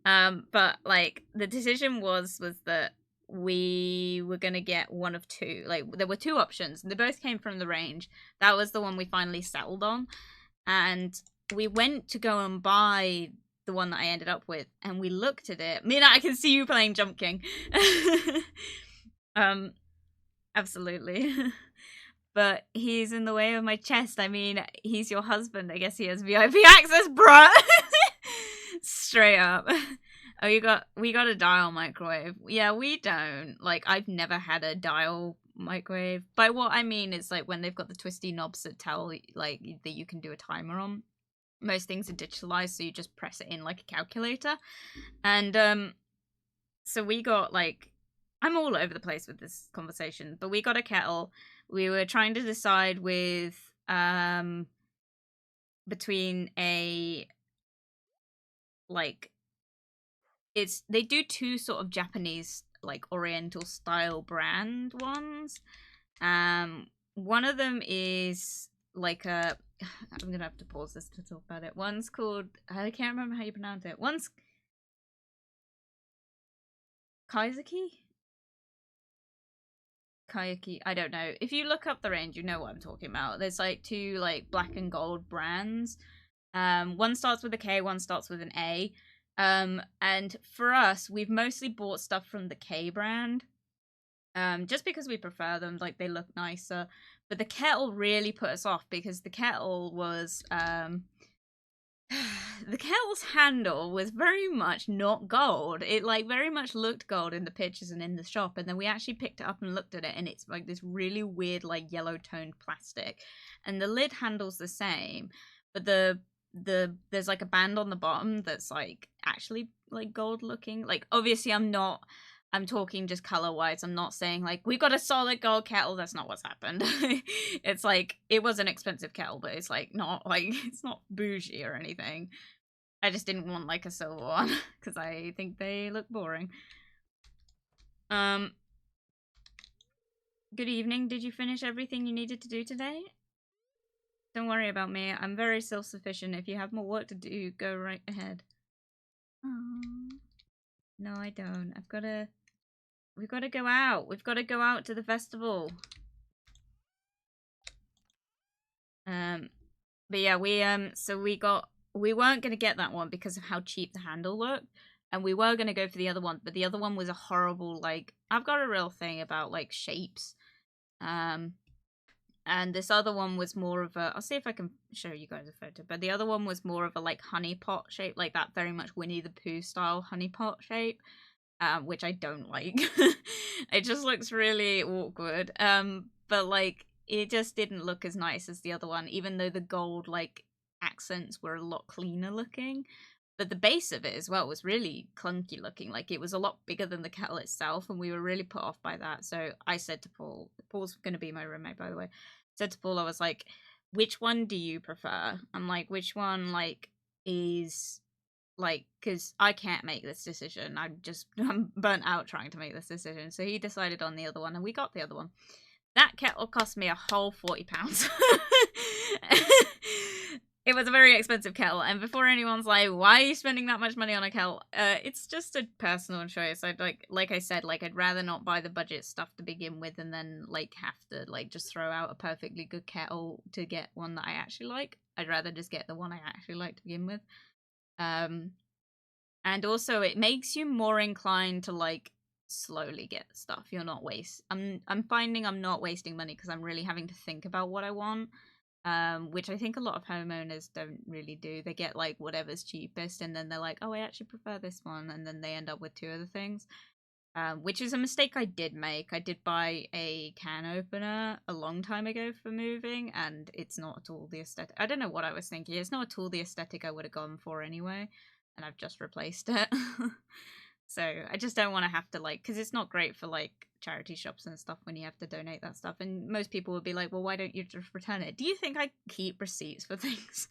But like the decision was that we were gonna get one of two. Like there were two options. They both came from the range. That was the one we finally settled on. And we went to go and buy the one that I ended up with, and we looked at it. Mina, I can see you playing Jump King. Absolutely. But he's in the way of my chest. I mean, he's your husband. I guess he has VIP access, bruh. Straight up. Oh, we got a dial microwave. Yeah, we don't. Like, I've never had a dial microwave. By what I mean is like when they've got the twisty knobs that tell like that you can do a timer on. Most things are digitalized, so you just press it in like a calculator. And so we got like, I'm all over the place with this conversation, but we got a kettle. We were trying to decide with between a like, they do two sort of Japanese like oriental style brand ones. One of them is like a I'm gonna have to pause this to talk about it. One's called, I can't remember how you pronounce it. One's Kayaki, I don't know. If you look up the range, you know what I'm talking about. There's like two like black and gold brands. One starts with a K, one starts with an A. And for us, we've mostly bought stuff from the K brand. Just because we prefer them, like they look nicer. But the kettle really put us off because the kettle was the kettle's handle was very much not gold. It like very much looked gold in the pictures and in the shop, and then we actually picked it up and looked at it, and it's like this really weird like yellow toned plastic, and the lid handle's the same, but the there's like a band on the bottom that's like actually like gold looking. Like obviously I'm talking just color wise. I'm not saying like we got a solid gold kettle. That's not what's happened. It's like it was an expensive kettle, but it's like not like it's not bougie or anything. I just didn't want like a silver one because I think they look boring. Good evening. Did you finish everything you needed to do today? Don't worry about me. I'm very self-sufficient. If you have more work to do, go right ahead. No, I don't. We've got to go out. We've got to go out to the festival. But yeah, we weren't going to get that one because of how cheap the handle looked. And we were going to go for the other one, but the other one was a horrible, like, I've got a real thing about, like, shapes. And this other one was more of a, I'll see if I can show you guys a photo, but the other one was more of a, like, honey pot shape, like that very much Winnie the Pooh style honey pot shape, which I don't like. It just looks really awkward. But, like, it just didn't look as nice as the other one, even though the gold, like, accents were a lot cleaner looking. But the base of it as well was really clunky looking. Like, it was a lot bigger than the kettle itself, and we were really put off by that. So I said to Paul, Paul's going to be my roommate, by the way. I said to Paul, I was like, which one do you prefer? I'm like, which one, like, is, like, because I can't make this decision. I'm burnt out trying to make this decision. So he decided on the other one, and we got the other one. That kettle cost me a whole £40. It was a very expensive kettle, and before anyone's like, why are you spending that much money on a kettle? It's just a personal choice. I'd like I said, like, I'd rather not buy the budget stuff to begin with and then, like, have to, like, just throw out a perfectly good kettle to get one that I actually like. I'd rather just get the one I actually like to begin with. And also, it makes you more inclined to, like, slowly get stuff. You're not I'm finding I'm not wasting money because I'm really having to think about what I want. Which I think a lot of homeowners don't really do. They get, like, whatever's cheapest, and then they're like, oh, I actually prefer this one, and then they end up with two other things. Which is a mistake I did make. I did buy a can opener a long time ago for moving, and it's not at all the aesthetic. I don't know what I was thinking. It's not at all the aesthetic I would have gone for anyway, and I've just replaced it. So I just don't want to have to, like, because it's not great for, like, charity shops and stuff when you have to donate that stuff. And most people would be like, well, why don't you just return it? Do you think I keep receipts for things?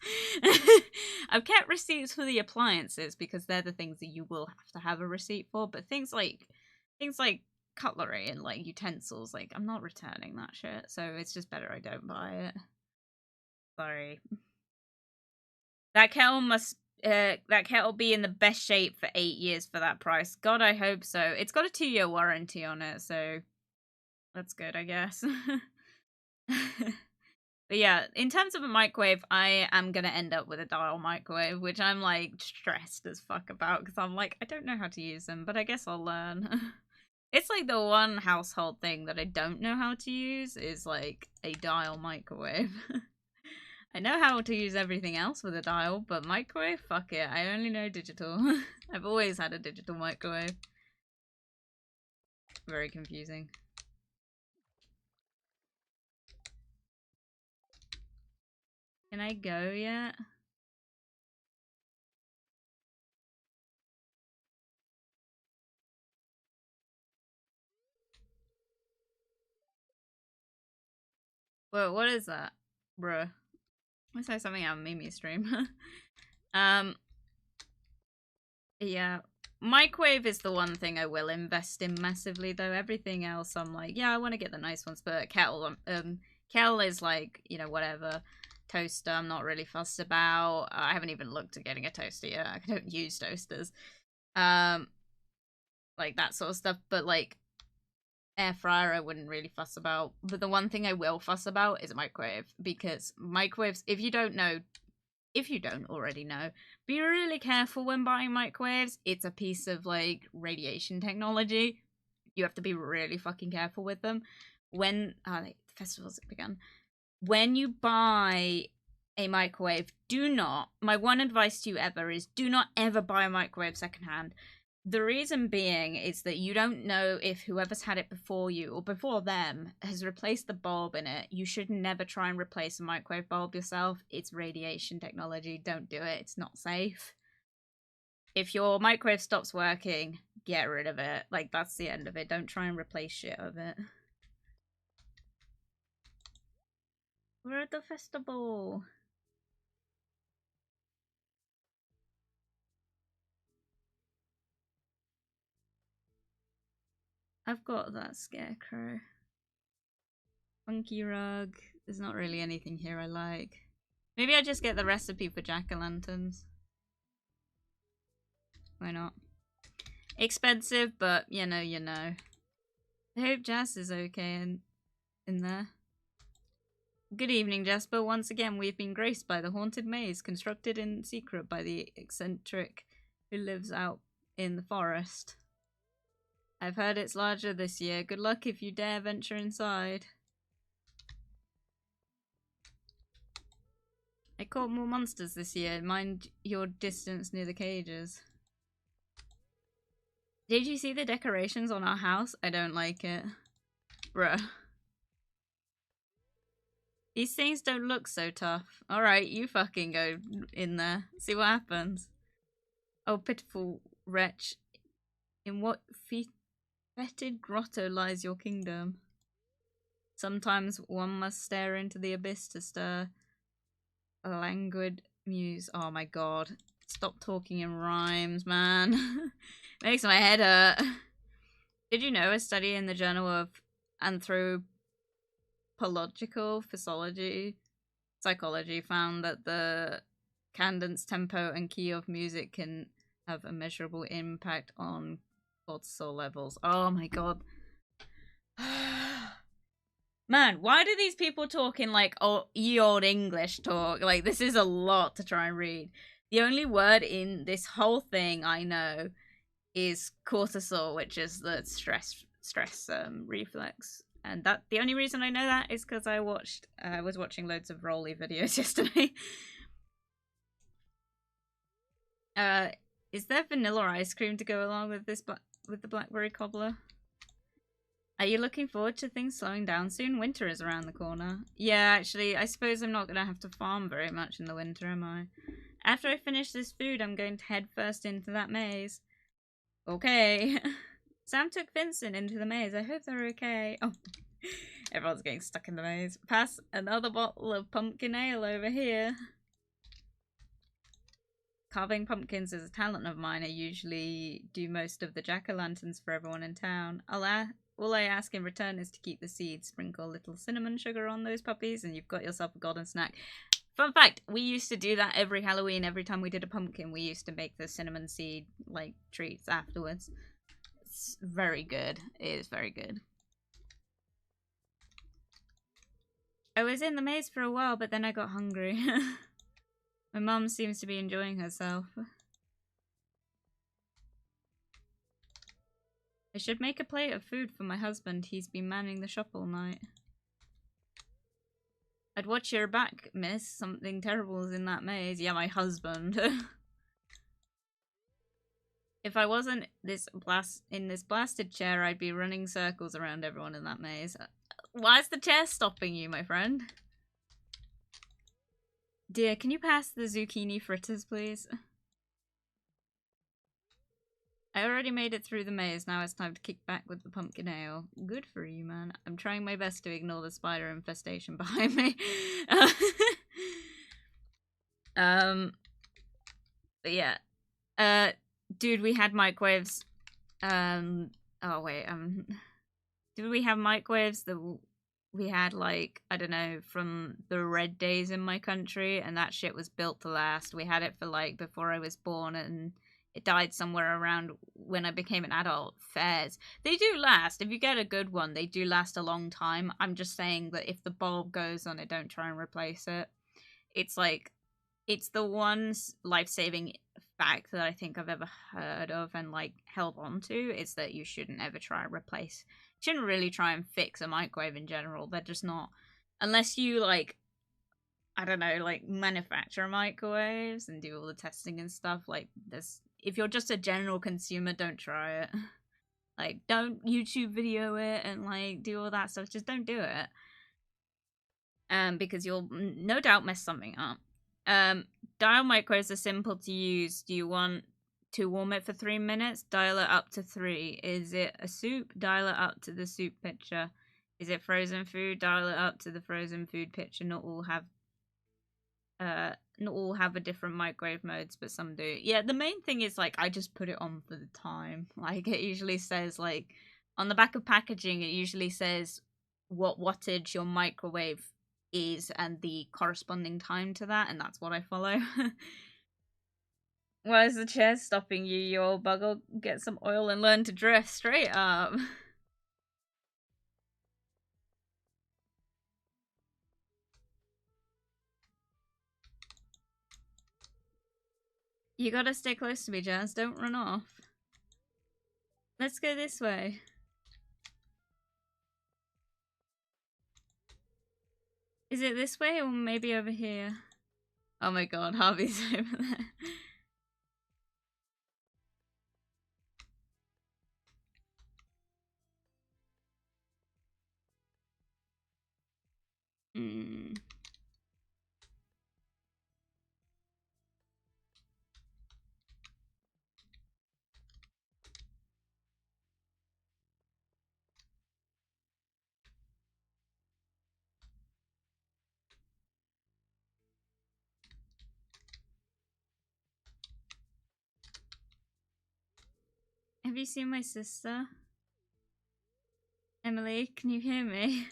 I've kept receipts for the appliances because they're the things that you will have to have a receipt for. But things like cutlery and, like, utensils, like, I'm not returning that shit. So it's just better I don't buy it. Sorry. That kettle be in the best shape for 8 years for that price. God, I hope so. It's got a 2-year warranty on it, so that's good, I guess. But yeah, in terms of a microwave, I am gonna end up with a dial microwave, which I'm, like, stressed as fuck about, because I'm like, I don't know how to use them, but I guess I'll learn. It's like the one household thing that I don't know how to use is, like, a dial microwave. I know how to use everything else with a dial, but microwave? Fuck it, I only know digital. I've always had a digital microwave. Very confusing. Can I go yet? Whoa, what is that? Bruh. I saw something out of Mimi's stream. Yeah. Microwave is the one thing I will invest in massively, though. Everything else, I'm like, yeah, I want to get the nice ones, but kettle, kettle is like, you know, whatever. Toaster, I'm not really fussed about. I haven't even looked at getting a toaster yet. I don't use toasters. Like that sort of stuff, but, like, air fryer I wouldn't really fuss about. But the one thing I will fuss about is a microwave, because microwaves, if you don't already know, be really careful when buying microwaves. It's a piece of, like, radiation technology. You have to be really fucking careful with them. When the festivals have begun. When you buy a microwave, my one advice to you ever is do not ever buy a microwave secondhand. The reason being is that you don't know if whoever's had it before you or before them has replaced the bulb in it. You should never try and replace a microwave bulb yourself. It's radiation technology. Don't do it. It's not safe. If your microwave stops working, get rid of it. Like, that's the end of it. Don't try and replace shit of it. We're at the festival. I've got that scarecrow. Funky rug. There's not really anything here I like. Maybe I just get the recipe for jack-o'-lanterns. Why not? Expensive, but you know, you know. I hope Jas is okay in there. Good evening, Jasper. Once again, we've been graced by the haunted maze, constructed in secret by the eccentric who lives out in the forest. I've heard it's larger this year. Good luck if you dare venture inside. I caught more monsters this year. Mind your distance near the cages. Did you see the decorations on our house? I don't like it. Bruh. These things don't look so tough. Alright, you fucking go in there. See what happens. Oh, pitiful wretch. In what fetid grotto lies your kingdom? Sometimes one must stare into the abyss to stir a languid muse. Oh my god. Stop talking in rhymes, man. Makes my head hurt. Did you know a study in the Journal of Anthropological Psychology found that the cadence, tempo, and key of music can have a measurable impact on cortisol levels. Oh my god. Man, why do these people talk in like ye old English talk? Like, this is a lot to try and read. The only word in this whole thing I know is cortisol, which is the stress reflex. And that the only reason I know that is because I was watching loads of Rolly videos yesterday. Is there vanilla ice cream to go along with this with the blackberry cobbler? Are you looking forward to things slowing down soon? Winter is around the corner. Yeah, actually, I suppose I'm not gonna have to farm very much in the winter, am I? After I finish this food, I'm going to head first into that maze. Okay. Sam took Vincent into the maze. I hope they're okay. Oh, everyone's getting stuck in the maze. Pass another bottle of pumpkin ale over here. Carving pumpkins is a talent of mine. I usually do most of the jack-o'-lanterns for everyone in town. All I ask in return is to keep the seeds. Sprinkle a little cinnamon sugar on those puppies and you've got yourself a golden snack. Fun fact, we used to do that every Halloween. Every time we did a pumpkin, we used to make the cinnamon seed, like, treats afterwards. It's very good. It is very good. I was in the maze for a while, but then I got hungry. My mum seems to be enjoying herself. I should make a plate of food for my husband. He's been manning the shop all night. I'd watch your back, miss. Something terrible is in that maze. Yeah, my husband. If I wasn't in this blasted chair, I'd be running circles around everyone in that maze. Why is the chair stopping you, my friend? Dear, can you pass the zucchini fritters, please? I already made it through the maze. Now it's time to kick back with the pumpkin ale. Good for you, man. I'm trying my best to ignore the spider infestation behind me. But yeah. Dude, we had microwaves. Oh wait, did we have microwaves that we had, like, I don't know, from the red days in my country, and that shit was built to last. We had it for, like, before I was born, and it died somewhere around when I became an adult. Fairs. They do last. If you get a good one, they do last a long time. I'm just saying that if the bulb goes on it, don't try and replace it. It's like, it's the one life-saving fact that I think I've ever heard of and, like, held on to, is that you shouldn't ever try and replace. You shouldn't really try and fix a microwave in general. They're just not, unless you, like, I don't know, like, manufacture microwaves and do all the testing and stuff. Like, if you're just a general consumer, don't try it. Like, don't YouTube video it and like do all that stuff. Just don't do it. Because you'll no doubt mess something up. Dial micros are simple to use. Do you want to warm it for 3 minutes? Dial it up to 3. Is it a soup? Dial it up to the soup pitcher. Is it frozen food? Dial it up to the frozen food pitcher. Not all have a different microwave modes, but some do. Yeah, the main thing is like I just put it on for the time. Like it usually says like on the back of packaging, it usually says what wattage your microwave is and the corresponding time to that, and that's what I follow. Why is the chair stopping you, you old bugger? Get some oil and learn to drift straight up. You gotta stay close to me, Jazz. Don't run off. Let's go this way. Is it this way or maybe over here? Oh my god, Harvey's over there. Have you seen my sister? Emily, can you hear me?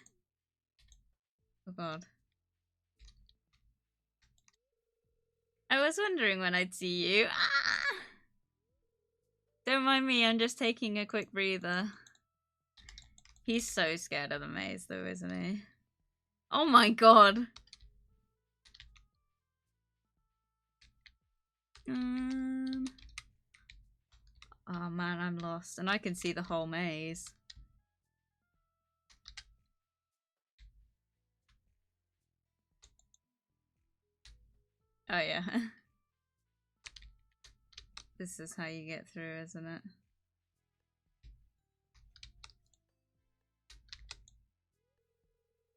Oh god. I was wondering when I'd see you. Ah! Don't mind me, I'm just taking a quick breather. He's so scared of the maze though, isn't he? Oh my god. Oh man, I'm lost. And I can see the whole maze. Oh yeah. This is how you get through, isn't it?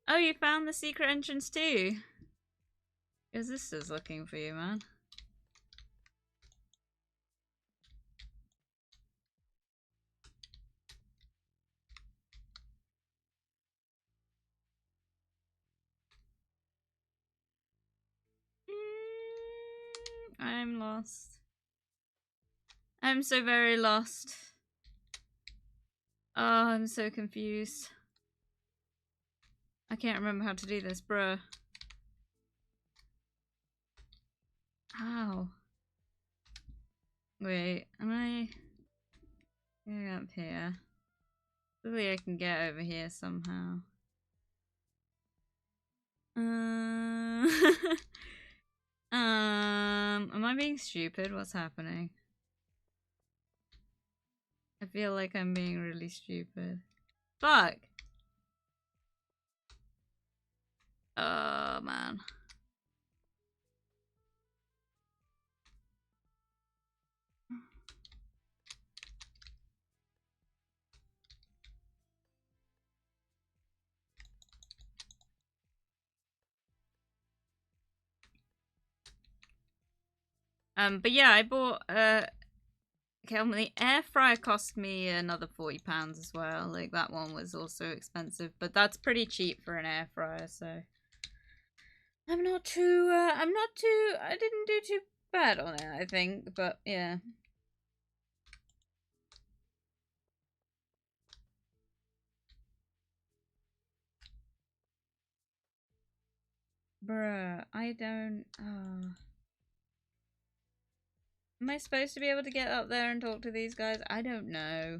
Oh, you found the secret entrance too? Your sister's looking for you, man. I'm lost. I'm so very lost. Oh, I'm so confused. I can't remember how to do this, bruh. How? Wait, am I going up here? Hopefully I can get over here somehow. Am I being stupid? What's happening? I feel like I'm being really stupid. Fuck! Oh, man. But yeah, I bought, okay, well, the air fryer cost me another £40 as well. Like, that one was also expensive, but that's pretty cheap for an air fryer, so... I didn't do too bad on it, I think, but yeah. Bruh, I don't, Am I supposed to be able to get up there and talk to these guys? I don't know.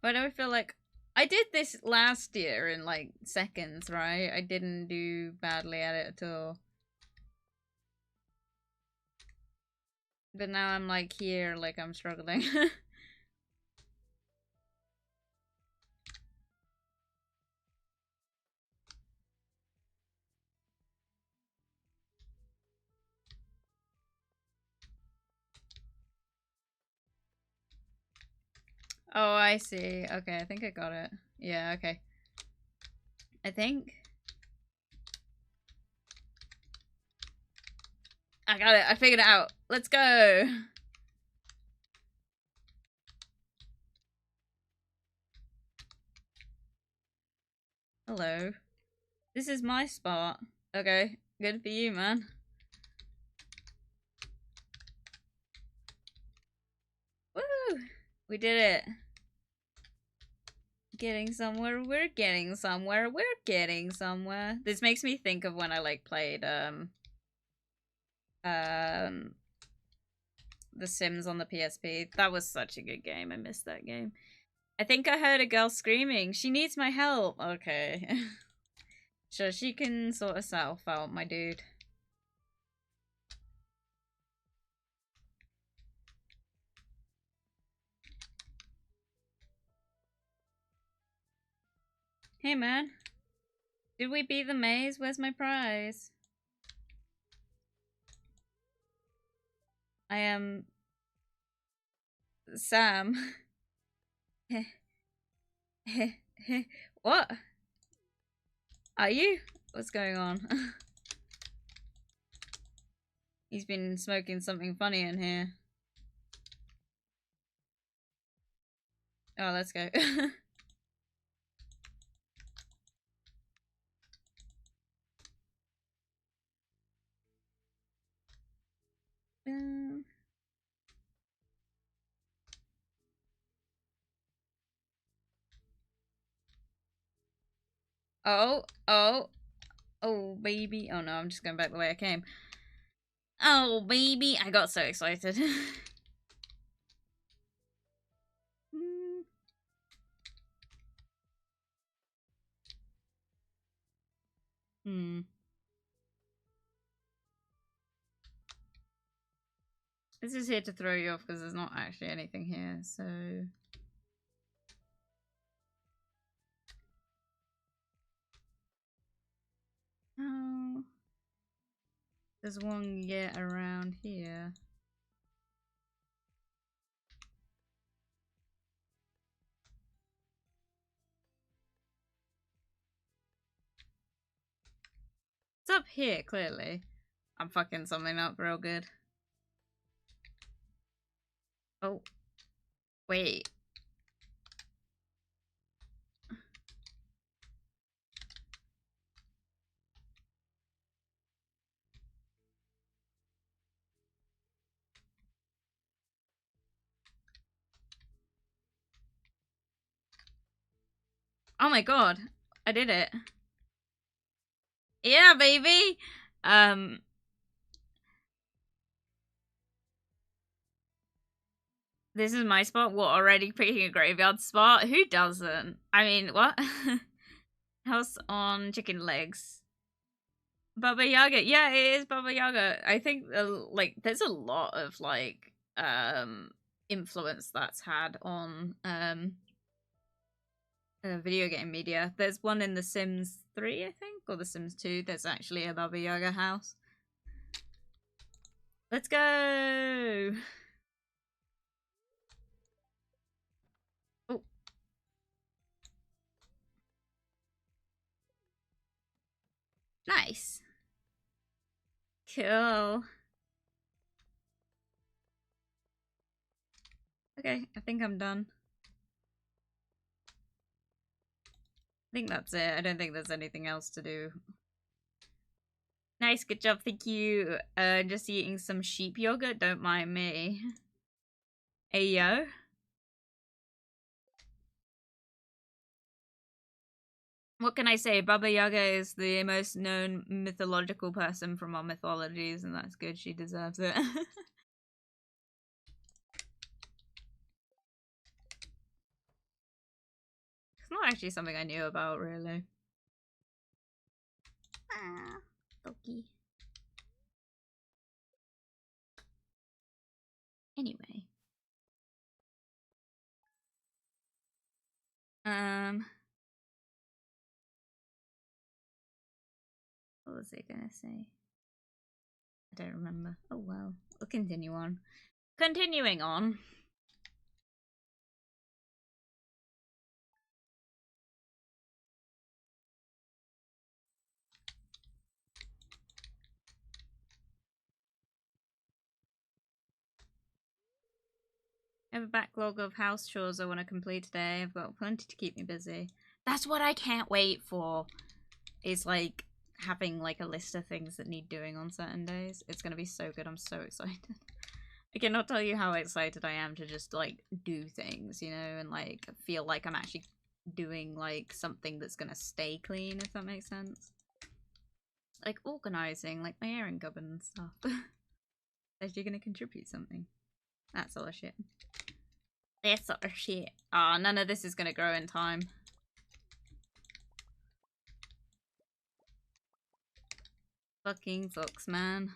But I feel like I did this last year in like seconds, right? I didn't do badly at it at all. But now I'm like here, like I'm struggling. Oh, I see. Okay, I think I got it. Yeah, okay. I think I got it. I figured it out. Let's go. Hello. This is my spot. Okay, good for you, man. Woo! We did it. Getting somewhere. We're getting somewhere. We're getting somewhere. This makes me think of when I like played The Sims on the PSP. That was such a good game. I missed that game. I think I heard a girl screaming. She needs my help. Okay. Sure, she can sort herself out, my dude. Hey, man. Did we beat the maze? Where's my prize? I am... Sam. What? Are you? What's going on? He's been smoking something funny in here. Oh, let's go. Oh, oh, baby. Oh no, I'm just going back the way I came. Oh, baby. I got so excited. Hmm. This is here to throw you off because there's not actually anything here, so... Oh. There's one yet around here. It's up here, clearly. I'm fucking something up real good. Oh. Wait. Oh my god. I did it. Yeah, baby! This is my spot? What, already picking a graveyard spot? Who doesn't? I mean, what? House on chicken legs. Baba Yaga. Yeah, it is Baba Yaga. I think, like, there's a lot of, like, influence that's had on, video game media. There's one in The Sims 3, I think, or The Sims 2. There's actually a Baba Yaga house. Let's go! Oh. Nice. Cool. Okay, I think I'm done. I think that's it. I don't think there's anything else to do. Nice, good job, thank you. Just eating some sheep yogurt, don't mind me. Hey, yo. What can I say? Baba Yaga is the most known mythological person from our mythologies, and that's good. She deserves it. It's not actually something I knew about, really. Ah, doggy. Anyway. What was I gonna say? I don't remember. Oh well. We'll continue on. Continuing on. I have a backlog of house chores I want to complete today. I've got plenty to keep me busy. That's what I can't wait for. Is like having like a list of things that need doing on certain days. It's gonna be so good. I'm so excited. I cannot tell you how excited I am to just like do things, you know, and like feel like I'm actually doing like something that's gonna stay clean, if that makes sense. Like organizing, like my airing cupboard and stuff. That you're gonna contribute something. That sort of shit. That sort of shit. Ah, none of this is gonna grow in time. Fucking fucks, man.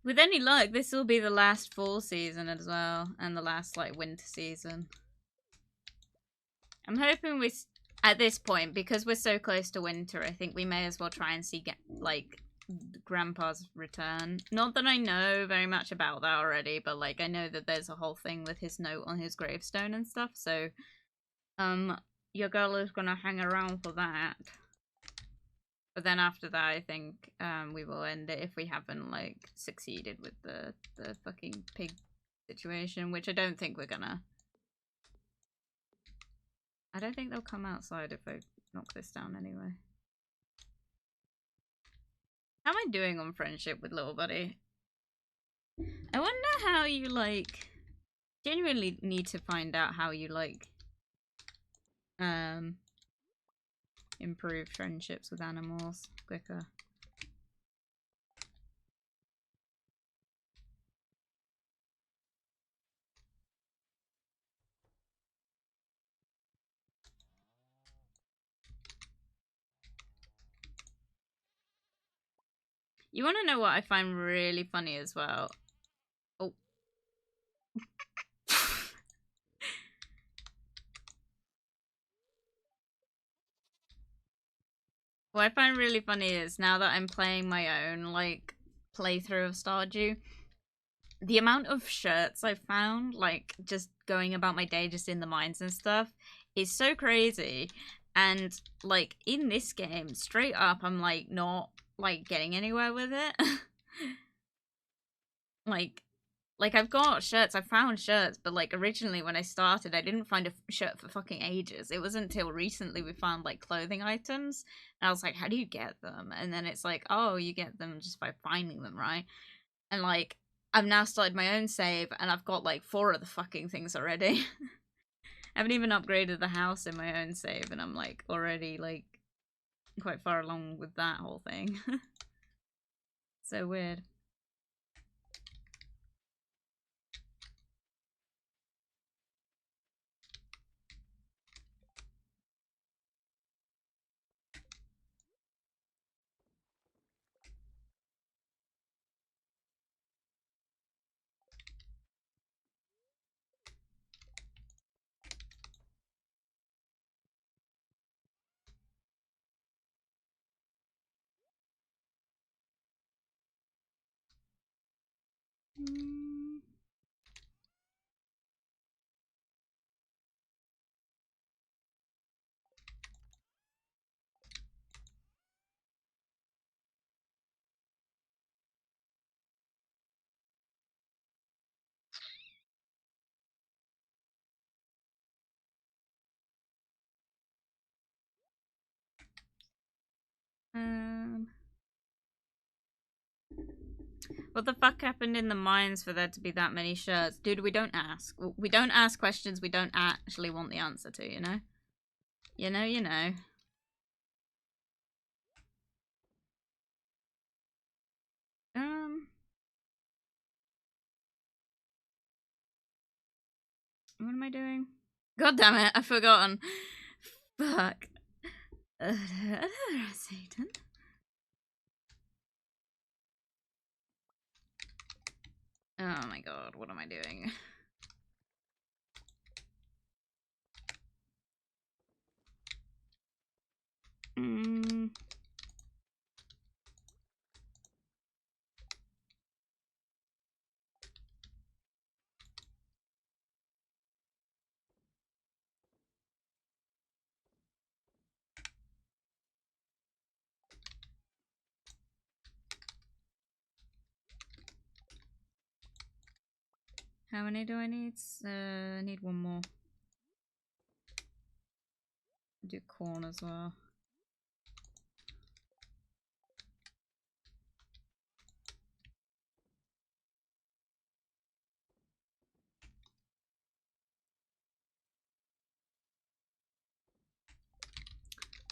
With any luck, this will be the last fall season as well, and the last, like, winter season. I'm hoping at this point, because we're so close to winter, I think we may as well try and see, like, Grandpa's return. Not that I know very much about that already, but, like, I know that there's a whole thing with his note on his gravestone and stuff, so, your girl is gonna hang around for that. But then after that, I think we will end it if we haven't like succeeded with the fucking pig situation, which I don't think we're gonna. I don't think they'll come outside if I knock this down anyway. How am I doing on friendship with little buddy? I wonder how you like. Genuinely need to find out how you like. Improve friendships with animals quicker. You want to know what I find really funny as well? Oh. What I find really funny is now that I'm playing my own, like, playthrough of Stardew, the amount of shirts I've found, like, just going about my day just in the mines and stuff, is so crazy. And, like, in this game, straight up, I'm, like, not, like, getting anywhere with it. Like, I've got shirts, I found shirts, but, like, originally when I started, I didn't find a shirt for fucking ages. It wasn't until recently we found, like, clothing items, and I was like, how do you get them? And then it's like, oh, you get them just by finding them, right? And, like, I've now started my own save, and I've got, like, 4 of the fucking things already. I haven't even upgraded the house in my own save, and I'm, like, already, like, quite far along with that whole thing. So weird. What the fuck happened in the mines for there to be that many shirts? Dude, we don't ask. We don't ask questions we don't actually want the answer to, you know? You know, you know. What am I doing? God damn it, I've forgotten. Fuck. Satan. Oh my god, what am I doing? How many do I need? I need one more. Do corn as well.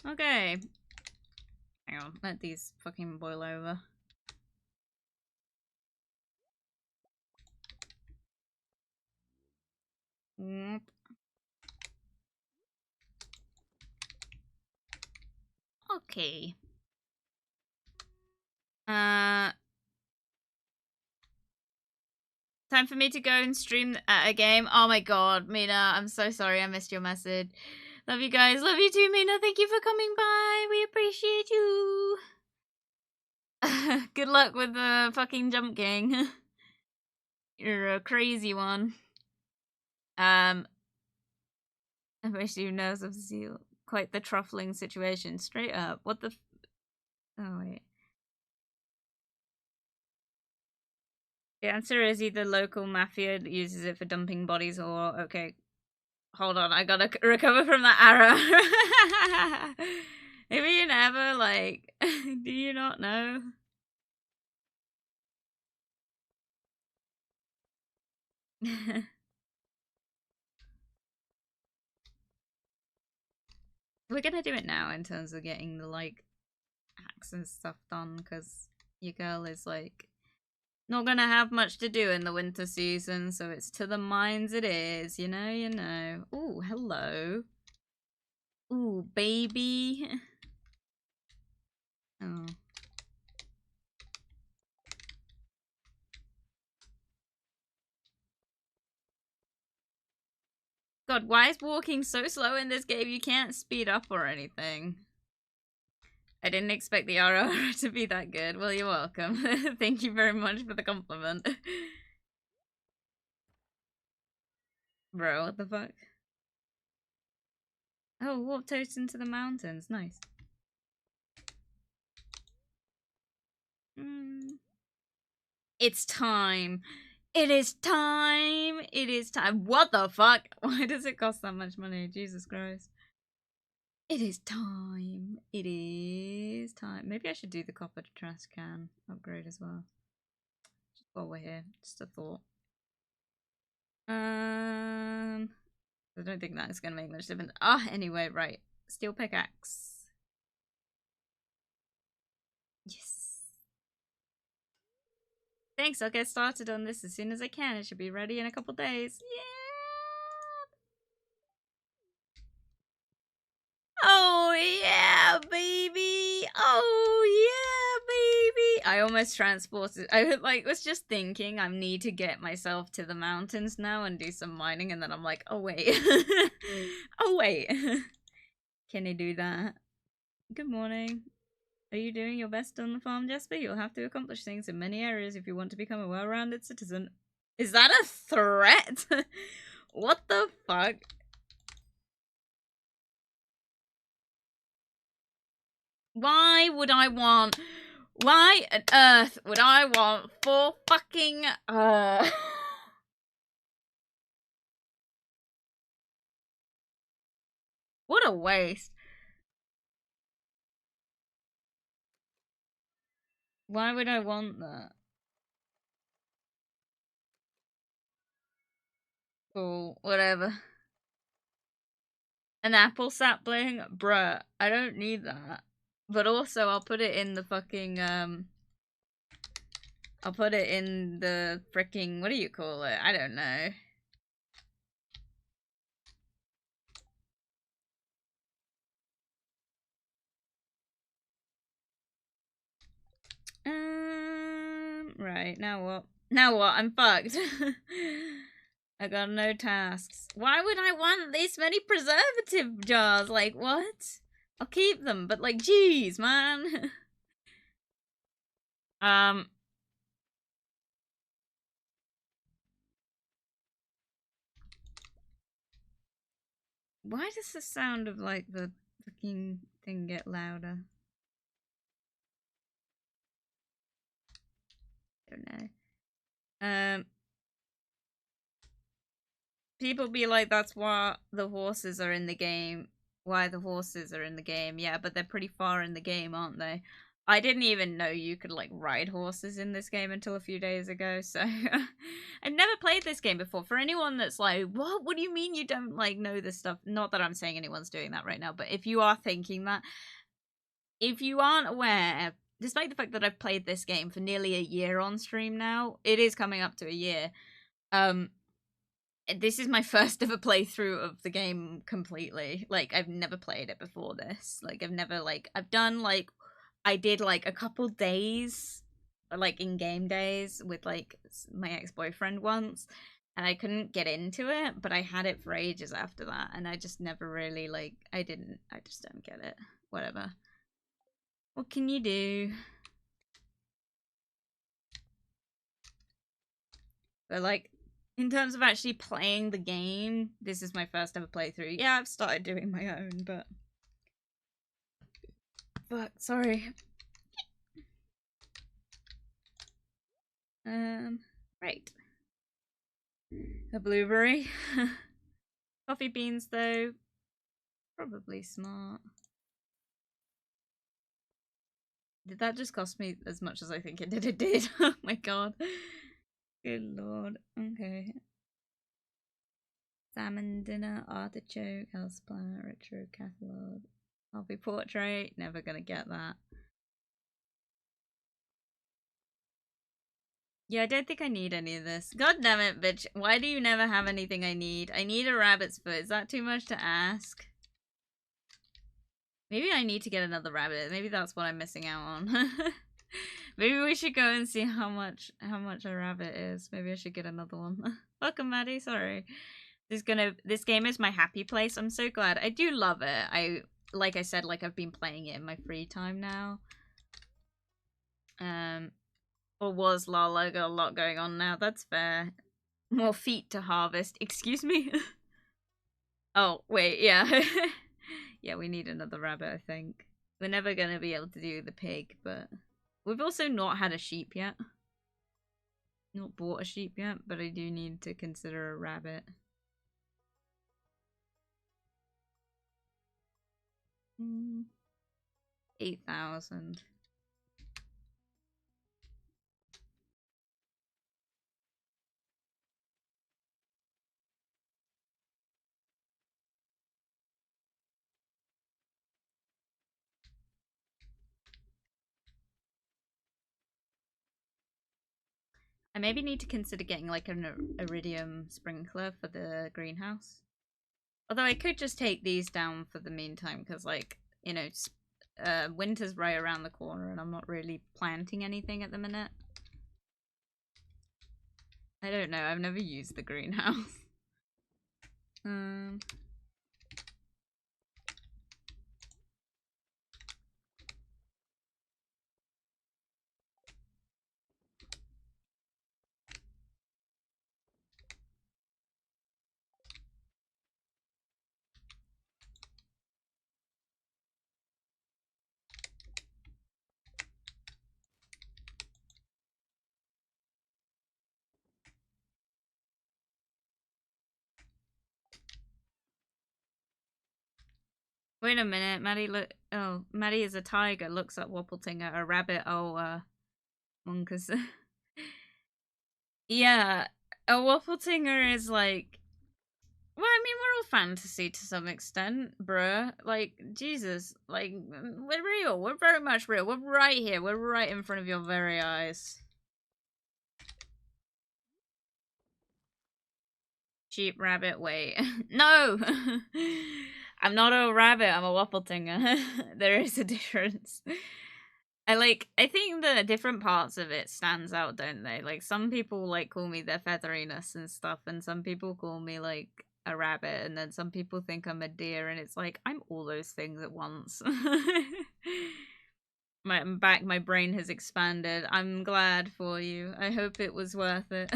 Okay. Hang on, let these fucking boil over. Whoop. Okay. Time for me to go and stream a game. Oh my god, Mina, I'm so sorry I missed your message. Love you guys. Love you too, Mina. Thank you for coming by. We appreciate you. Good luck with the fucking jump king. You're a crazy one. I wish you knows of Zeal. Quite the truffling situation. Straight up. What the oh wait. The answer is either local mafia that uses it for dumping bodies or okay. Hold on, I gotta recover from that arrow. If you never like do you not know? We're gonna do it now in terms of getting the like hacks and stuff done because your girl is like not gonna have much to do in the winter season, so it's to the mines it is, you know, you know. Ooh, hello. Ooh, baby. Oh. God, why is walking so slow in this game? You can't speed up or anything. I didn't expect the RR to be that good. Well, you're welcome. Thank you very much for the compliment. Bro, what the fuck? Oh, warp toast into the mountains. Nice. It's time. It is time. It is time. What the fuck? Why does it cost that much money? Jesus Christ. It is time. It is time. Maybe I should do the copper trash can upgrade as well. Just while we're here. Just a thought. I don't think that's gonna make much difference. Ah, anyway, right. Steel pickaxe. Yes. Thanks, I'll get started on this as soon as I can. It should be ready in a couple days. Yeah! Oh yeah, baby! Oh yeah, baby! I almost transported. I was just thinking I need to get myself to the mountains now and do some mining, and then I'm like, oh wait, oh wait, can I do that? Good morning. Are you doing your best on the farm, Jasper? You'll have to accomplish things in many areas if you want to become a well-rounded citizen. Is that a threat? What the fuck? Why would I want... Why on earth would I want 4 fucking... What a waste. Why would I want that? Cool, whatever. An apple sapling? Bruh, I don't need that. But also, I'll put it in the fucking, I'll put it in the freaking, what do you call it? I don't know. Right, now what? Now what? I'm fucked. I got no tasks. Why would I want this many preservative jars? Like, what? I'll keep them, but like, jeez, man. Why does the sound of like the fucking thing get louder? I don't know. people be like, that's why the horses are in the game. Why the horses are in the game. Yeah, but they're pretty far in the game, aren't they? I didn't even know you could, like, ride horses in this game until a few days ago, so... I've never played this game before. For anyone that's like, what? What do you mean you don't, like, know this stuff? Not that I'm saying anyone's doing that right now, but if you are thinking that... If you aren't aware, despite the fact that I've played this game for nearly a year on stream now, it is coming up to a year, this is my first ever playthrough of the game completely. Like, I've never played it before this. Like, I've never, like, I've done, like, I did, like, a couple days, like, in-game days with, like, my ex-boyfriend once, and I couldn't get into it, but I had it for ages after that, and I just never really, like, I just don't get it. Whatever. What can you do? But, like, in terms of actually playing the game, this is my first ever playthrough. Yeah, I've started doing my own, but... Fuck, sorry. Right. A blueberry. Coffee beans, though. Probably smart. Did that just cost me as much as I think it did? It did. Oh my god. Good lord. Okay. Salmon dinner, artichoke, houseplant, retro catalogue. Hobby portrait. Never gonna get that. Yeah, I don't think I need any of this. God damn it, bitch. Why do you never have anything I need? I need a rabbit's foot. Is that too much to ask? Maybe I need to get another rabbit. Maybe that's what I'm missing out on. Maybe we should go and see how much a rabbit is. Maybe I should get another one. Welcome, Maddie. Sorry. This game is my happy place. I'm so glad. I do love it. Like I said, like, I've been playing it in my free time now. Or was lol, I got a lot going on now. That's fair. More feet to harvest. Excuse me? Oh, wait, yeah. Yeah, we need another rabbit, I think. We're never gonna be able to do the pig, but... We've also not had a sheep yet. Not bought a sheep yet, but I do need to consider a rabbit. 8,000. I maybe need to consider getting, like, an iridium sprinkler for the greenhouse. Although I could just take these down for the meantime, because, like, you know, winter's right around the corner and I'm not really planting anything at the minute. I don't know, I've never used the greenhouse. Wait a minute, Maddie Maddie is a tiger, looks at Wappletinger, a rabbit, monkus. Yeah, a Wappletinger is like... Well, I mean, we're all fantasy to some extent, bruh. Like, Jesus. Like, we're real. We're very much real. We're right here. We're right in front of your very eyes. Sheep, rabbit, wait. No! I'm not a rabbit, I'm a Wappletinger. There is a difference. I think the different parts of it stands out, don't they? Like, some people, like, call me their featheriness and stuff, and some people call me, like, a rabbit, and then some people think I'm a deer, and it's like, I'm all those things at once. My brain has expanded. I'm glad for you. I hope it was worth it.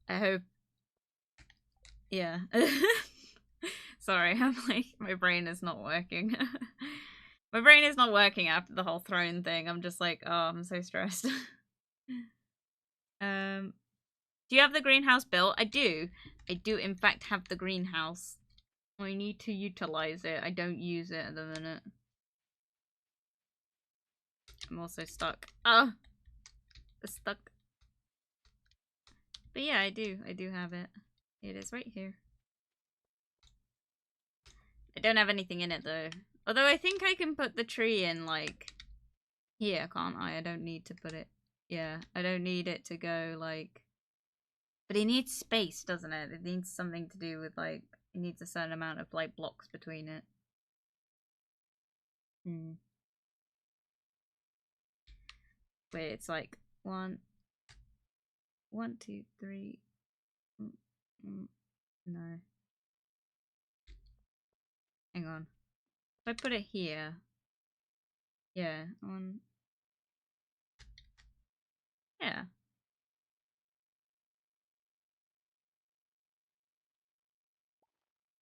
I hope... Yeah. Sorry, I'm like, my brain is not working. My brain is not working after the whole throne thing. I'm just like, oh, I'm so stressed. Do you have the greenhouse built? I do. I do, in fact, have the greenhouse. I need to utilize it. I don't use it at the minute. I'm also stuck. Oh! Stuck. But yeah, I do. I do have it. It is right here. I don't have anything in it, though. Although I think I can put the tree in, like, here, can't I? I don't need to put it... Yeah, I don't need it to go, like... But it needs space, doesn't it? It needs something to do with, like... It needs a certain amount of, like, blocks between it. Wait, it's like... One, two, three... No. Hang on. If I put it here... Yeah, one... Yeah.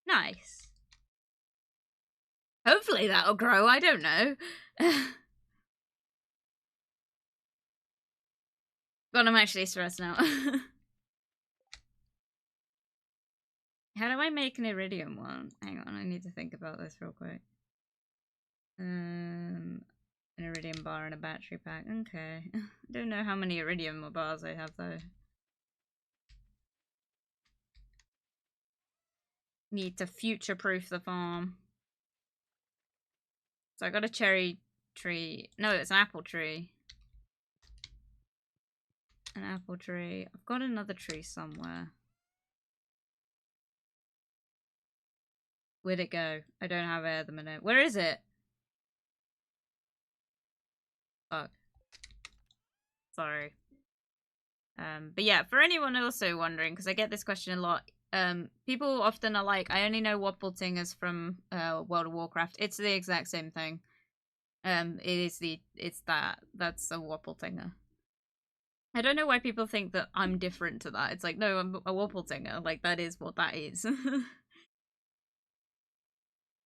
Nice. Hopefully that'll grow, I don't know. God, I'm actually stressed now. How do I make an iridium one? Hang on, I need to think about this real quick. An iridium bar and a battery pack. Okay. I don't know how many iridium bars I have though. Need to future-proof the farm. So I got a cherry tree. No, it's an apple tree. An apple tree. I've got another tree somewhere. Where'd it go? I don't have it at the minute. Where is it? Fuck. Sorry. But yeah, for anyone also wondering, because I get this question a lot, people often are like, I only know Wappletingers from World of Warcraft. It's the exact same thing. That's a Wappletinger. I don't know why people think that I'm different to that. It's like, no, I'm a Wappletinger. Like, that is what that is.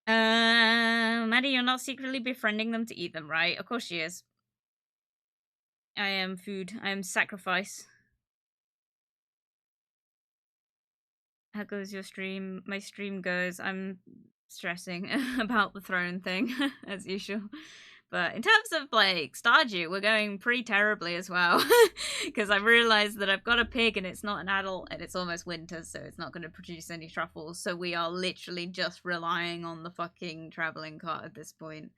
Maddie, you're not secretly befriending them to eat them, right? Of course she is. I am food. I am sacrifice. How goes your stream? My stream goes. I'm stressing about the throne thing, as usual. But in terms of, like, Stardew, we're going pretty terribly as well. Because I've realised that I've got a pig and it's not an adult and it's almost winter, so it's not going to produce any truffles. So we are literally just relying on the fucking travelling cart at this point.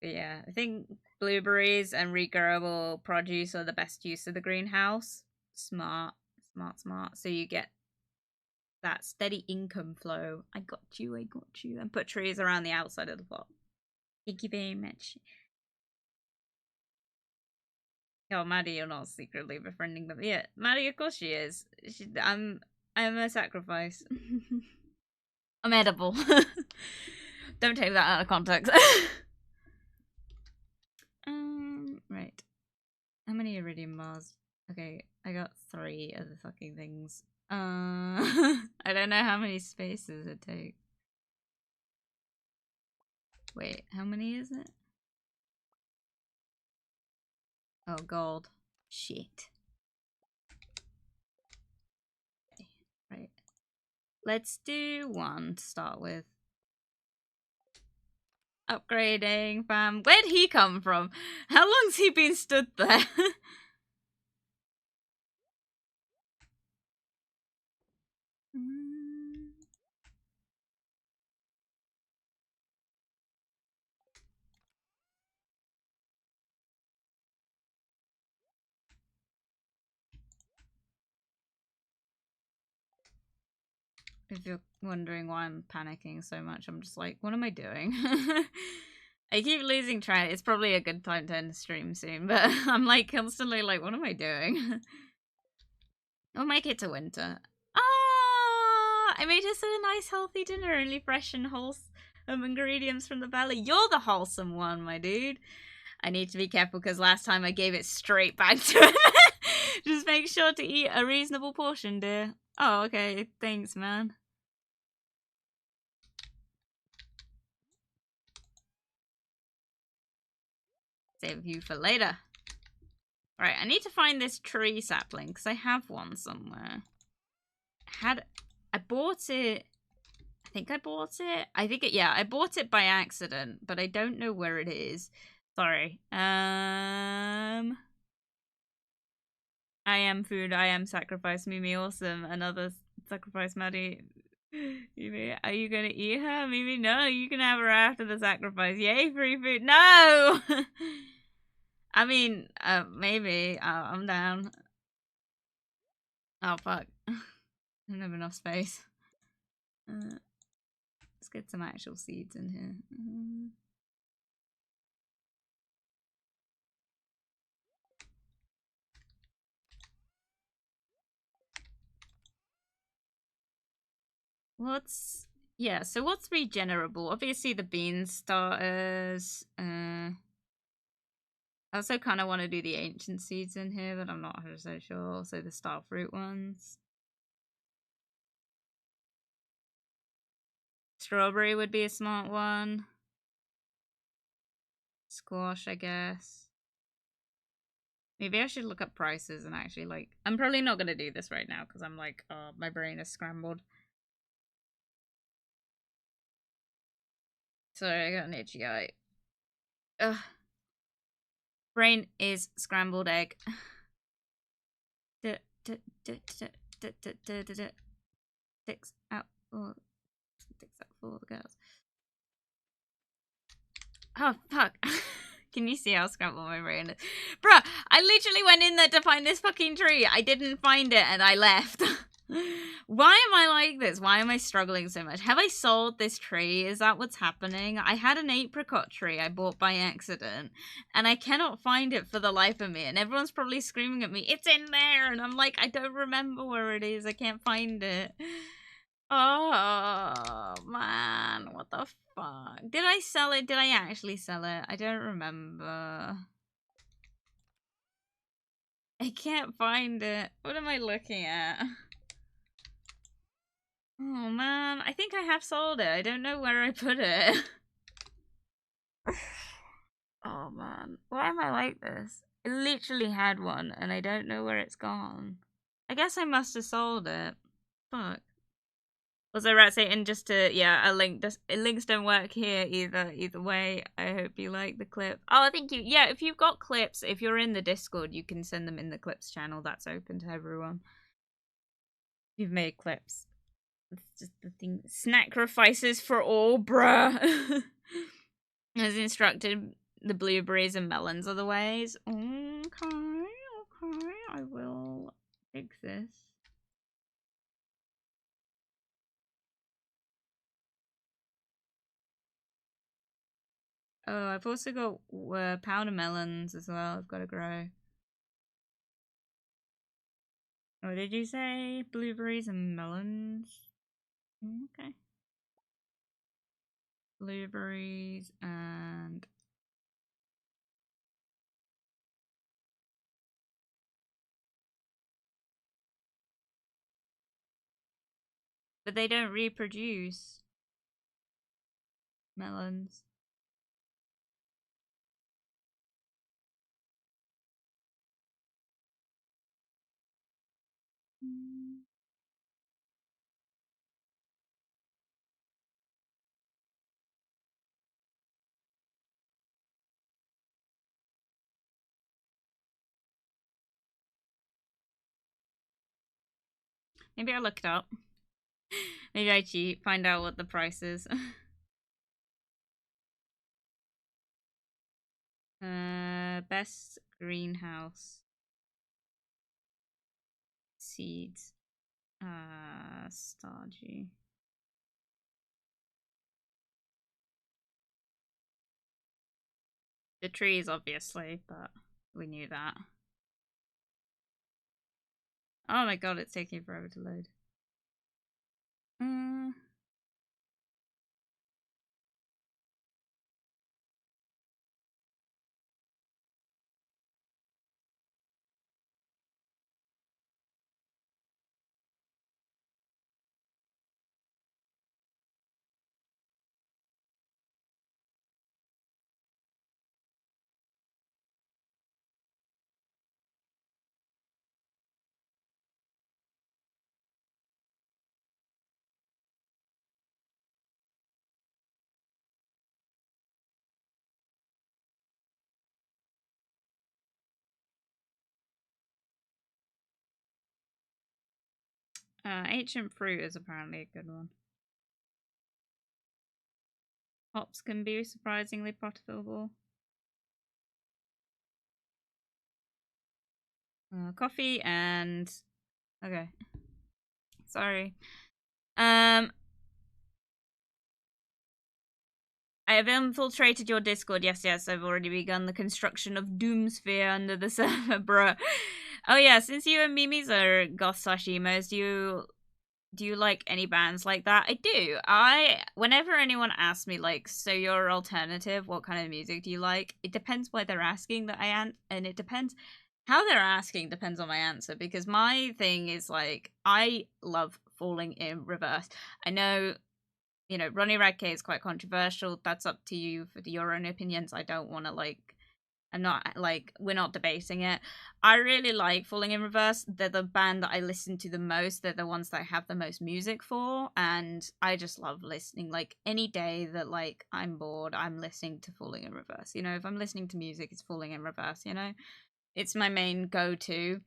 But yeah, I think blueberries and regrowable produce are the best use of the greenhouse. Smart. So you get that steady income flow. I got you. And put trees around the outside of the plot. Thank you very much. Oh, Maddie, you're not secretly befriending them. Yeah, Maddie, of course she is. I'm a sacrifice. I'm edible. Don't take that out of context. Right. How many iridium bars? Okay, I got 3 of the fucking things. I don't know how many spaces it takes. Wait, how many is it? Oh, gold. Shit. Okay, right. Let's do 1 to start with. Upgrading, fam. Where'd he come from? How long's he been stood there? If you're wondering why I'm panicking so much, I'm just like, what am I doing? I keep losing track. It's probably a good time to end the stream soon, but I'm like constantly like, what am I doing? We'll make it to winter. Ah, I made us a nice healthy dinner, only fresh and wholesome ingredients from the valley. You're the wholesome one, my dude. I need to be careful because last time I gave it straight back to him. Just make sure to eat a reasonable portion, dear. Oh, okay. Thanks, man. Save you for later. Right, I need to find this tree sapling, because I have one somewhere. I bought it... I think I bought it. Yeah, I bought it by accident, but I don't know where it is. Sorry. I am food, I am sacrifice, Mimi awesome. Another sacrifice, Maddie. Mimi, are you gonna eat her? Mimi, no, you can have her after the sacrifice. Yay, free food. No! I mean, maybe. I'm down. Oh, fuck. I don't have enough space. Let's get some actual seeds in here. So what's regenerable? Obviously the bean starters. I also kind of want to do the ancient seeds in here, but I'm not 100% sure. So the star fruit ones. Strawberry would be a smart one. Squash, I guess. Maybe I should look up prices and actually, like... I'm probably not going to do this right now because I'm like, oh, my brain is scrambled. Sorry, I got an itchy eye. Ugh. Brain is scrambled egg. Sticks out for the girls. Oh, fuck. Can you see how scrambled my brain is? Bruh, I literally went in there to find this fucking tree. I didn't find it and I left. Why am I like this? Why am I struggling so much? Have I sold this tree? Is that what's happening? I had an apricot tree I bought by accident and I cannot find it for the life of me. And everyone's probably screaming at me, it's in there. And I'm like, I don't remember where it is. I can't find it. Oh, man. What the fuck? Did I sell it? Did I actually sell it? I don't remember. I can't find it. What am I looking at? Oh, man. I think I have sold it. I don't know where I put it. Oh, man. Why am I like this? I literally had one, and I don't know where it's gone. I guess I must have sold it. Fuck. Also, Rat Satan, just to, yeah, links don't work here either way. I hope you like the clip. Oh, thank you. Yeah, if you've got clips, if you're in the Discord, you can send them in the clips channel. That's open to everyone. You've made clips. It's just the thing. Sacrifices for all, bruh. As instructed, the blueberries and melons are the ways. Okay, I will fix this. Oh, I've also got powder melons as well. I've got to grow. Oh, did you say blueberries and melons? Okay. Blueberries and... But they don't reproduce. Melons. Maybe I'll look it up. Maybe I cheat, find out what the price is. Best greenhouse seeds. Stardew. The trees, obviously, but we knew that. Oh my god, it's taking forever to load. Ancient fruit is apparently a good one. Hops can be surprisingly profitable. Coffee and okay. Sorry. I have infiltrated your Discord. Yes, I've already begun the construction of Doomsphere under the server, bruh. Oh yeah, since you and Mimi's are goth/emos, do you like any bands like that? I do. Whenever anyone asks me like, so you're alternative, what kind of music do you like? It depends why they're asking that and it depends how they're asking depends on my answer, because my thing is like, I love Falling in Reverse. I know, you know, Ronnie Radke is quite controversial. That's up to you for your own opinions. I don't want to like, I'm not like, we're not debating it. I really like Falling in Reverse. They're the band that I listen to the most. They're the ones that I have the most music for, and I just love listening. Like any day that like I'm bored, I'm listening to Falling in Reverse. You know, if I'm listening to music, it's Falling in Reverse, you know? It's my main go-to.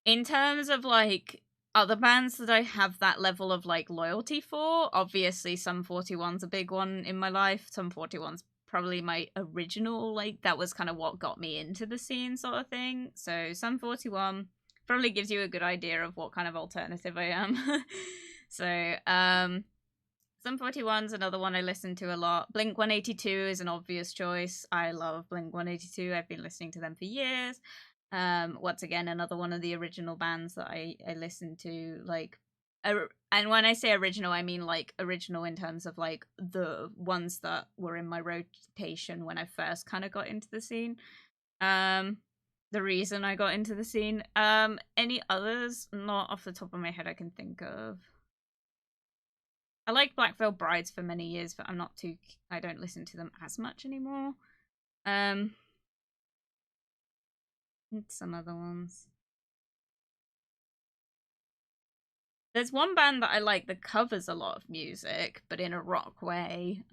In terms of like other bands that I have that level of like loyalty for, obviously Sum 41's a big one in my life. Sum 41's probably my original, like that was kind of what got me into the scene sort of thing. So Sum 41 probably gives you a good idea of what kind of alternative I am. So Sum 41's another one I listen to a lot. Blink 182 is an obvious choice. I love Blink 182. I've been listening to them for years. Once again, another one of the original bands that I listen to, like, and when I say original, I mean like original in terms of like the ones that were in my rotation when I first kind of got into the scene. The reason I got into the scene. Any others? Not off the top of my head I can think of. I liked Black Veil Brides for many years, but I don't listen to them as much anymore. Some other ones. There's one band that I like that covers a lot of music, but in a rock way.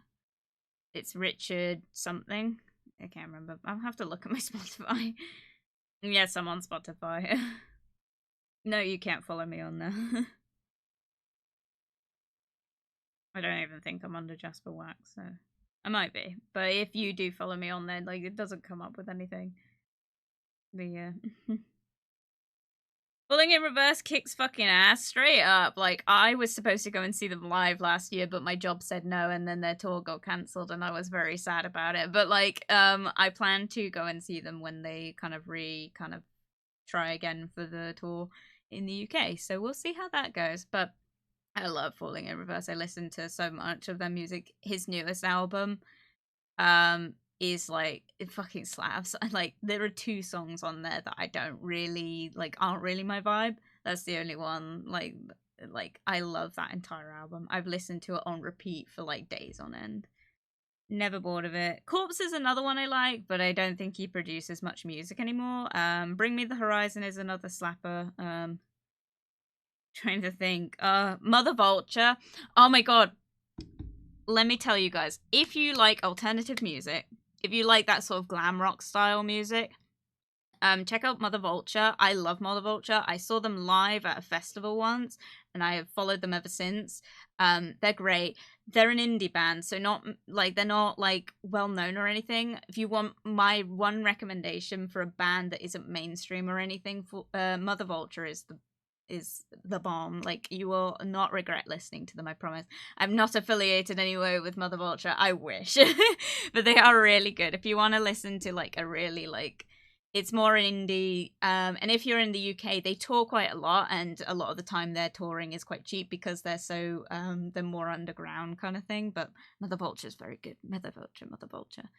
It's Richard something. I can't remember. I'll have to look at my Spotify. Yes, I'm on Spotify. No, you can't follow me on there. I don't even think I'm under JasperWackx, so I might be. But if you do follow me on there, like it doesn't come up with anything. But yeah. Falling in Reverse kicks fucking ass straight up. Like, I was supposed to go and see them live last year, but my job said no, and then their tour got cancelled, and I was very sad about it. But like, I plan to go and see them when they kind of try again for the tour in the UK. So we'll see how that goes. But I love Falling in Reverse. I listen to so much of their music. His newest album, is like, it fucking slaps. Like there are 2 songs on there that I don't really like, aren't really my vibe. That's the only one. Like I love that entire album. I've listened to it on repeat for like days on end. Never bored of it. Corpse is another one I like, but I don't think he produces much music anymore. Bring Me the Horizon is another slapper. Trying to think. Mother Vulture. Oh my god. Let me tell you guys, if you like alternative music, if you like that sort of glam rock style music, check out Mother Vulture. I love Mother Vulture. I saw them live at a festival once, and I have followed them ever since. They're great. They're an indie band, so they're not like well known or anything. If you want my one recommendation for a band that isn't mainstream or anything, for Mother Vulture is the bomb. Like, you will not regret listening to them, I promise. I'm not affiliated anyway with Mother Vulture. I wish. But they are really good. If you want to listen to like a really like, it's more indie, and if you're in the UK, they tour quite a lot, and a lot of the time their touring is quite cheap because they're so they're more underground kind of thing. But Mother Vulture is very good. Mother Vulture.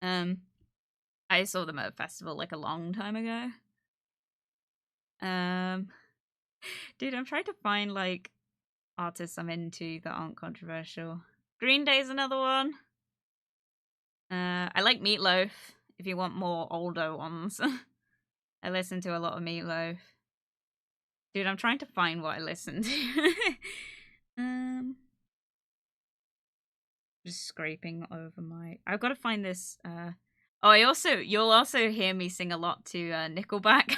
I saw them at a festival like a long time ago. Dude, I'm trying to find like artists I'm into that aren't controversial. Green Day's another one. I like Meatloaf, if you want more older ones. I listen to a lot of Meatloaf. Dude, I'm trying to find what I listen to. Just scraping over my... I've got to find this... Oh, you'll also hear me sing a lot to Nickelback,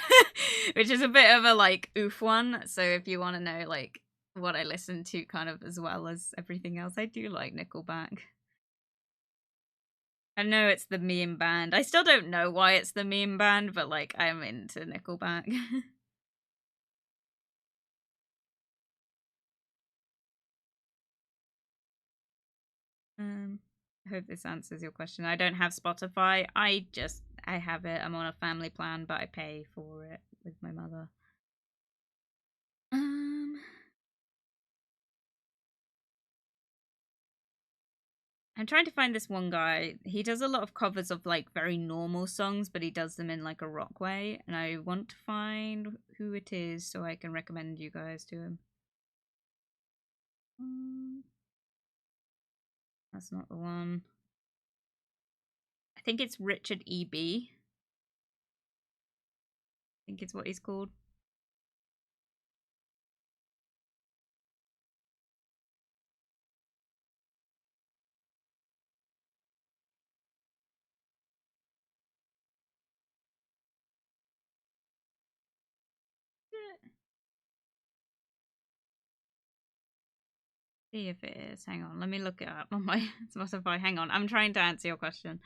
which is a bit of a like oof one. So if you want to know like what I listen to kind of as well as everything else, I do like Nickelback. I know it's the meme band. I still don't know why it's the meme band, but like I'm into Nickelback. I hope this answers your question. I don't have Spotify. I have it. I'm on a family plan, but I pay for it with my mother. I'm trying to find this one guy. He does a lot of covers of like very normal songs, but he does them in like a rock way, and I want to find who it is so I can recommend you guys to him. That's not the one. I think it's Richard E.B. I think it's what he's called. See if it is. Hang on, let me look it up on my Spotify. Hang on, I'm trying to answer your question.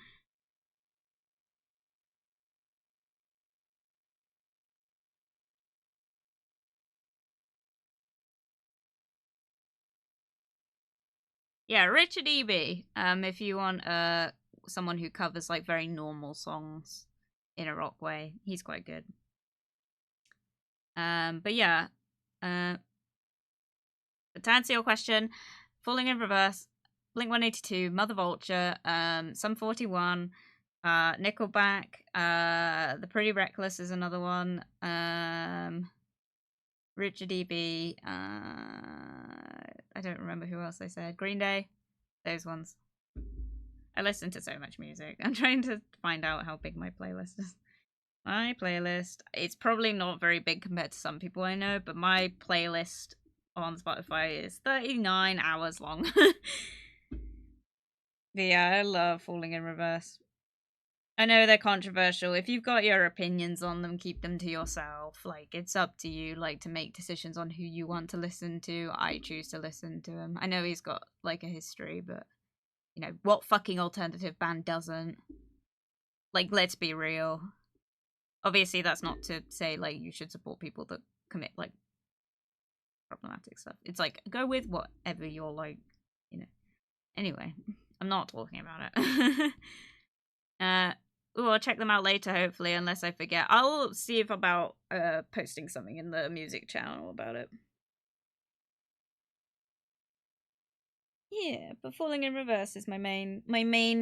Yeah, Richard E.B. If you want someone who covers like very normal songs in a rock way, he's quite good. But yeah, to answer your question, Falling in Reverse, Blink-182, Mother Vulture, Sum 41, Nickelback, The Pretty Reckless is another one, Richard E.B., I don't remember who else I said, Green Day, those ones. I listen to so much music. I'm trying to find out how big my playlist is. My playlist, it's probably not very big compared to some people I know, but my playlist on Spotify is 39 hours long. But yeah, I love Falling in Reverse. I know they're controversial. If you've got your opinions on them, keep them to yourself. Like, it's up to you, like, to make decisions on who you want to listen to. I choose to listen to him. I know he's got, like, a history, but, you know, what fucking alternative band doesn't? Like, let's be real. Obviously, that's not to say, like, you should support people that commit, like, problematic stuff. It's like, go with whatever you're, like, you know. Anyway, I'm not talking about it. I'll check them out later, hopefully, unless I forget. I'll see if about posting something in the music channel about it. Yeah, but Falling in Reverse is my main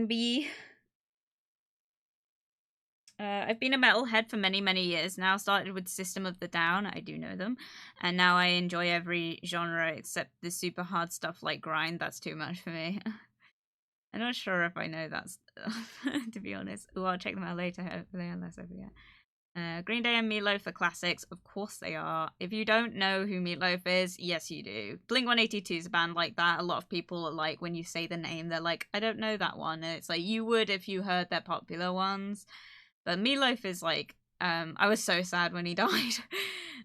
bee. I've been a metalhead for many, many years now. Started with System of the Down, I do know them, and now I enjoy every genre except the super hard stuff like grind. That's too much for me. I'm not sure if I know that stuff, to be honest. Oh, I'll check them out later, hopefully, unless I forget. Green Day and Meatloaf are classics. Of course they are. If you don't know who Meatloaf is, yes you do. Blink-182 is a band like that. A lot of people are like, when you say the name, they're like, I don't know that one. And it's like, you would if you heard their popular ones. But Meatloaf is like, I was so sad when he died.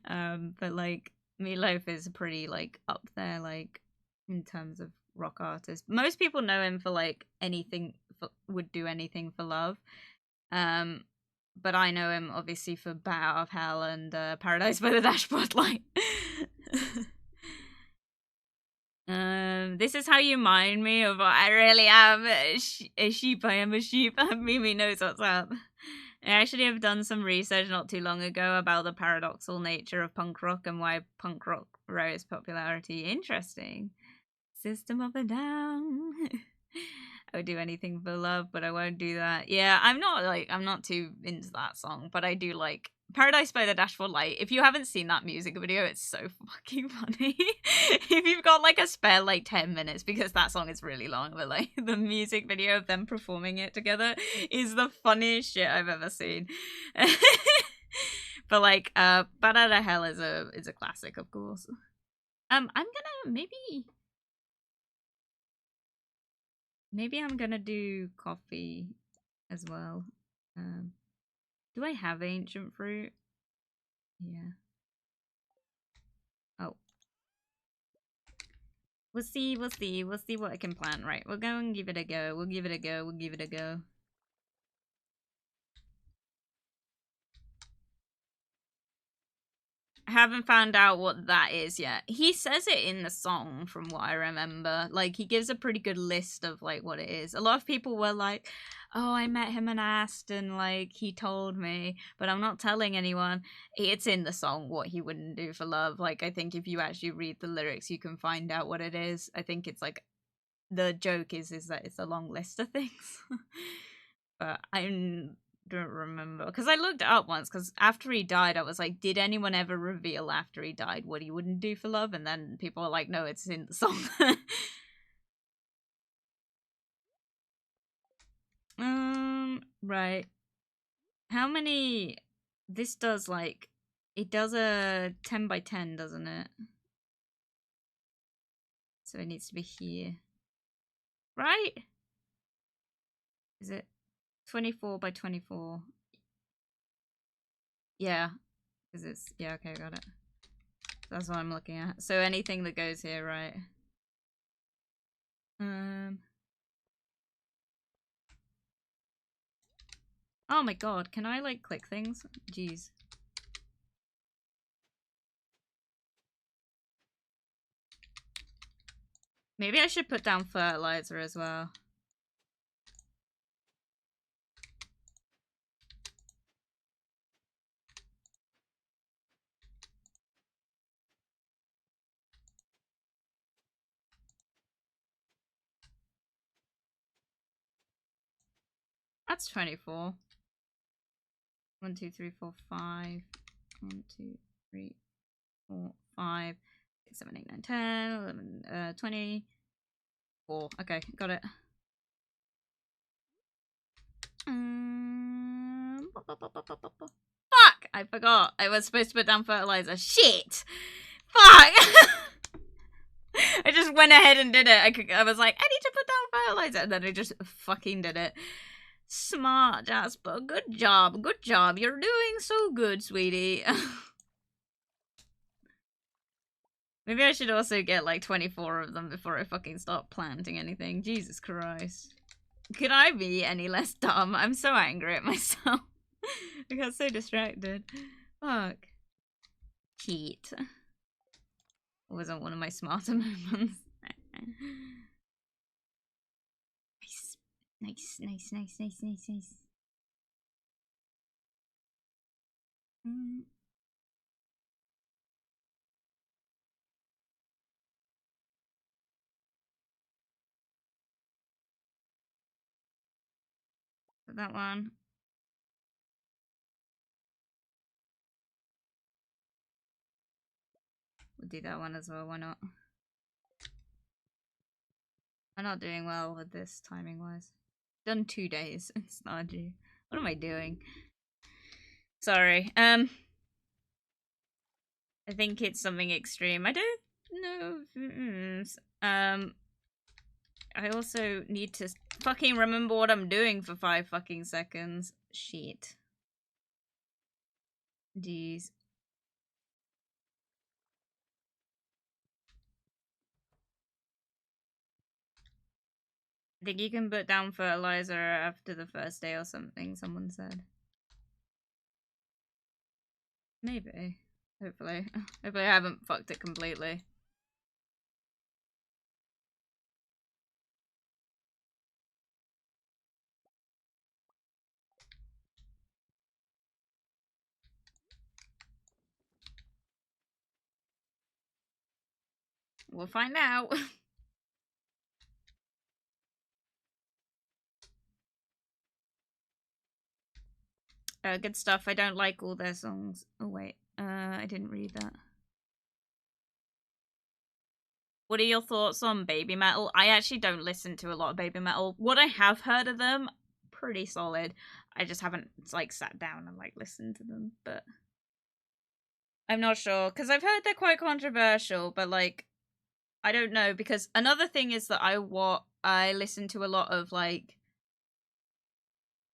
But like, Meatloaf is pretty like up there, like, in terms of rock artist. Most people know him for like would do anything for love. But I know him obviously for Bat Out of Hell and Paradise by the Dashboard Light. This is how you mind me of what I really am. A sheep, I am a sheep. Mimi knows what's up. I actually have done some research not too long ago about the paradoxical nature of punk rock and why punk rock rose popularity. Interesting. System of a Down. I would do anything for love, but I won't do that. Yeah, I'm not too into that song, but I do like Paradise by the Dashboard Light. If you haven't seen that music video, it's so fucking funny. If you've got like a spare like 10 minutes, because that song is really long, but like the music video of them performing it together is the funniest shit I've ever seen. But like Bad Out of Hell is a classic, of course. I'm gonna maybe I'm gonna do coffee as well. Do I have ancient fruit? Yeah. Oh. We'll see what I can plant. Right, we'll go and give it a go. We'll give it a go. I haven't found out what that is yet. He says it in the song from what I remember. Like, he gives a pretty good list of, like, what it is. A lot of people were like, oh, I met him and asked and, like, he told me. But I'm not telling anyone. It's in the song what he wouldn't do for love. Like, I think if you actually read the lyrics, you can find out what it is. I think it's, like, the joke is that it's a long list of things. But I don't remember, because I looked it up once, because after he died I was like, did anyone ever reveal after he died what he wouldn't do for love? And then people are like, no, it's in the song. Right, how many this does, like, it does a 10 by 10, doesn't it? So it needs to be here, right? Is it 24 by 24? Yeah, because it's, yeah, okay, got it. That's what I'm looking at. So anything that goes here, right? Oh my god, can I, like, click things? Jeez. Maybe I should put down fertilizer as well. That's 24. 1, 2, 3, 4, 5. 1, 2, 3, 4, 5, 6, 7, 8, 9, 10, 11, 24. Okay, got it. Fuck! I forgot. I was supposed to put down fertilizer. Shit! Fuck! I just went ahead and did it. I was like, I need to put down fertilizer, and then I just fucking did it. Smart, Jasper. Good job. Good job. You're doing so good, sweetie. Maybe I should also get like 24 of them before I fucking start planting anything. Jesus Christ. Could I be any less dumb? I'm so angry at myself. I got so distracted. Fuck. Cheat. It wasn't one of my smarter moments. Nice. Nice. That one. We'll do that one as well, why not? I'm not doing well with this timing wise. Done 2 days in Stardew. What am I doing? Sorry. I think it's something extreme. I don't know. I also need to fucking remember what I'm doing for 5 fucking seconds. Shit. Jeez. I think you can put down fertilizer after the first day or something, someone said. Maybe. Hopefully. Hopefully I haven't fucked it completely. We'll find out. Good stuff. I don't like all their songs. Oh wait, I didn't read that. What are your thoughts on baby metal? I actually don't listen to a lot of baby metal. What I have heard of them, pretty solid. I just haven't, like, sat down and, like, listened to them, but I'm not sure, because I've heard they're quite controversial, but, like, I don't know, because another thing is that I listen to a lot of, like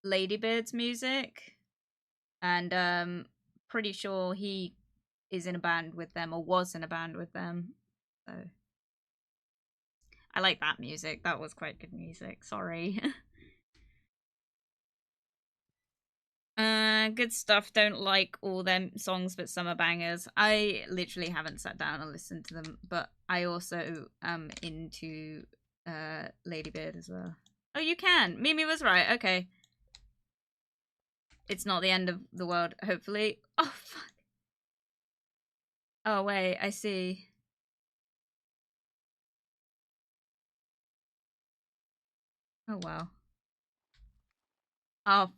Ladybird's music, and pretty sure he is in a band with them or was in a band with them. So I like that music. That was quite good music. Sorry. Good stuff. Don't like all them songs, but some are bangers. I literally haven't sat down and listened to them, but I also am into Ladybird as well. Oh, you can. Mimi was right. Okay. It's not the end of the world, hopefully. Oh, fuck. Oh, wait. I see. Oh, wow. Oh,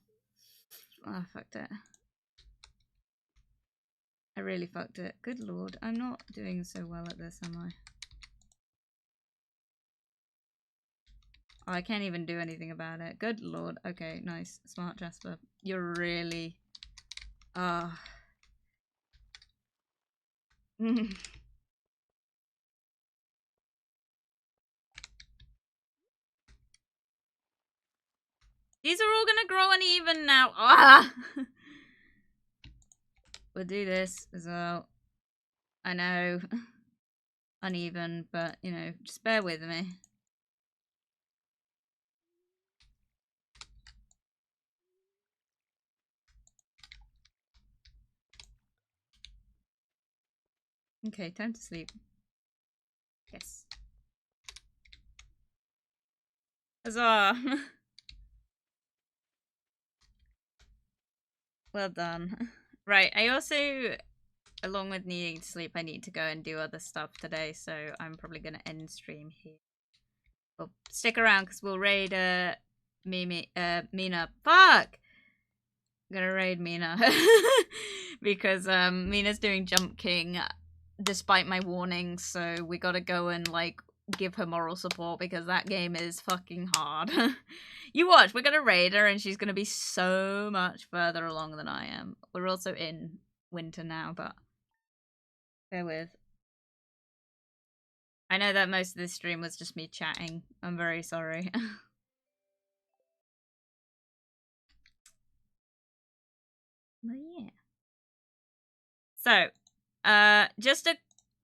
I fucked it. I really fucked it. Good lord. I'm not doing so well at this, am I? Oh, I can't even do anything about it. Good lord. Okay, nice. Smart Jasper. You're really... Ah. These are all gonna grow uneven now. Ah! We'll do this as well. I know. Uneven, but, you know, just bear with me. Okay, time to sleep. Yes. Huzzah! Well done. Right, I also, along with needing to sleep, I need to go and do other stuff today, so I'm probably gonna end stream here. Well, stick around, because we'll raid, Mina. Fuck! I'm gonna raid Mina. Because, Mina's doing Jump King, despite my warnings, so we gotta go and, like, give her moral support, because that game is fucking hard. You watch, we're gonna raid her, and she's gonna be so much further along than I am. We're also in winter now, but bear with. I know that most of this stream was just me chatting. I'm very sorry. But yeah. So, just a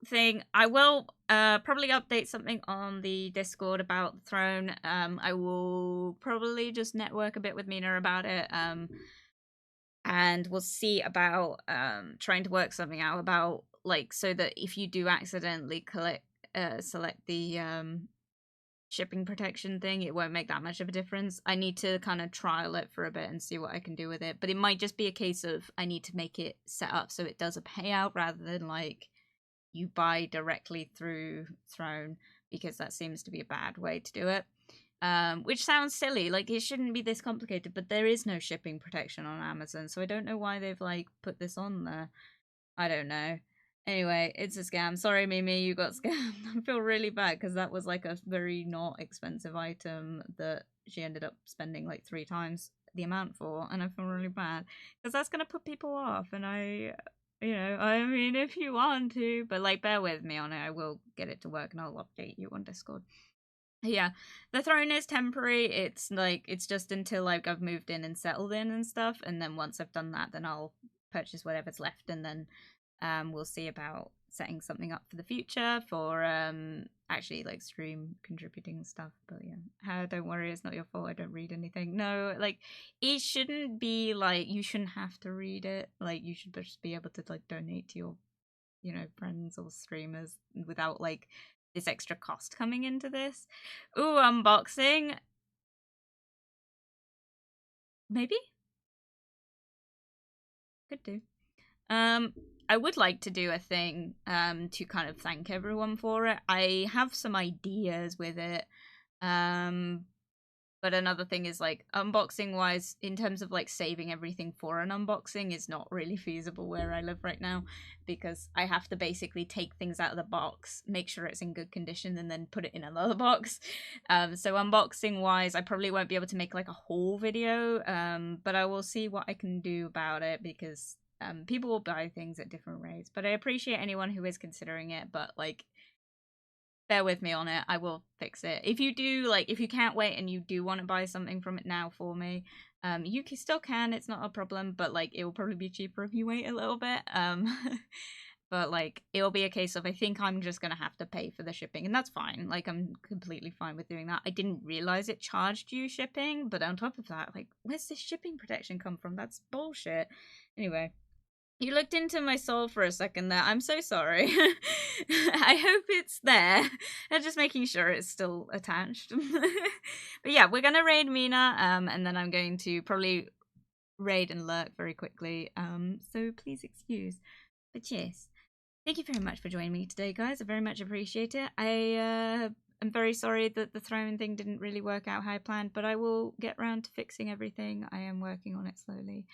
thing. I will probably update something on the Discord about the throne. I will probably just network a bit with Mina about it. And we'll see about trying to work something out about, like, so that if you do accidentally select the shipping protection thing, it won't make that much of a difference. I need to kind of trial it for a bit and see what I can do with it, but it might just be a case of I need to make it set up so it does a payout rather than like you buy directly through Throne, because that seems to be a bad way to do it. Which sounds silly, like it shouldn't be this complicated, but there is no shipping protection on Amazon, so I don't know why they've like put this on there. I don't know. Anyway, it's a scam. Sorry, Mimi, you got scammed. I feel really bad because that was like a very not expensive item that she ended up spending like 3 times the amount for, and I feel really bad because that's gonna put people off. And I mean, if you want to, but like, bear with me on it. I will get it to work, and I'll update you on Discord. Yeah, the throne is temporary. It's like it's just until like I've moved in and settled in and stuff, and then once I've done that, then I'll purchase whatever's left, and then we'll see about setting something up for the future for actually like stream contributing stuff. But yeah, don't worry, it's not your fault. I don't read anything. No, like it shouldn't be like you shouldn't have to read it. Like you should just be able to like donate to your friends or streamers without like this extra cost coming into this. Ooh, unboxing. Maybe? Could do. I would like to do a thing to kind of thank everyone for it. I have some ideas with it. But another thing is like unboxing wise, in terms of like saving everything for an unboxing is not really feasible where I live right now, because I have to basically take things out of the box, make sure it's in good condition, and then put it in another box. So unboxing wise, I probably won't be able to make like a whole video, but I will see what I can do about it, because people will buy things at different rates. But I appreciate anyone who is considering it, but like bear with me on it. I will fix it. If you do, like, if you can't wait and you do want to buy something from it now for me, you still can. It's not a problem, but like, it will probably be cheaper if you wait a little bit. But like, it'll be a case of I think I'm just gonna have to pay for the shipping, and that's fine. Like, I'm completely fine with doing that. I didn't realize it charged you shipping, but on top of that, like, where's this shipping protection come from? That's bullshit. Anyway. You looked into my soul for a second there. I'm so sorry. I hope it's there. I'm just making sure it's still attached. But yeah, we're gonna raid Mina, and then I'm going to probably raid and lurk very quickly. So please excuse. But yes, thank you very much for joining me today, guys. I very much appreciate it. I'm very sorry that the throwing thing didn't really work out how I planned, but I will get round to fixing everything. I am working on it slowly.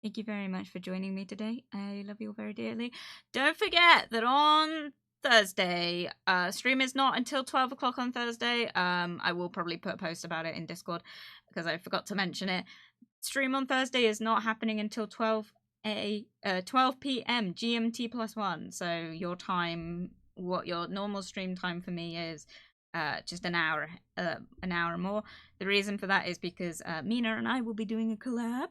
Thank you very much for joining me today. I love you all very dearly. Don't forget that on Thursday, stream is not until 12 o'clock on Thursday. I will probably put a post about it in Discord because I forgot to mention it. Stream on Thursday is not happening until 12 p.m. GMT +1. So your time, what your normal stream time for me is, just an hour more. The reason for that is because Mina and I will be doing a collab,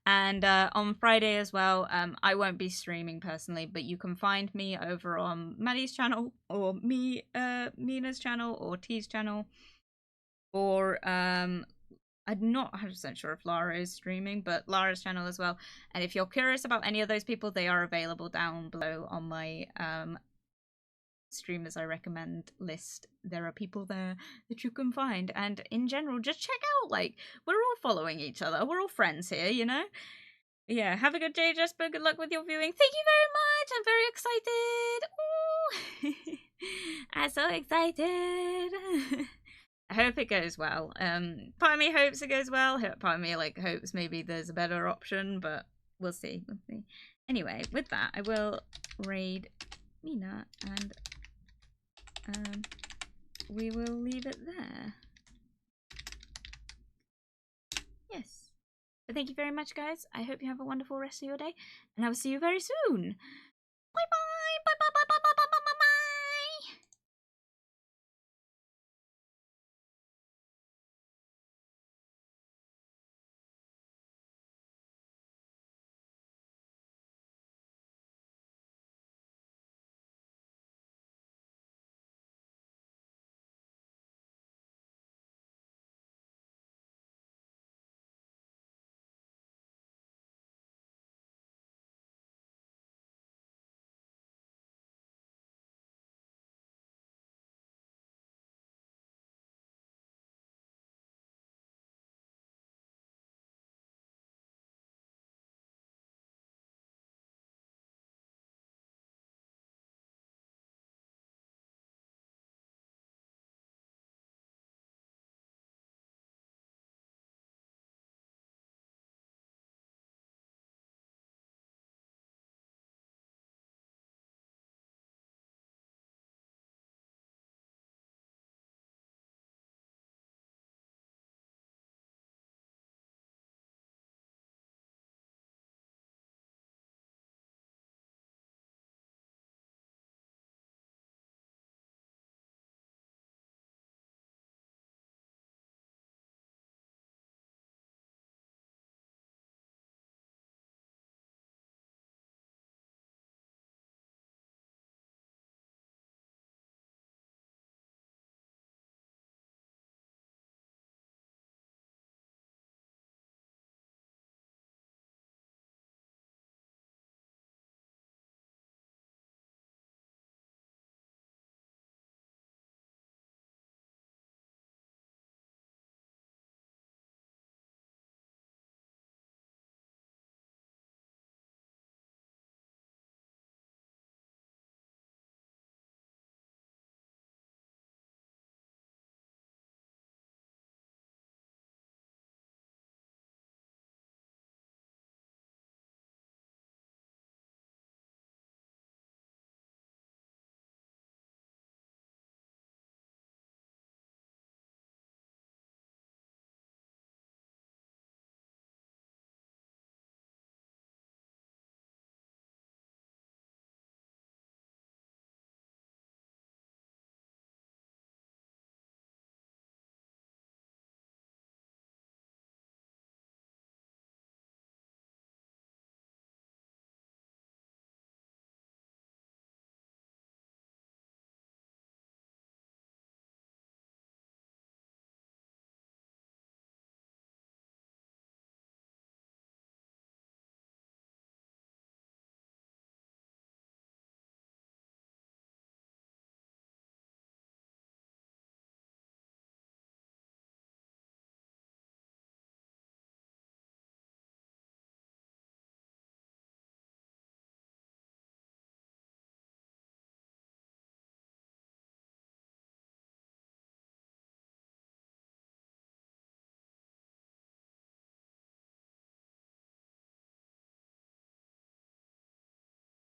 and on Friday as well. I won't be streaming personally, but you can find me over on Maddie's channel, or Mina's channel, or T's channel, or I'm not 100% sure if Lara is streaming, but Lara's channel as well. And if you're curious about any of those people, they are available down below on my streamers I recommend list. There are people there that you can find, and in general, just check out, like, we're all following each other, we're all friends here, you know. Yeah, have a good day, Jasper. Good luck with your viewing. Thank you very much. I'm very excited. Ooh. I'm so excited. I hope it goes well. Part of me hopes it goes well. Part of me like hopes maybe there's a better option, but we'll see. We'll see. Anyway, with that, I will raid Mina, and we will leave it there. Yes. But thank you very much, guys. I hope you have a wonderful rest of your day, and I will see you very soon. Bye bye. Bye.